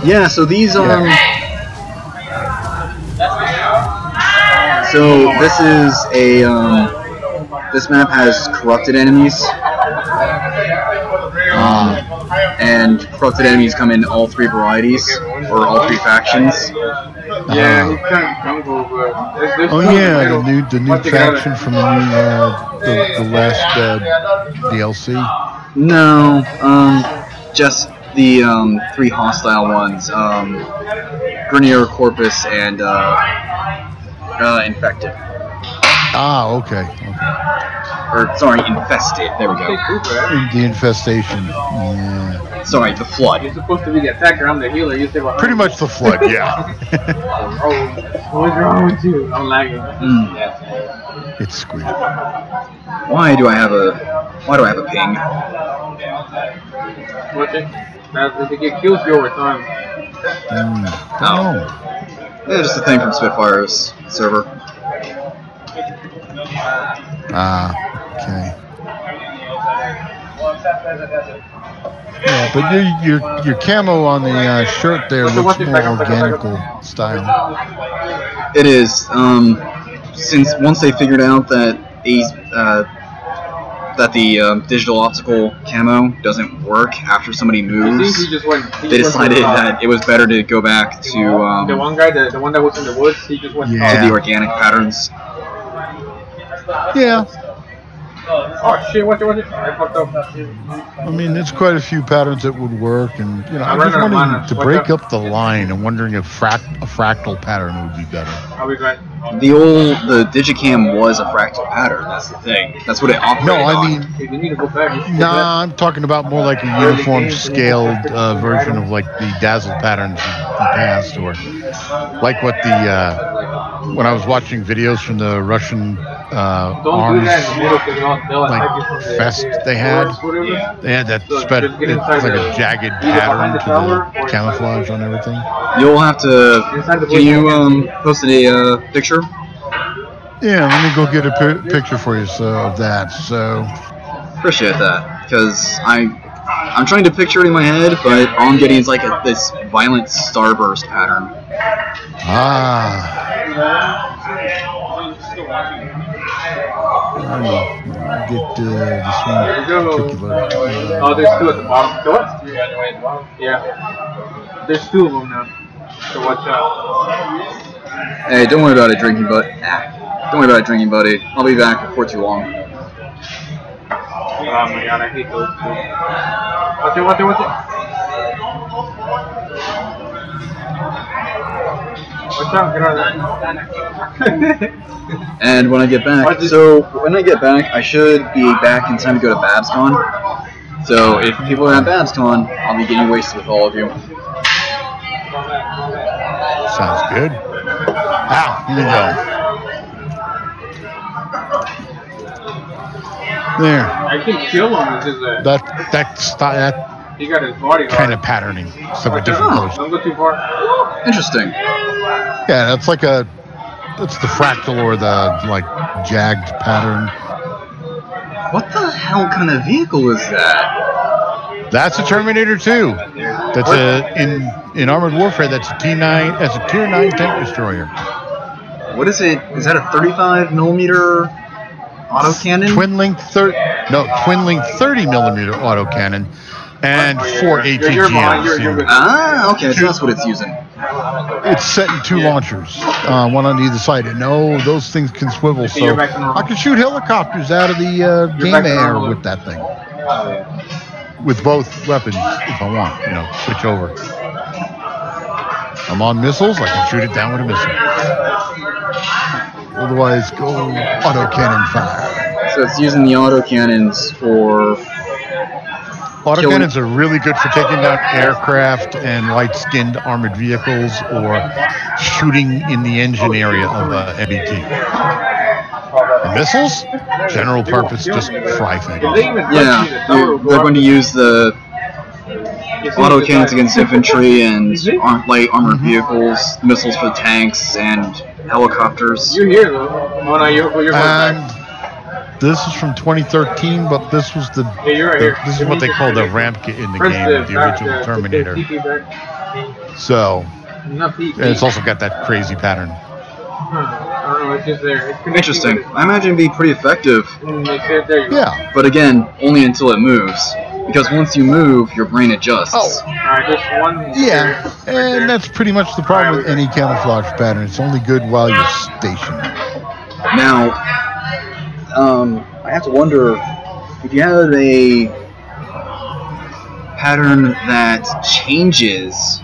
Yeah, so these, so this is a, this map has corrupted enemies. And corrupted enemies come in all 3 varieties, or all 3 factions. Yeah, he's kind of jungle, but oh yeah, the new faction from the last DLC. No, just the 3 hostile ones. Grenier, Corpus, and Infected. Ah, okay. Or, sorry, infested. There we go. The infestation. Yeah. Sorry, the flood. You're supposed to be the attacker, I'm the healer. You say, well, Pretty much the flood, yeah. What's wrong with you? I'm lagging. It's squid. Why do I have a ping? What's it? If it kills you over time. Oh. Yeah, just a thing from Spitfire's server. Ah, okay. Yeah, but your camo on the shirt there looks more organical style. It is. Since once they figured out that the digital optical camo doesn't work after somebody moves, they decided that it was better to go back to the one guy, the one that was in the woods. He just went to the organic patterns. Yeah. Oh shit! What? I fucked up. I mean, there's quite a few patterns that would work, and I'm just wondering to break up the line and wondering if a fractal pattern would be better. I'll be back. The Digicam was a fractal pattern. That's the thing. That's what it operated No, I on. mean, You need to go back. nah, I'm talking about more like a uniform scaled version of like the Dazzle patterns in the past, or like what when I was watching videos from the Russian arms like fest they had that it's like a jagged pattern to the camouflage on everything. You'll have to. Can you post a picture? Yeah, let me go get a picture for you of that. So Appreciate that, because I'm trying to picture it in my head, but all I'm getting is like this violent starburst pattern. Get this one particular. Oh, there's two at the bottom. What? Yeah. There's two of them now. So watch out. Hey, don't worry about it, drinking buddy. Don't worry about it, drinking buddy. I'll be back before too long. Oh my god, I hate those two. Watch it. Watch out, get out of there. And when I get back, I should be back in time to go to BabsCon. So if people are at BabsCon, I'll be getting wasted with all of you. Sounds good. Here we go. There. I can kill him with his That he got his body kind of patterning, some different colors. Don't go too far. Interesting. Yeah, that's the fractal or the like jagged pattern. What the hell kind of vehicle is that? That's a Terminator 2. That's in Armored Warfare. That's a T9. That's a Tier 9 tank destroyer. What is it? Is that a 35mm autocannon? Twin link 30 millimeter autocannon and 4 ATGMs. Ah, okay, so that's what it's using. It's set in 2 launchers, one on either side. And no, those things can swivel, so I can shoot helicopters out of the game air with that thing. With both weapons, if I want, switch over. I'm on missiles, I can shoot it down with a missile. Otherwise, go autocannon fire. So it's using the autocannons for... Autocannons are really good for taking down aircraft and light-skinned armored vehicles or shooting in the engine area of MBT. The missiles, general purpose, just fry things. Yeah, they're going to use the autocannons against infantry and light armored vehicles, missiles for tanks and helicopters. You're here though. Oh no, you're and this is from 2013, but this was this is what they call the ramp kit in the game, the original Terminator. So, and it's also got that crazy pattern. I don't know, it's just there. Interesting. I imagine it'd be pretty effective. Yeah. But again, only until it moves. Because once you move, your brain adjusts. Yeah, and that's pretty much the problem with any camouflage pattern. It's only good while you're stationed. Now, I have to wonder, if you have a pattern that changes,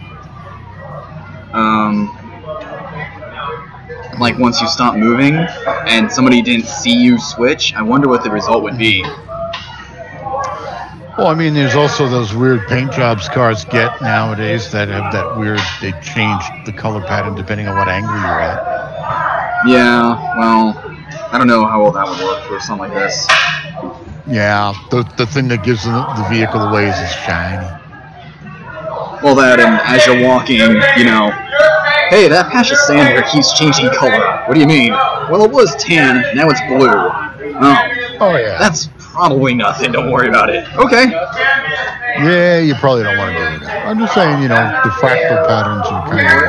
like once you stop moving and somebody didn't see you switch, I wonder what the result would be. Well, I mean, there's also those weird paint jobs cars get nowadays that have that weird, they change the color pattern depending on what angle you're at. Yeah, well, I don't know how well that would work for something like this. Yeah, the thing that gives the vehicle away is it's shiny. Well, that, and as you're walking, you know, hey, that patch of sand here keeps changing color. What do you mean? Well, it was tan, now it's blue. Oh yeah. That's probably nothing, don't worry about it. Okay. Yeah, you probably don't want to do that. I'm just saying, you know, the fractal patterns are kind of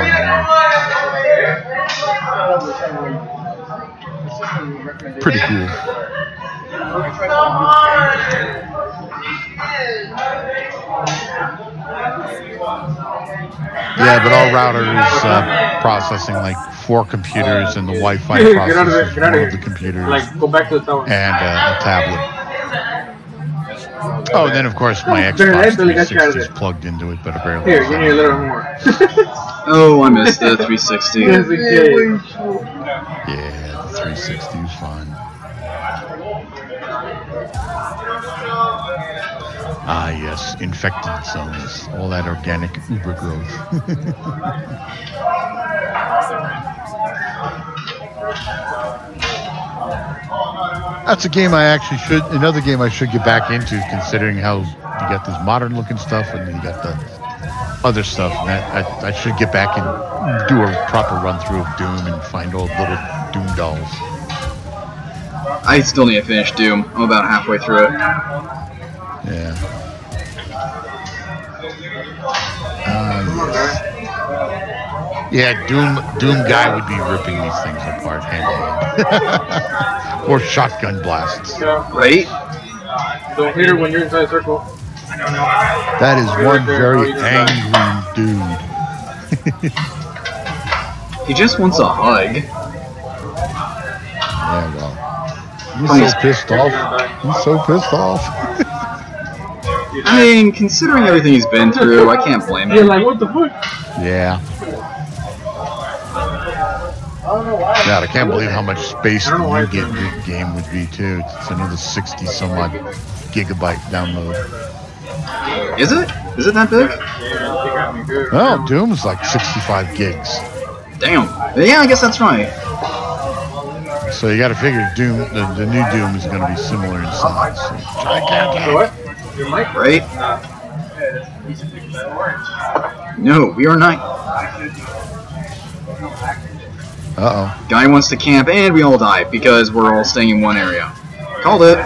one. Pretty cool. Yeah, but our router is processing like 4 computers, and the Wi-Fi processes one of the computers, Like, go back to the tower. and a tablet. Oh, and then of course my Then Xbox really got you out of 360 is there. plugged into it, but apparently Here, you need a little more. Oh, I missed the 360. Yes, we did. Yeah, the 360 is fun. Ah, yes, infected zones, all that organic uber growth. That's a game I actually should, another game I should get back into, considering how you got this modern looking stuff and then you got the other stuff. And I should get back and do a proper run through of Doom and find all the little Doom dolls. I still need to finish Doom. I'm about halfway through it. Yeah. Yes. Yeah, Doom guy would be ripping these things apart hand in hand. Or shotgun blasts. Right? Don't hit her when you're inside a circle. That is one very angry dude. He just wants a hug. Yeah, well. He's so pissed off. He's so pissed off. I mean, considering everything he's been through, I can't blame him. You're like, what the fuck? Yeah. God, I can't believe how much space the new game would be, too. It's another 60 some odd gigabyte download. Is it? Is it that big? Well, Doom's like 65 gigs. Damn. Yeah, I guess that's right. So you gotta figure Doom, the new Doom is gonna be similar in size. So gigantic. What? Your mic? Right? No, we are not. Uh-oh. Guy wants to camp, and we all die, because we're all staying in one area. Called it.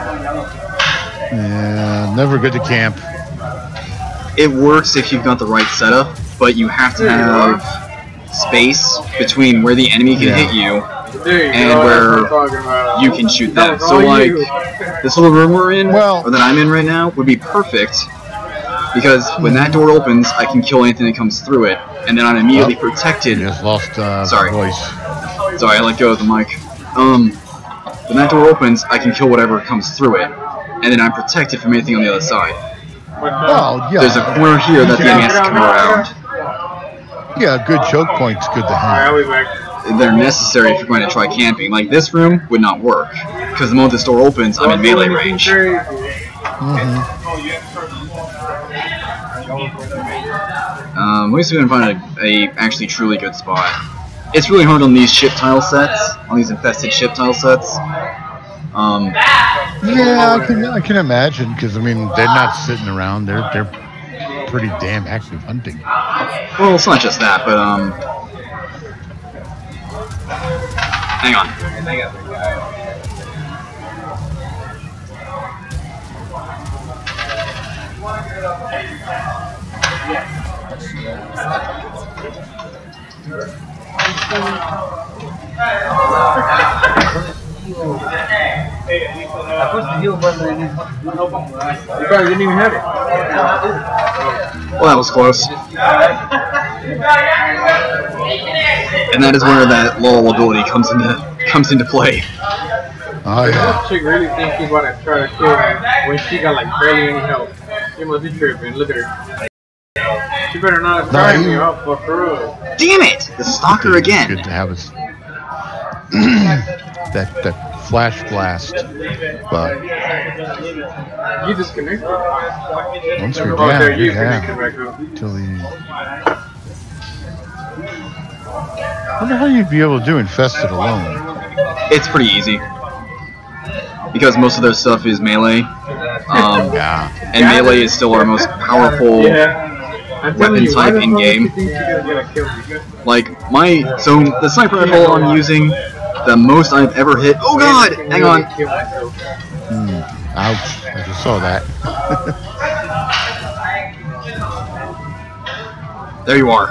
Yeah, never good to camp. It works if you've got the right setup, but you have to have space between where the enemy can hit you and where you can shoot them. So, like, this little room we're in, or that I'm in right now, would be perfect, because when that door opens, I can kill anything that comes through it, and then I'm immediately protected. You just lost Sorry. voice. Sorry, I let go of the mic. When that door opens, I can kill whatever comes through it, and then I'm protected from anything on the other side. Well, yeah. There's a corner here that the enemy has to come around. Yeah, a good choke point's good to have. They're necessary if you're going to try camping. Like, this room would not work, because the moment this door opens, I'm in melee range. Let me see if I can find a actually truly good spot. It's really hard on these ship tile sets, on these infested ship tile sets. Yeah, I can imagine, because I mean they're not sitting around. They're pretty damn active hunting. Well, it's not just that, but hang on. I pushed the heal button and you probably didn't even have it. Well, that was close. And that is where that lull ability comes into play. Oh yeah. That chick really thinks she's about to try to kill me when she got like barely any help. She must be tripping. Look at her. She better not have tried me up for real. Damn it! The stalker again. Good to have us. that flash blast. But You disconnected. once you're Oh, there down, you you're down. connected back up. Till the. I wonder how you'd be able to do Infested alone. It's pretty easy. Because most of their stuff is melee. Yeah. And melee is still our most powerful weapon type in game. Like so the sniper rifle I'm using, the most I've ever hit. Oh god! Hang on. Ouch! I just saw that. There you are.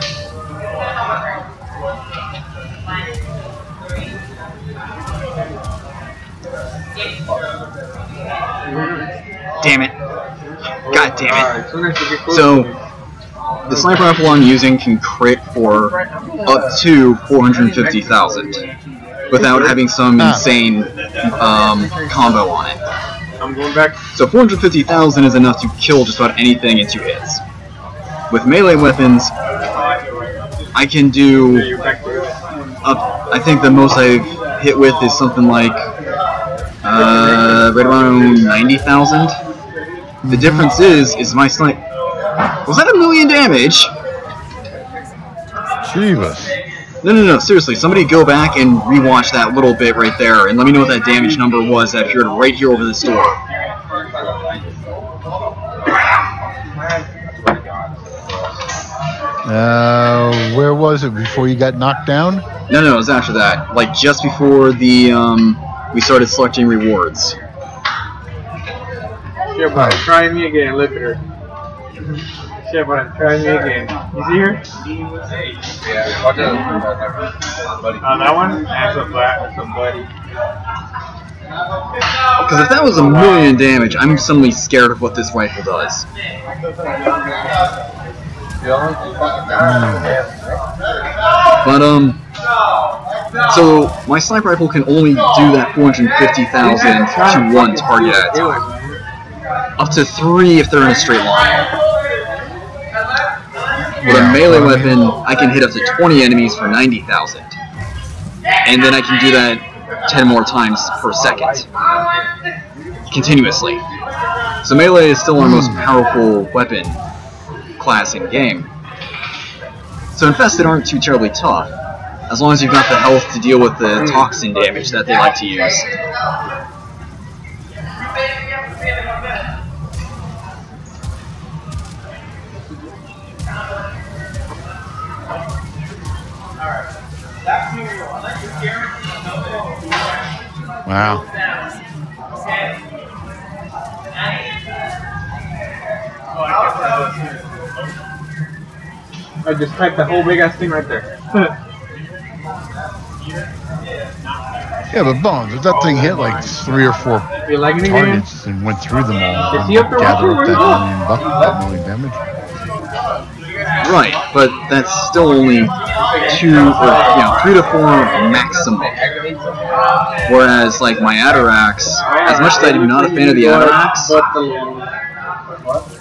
Damn it. God damn it. So, the sniper rifle I'm using can crit for up to 450,000 without having some insane combo on it. I'm going back. So 450,000 is enough to kill just about anything in 2 hits. With melee weapons, I can do I think the most I've hit with is something like right around 90,000. The difference is my snipe. Was that 1,000,000 damage? Jeebus. No, seriously, somebody go back and rewatch that little bit right there and let me know what that damage number was that appeared right here over this door. Where was it before you got knocked down? No, it was after that. Like just before the we started selecting rewards. Shit, but try me again. Look at her. Shit, but try me again. You see her? Yeah, watch out. On that one? That's a buddy. Because if that was 1,000,000 damage, I'm suddenly scared of what this rifle does. But so my sniper rifle can only do that 450,000 to one target at a time. Up to 3 if they're in a straight line. With a melee weapon, I can hit up to 20 enemies for 90,000. And then I can do that 10 more times per second. Continuously. So melee is still our most powerful weapon class in game. So infested aren't too terribly tough, as long as you've got the health to deal with the toxin damage that they like to use. Wow. I just typed the whole big ass thing right there. Yeah, but Bones, if that thing hit like 3 or 4 You like it targets and went through them all, Is he up there gather up watching? that $1,000,000 damage. Right, but that's still only 3 to 4 maximum. Whereas, like my Atarax, as much as I'm not a fan of the Atarax,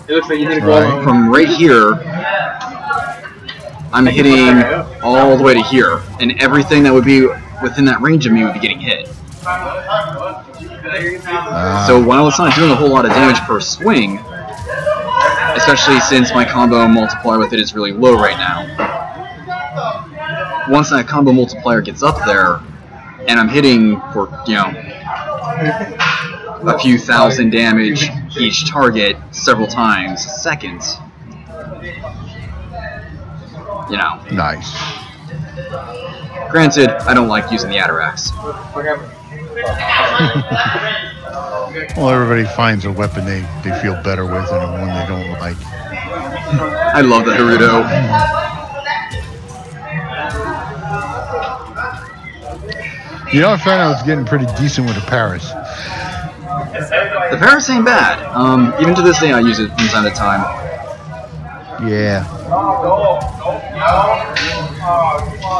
It looks like you need to go from right here, I'm hitting all the way to here, and everything that would be within that range of me would be getting hit. So while it's not doing a whole lot of damage per swing, especially since my combo multiplier with it is really low right now, once that combo multiplier gets up there, and I'm hitting for, a few thousand damage each target several times a second, Nice. Granted, I don't like using the Atarax. Well, everybody finds a weapon they feel better with and one they don't like. I love the Haruto. I found I was getting pretty decent with the Paris. The Paris ain't bad. Even to this day I use it from time to time. Yeah.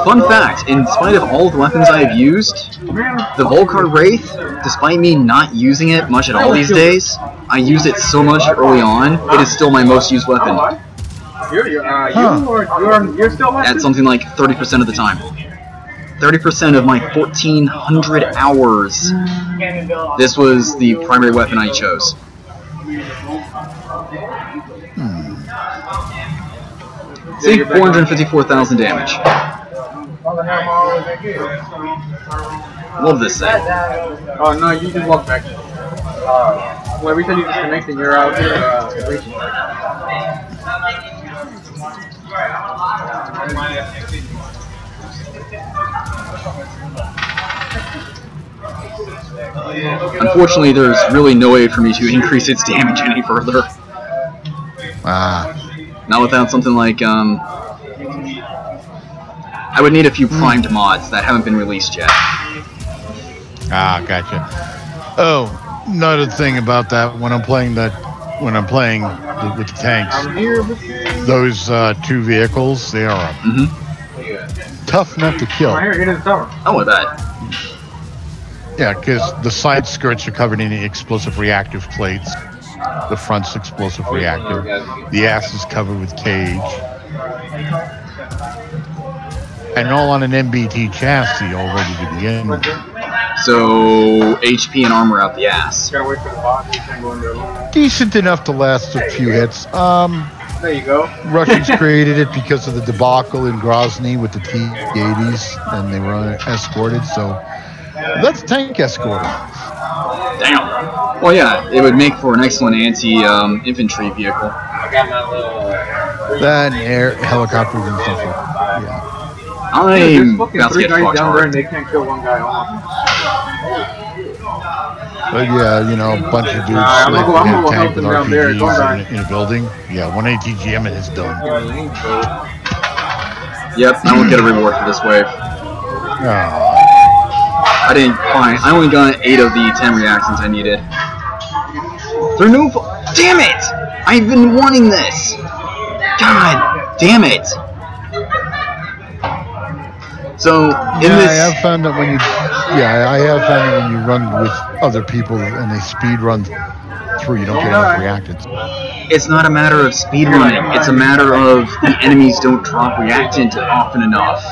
Fun fact, in spite of all the weapons I have used, the Volcar Wraith, despite me not using it much at all these days, I use it so much early on, it is still my most used weapon. You're still At something like 30% of the time. 30% of my 1,400 hours. This was the primary weapon I chose. See, 454,000 damage. Love this thing. Oh no, you just walk back. Well, every time you disconnect and you're out here reaching. Unfortunately, there's really no way for me to increase its damage any further. Not without something like, I would need a few primed mods that haven't been released yet. Gotcha. Oh, another thing about that, when I'm playing with the tanks, those 2 vehicles, they are tough enough to kill. Oh, I bet. Yeah, because the side skirts are covered in explosive reactive plates. The front's explosive reactive. The ass is covered with cage. And all on an MBT chassis already to begin with. So, HP and armor out the ass. Decent enough to last a few hits. There you go. Russians created it because of the debacle in Grozny with the T-80s, and they were escorted, so let's tank escort. Damn. Well, yeah, it would make for an excellent anti-infantry vehicle. That and air helicopters and stuff like that. Yeah. I'm about to 3 get guys fucked down there hard. and they can't kill one guy off. But yeah, you know, a bunch of dudes I'm like gonna in a help tank them with down there. RPGs in a building. Yeah, 1 ATGM and it's done. Yep, I won't get a reward for this wave. I only got 8 of the 10 reactions I needed. They're no. Damn it! I've been wanting this. God damn it! So in this, I have found that when you run with other people and they speed run through, you don't get enough reactants. it's not a matter of speed running. It's a matter of the enemies don't drop reactant often enough.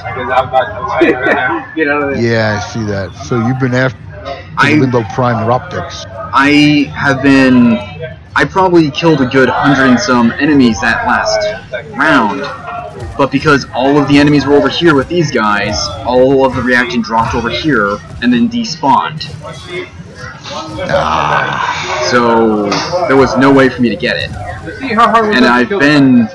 Yeah, I see that. So you've been after Limbo Prime Optics. I probably killed a good 100 and some enemies that last round. But because all of the enemies were over here with these guys, all of the reactant dropped over here and then despawned. So there was no way for me to get it. And I've been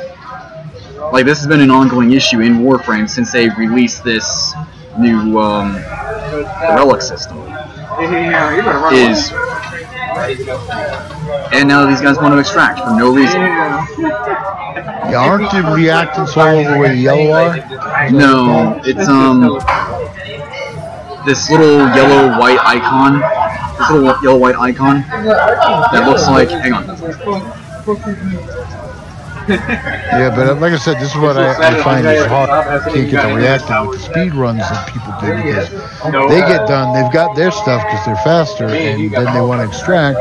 like, this has been an ongoing issue in Warframe since they released this new relic system. And now these guys want to extract for no reason. Yeah, aren't the reactants all over where the yellow are? No, it's this little yellow-white icon. This little yellow-white icon that looks like. Hang on. Yeah, but like I said, this is what I find is hard. Can't get the reactant with the speed runs that people do because they get done, they've got their stuff because they're faster, and then they want to extract.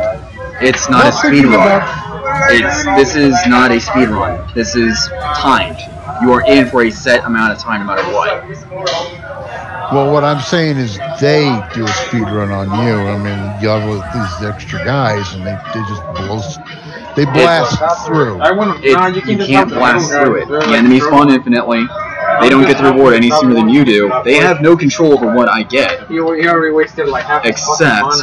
It's not a speed run. This is not a speed run. This is timed. You are in for a set amount of time no matter what. Well, what I'm saying is they do a speed run on you. I mean, you have these extra guys, and they just blast through. You can't blast through it. The enemies spawn infinitely. They don't get the reward any sooner than you do. They have no control over what I get. You already wasted like half Except.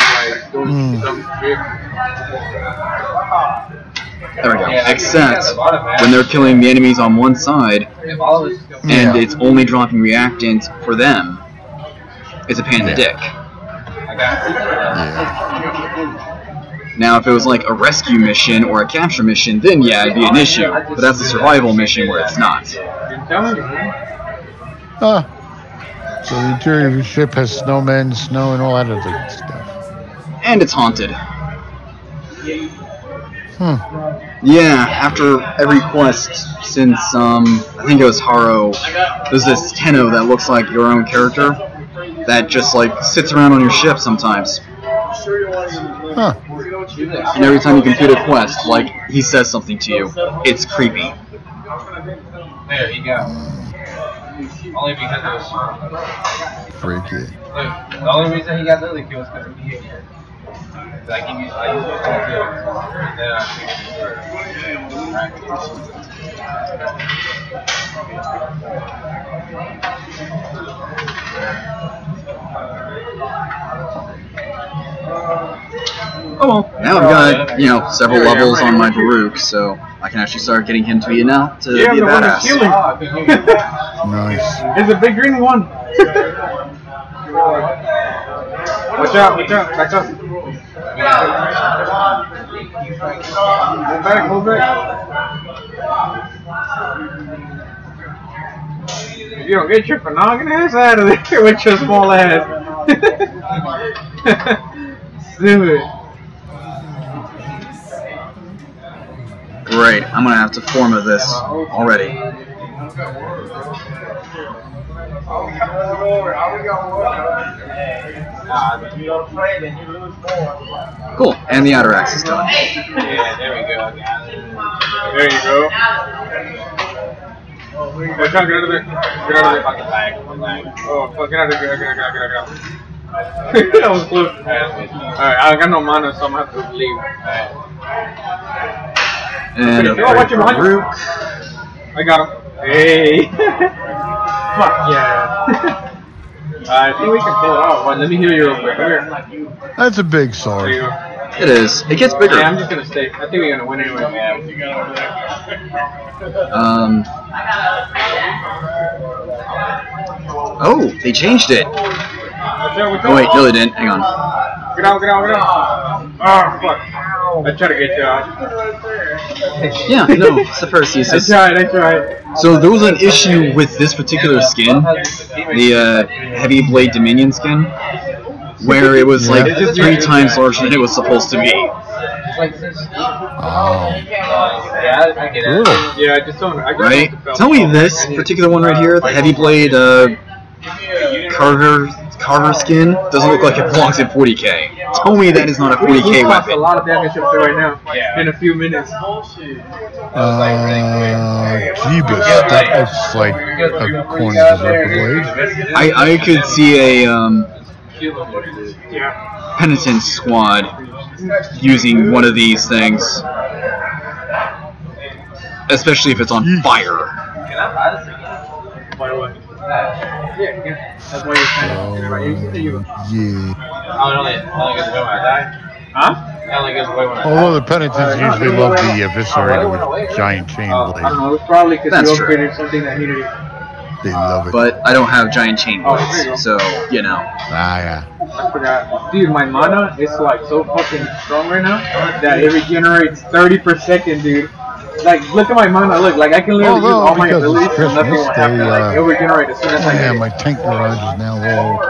There we go. Except when they're killing the enemies on one side, and it's only dropping reactant for them, it's a panda dick. Now, if it was like a rescue mission or a capture mission, then yeah, it'd be an issue. But that's a survival mission where it's not. So the interior of your ship has snowmen, snow, and all that other stuff. And it's haunted. Yeah, after every quest since, I think it was Haro, there's this Tenno that looks like your own character that just, like, sits around on your ship sometimes. And every time you complete a quest, like, he says something to you. It's creepy. There you go. Only because of Freak it. the only reason he got Lily Key was because of me. Like he used to then I Oh well, now I've got, you know, several levels on my Baruch, so I can actually start getting him to be now to be a badass. Nice. It's a big green one. Watch out, back up. Move back. If you don't get your phenomenon ass out of there with your small ass. Do it. Great, I'm gonna have to form of this already. Cool, and the outer axe is done. Yeah, there we go. There you go. Watch out, get out of there. Get out of there. Fucking lag. Oh, fuck, get out of there. Get out. That was close. Alright, I got no mana, so I'm gonna have to leave. And a Watch him, behind you. Baruch. I got him. Hey. Fuck yeah. I think we can pull it off. Well, let me heal you real quick. Come here. That's a big There sword. you go. It is. It gets bigger. Yeah, I'm just gonna stay. I think we're gonna win anyway. Oh, they changed it. Oh wait, no they didn't. Hang on. Get out. Oh, fuck. I tried to get you out. Yeah, no, it's the first uses. I tried. So there was an issue with this particular skin, the Heavy Blade Dominion skin, where it was like 3 times larger than it was supposed to be. Oh. Yeah, I just don't. Right? Tell me this particular one right here, the Heavy Blade Carver skin, doesn't look like it belongs in 40k. Tell me that is not a 40k a weapon. lot of damage up there right now. In a few minutes. Jeebus, that looks like a corn berserker blade. I could see a penitent squad using one of these things, especially if it's on fire. That's why you're kind of right. Yeah. Oh, it only goes away when I die? Huh? It only goes away when I die. Although the penitents usually love the eviscerator with giant chain I don't blades. know. It's probably because That's you true. upgraded something that needed it. They love it. But I don't have giant chain blades, so, you know. Yeah. I forgot. Dude, my mana is like so fucking strong right now that it regenerates 30 per second, dude. Like, look at my mana, look, like I can literally use all my because abilities it's and nothing Christmas, will happen. Like, it'll regenerate as soon as I yeah, hit my tank garage is now all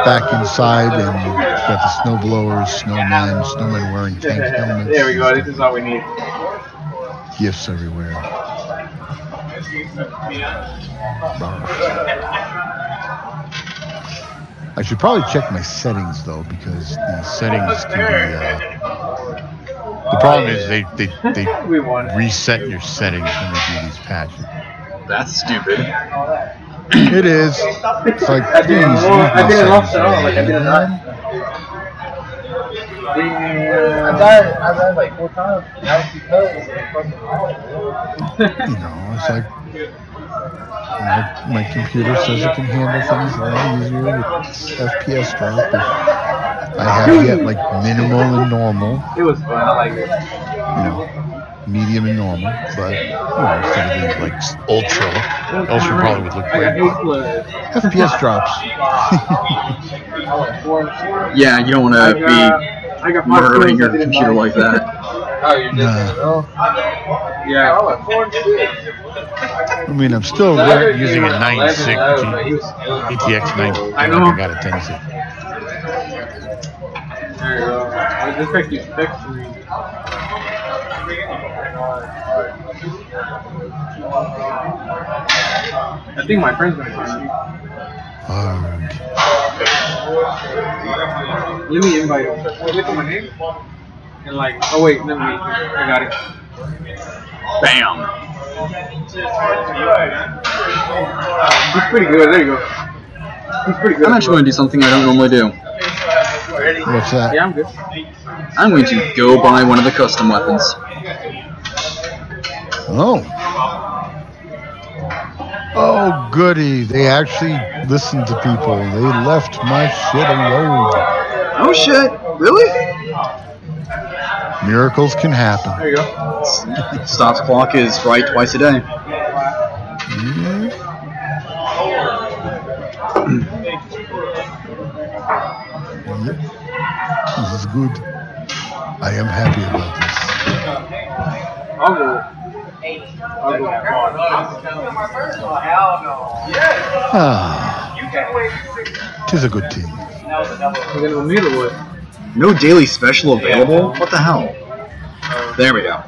back inside, and got the snow blowers, snowmen wearing tank helmets. There we go, this is all we need. Gifts everywhere. I should probably check my settings though, because the settings can be. The problem is they reset your settings when they do these patches. That's stupid. It is. It's like, I didn't lost it all, like I didn't die. I died like 4 times. That was because you know, it's like my computer says it can handle things a lot easier with FPS drop. I have it at like minimal and normal. It was fun, I like it. You know, medium and normal, but you know, instead of things like ultra probably would look great. FPS drops. Yeah, you don't want to be murdering your computer like that. Oh, you're just Yeah. I mean, I'm still using a 9.6 GTX 9. I know. I got a 10.6. There you go. I just think you fixed me. I think my friend's gonna find me. Let me invite him. Look at my name. And like, oh wait, let me. I got it. Bam. He's pretty good. There you go. He's pretty good. I'm actually going to do something I don't normally do. What's that? Yeah, I'm good. I'm going to go buy one of the custom weapons. Oh. Oh, goody. They actually listened to people. They left my shit alone. Oh, shit. Really? Miracles can happen. There you go. Stops clock is right twice a day. Yep. This is good. I am happy about this. I'll go. Ah. 'Tis a good team. You're gonna go meet or what? No daily special available? What the hell? There we go.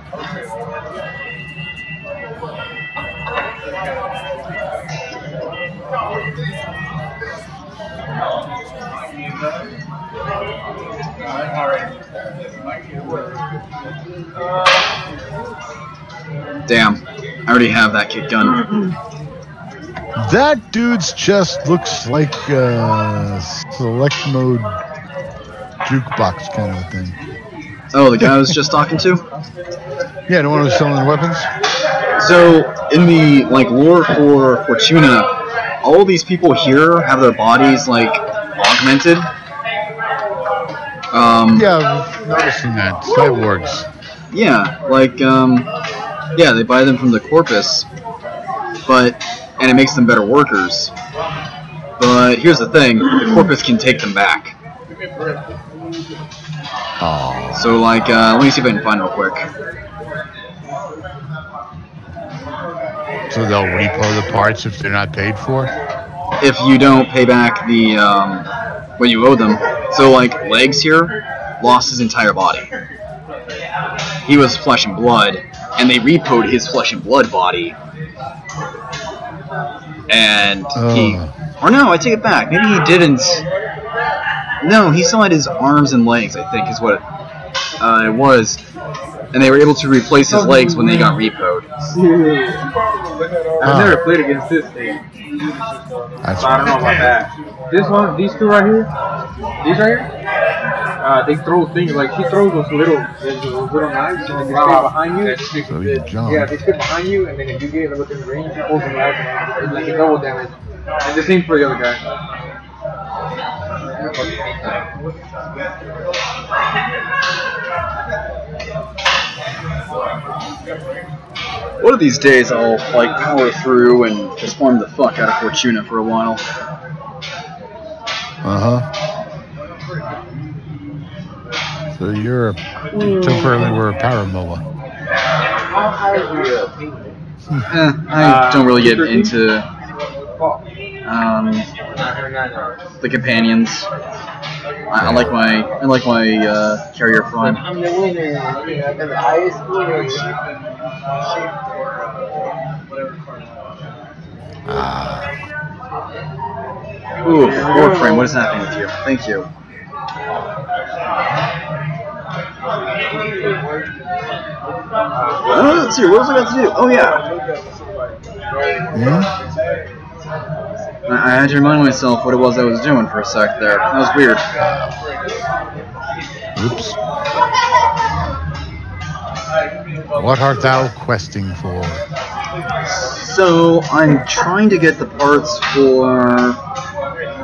Damn, I already have that kick gun. That dude's chest looks like a select mode jukebox kind of a thing. Oh, the guy I was just talking to? Yeah, the one who's selling weapons? So, in the lore for Fortuna, all these people here have their bodies augmented. Yeah, I'm noticing that. Cyborgs. Yeah, yeah, they buy them from the corpus, and it makes them better workers. But here's the thing, the corpus can take them back. Oh. So let me see if I can find real quick. So they'll repo the parts if they're not paid for? If you don't pay back the, what you owe them. So legs here, lost his entire body. He was flesh and blood, and they repoed his flesh and blood body. And or no, I take it back. Maybe he didn't. No, he still had his arms and legs, I think, is what it was. And they were able to replace his legs when they got repoed. I've never played against this thing. I don't know about that. This one, these two right here, they throw things she throws those little knives and then they sit behind you. Yeah, they sit behind you and then if you get within range, you hold them out and it's double damage. And the same for the other guy. One of these days I'll power through and just farm the fuck out of Fortuna for a while. So you temporarily were a paramoa. I don't really get into the companions. I like my carrier prime. I'm the winner. I'm the highest winner. Ooh, Warframe, what is happening with you? Thank you. Let's see, what was I got to do? Oh yeah. I had to remind myself what it was I was doing for a sec there. That was weird. Oops. What art thou questing for? So, I'm trying to get the parts for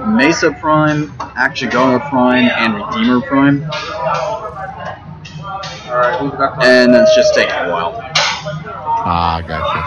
Mesa Prime, Actuagara Prime, and Redeemer Prime. And it's just taking a while. Ah, gotcha.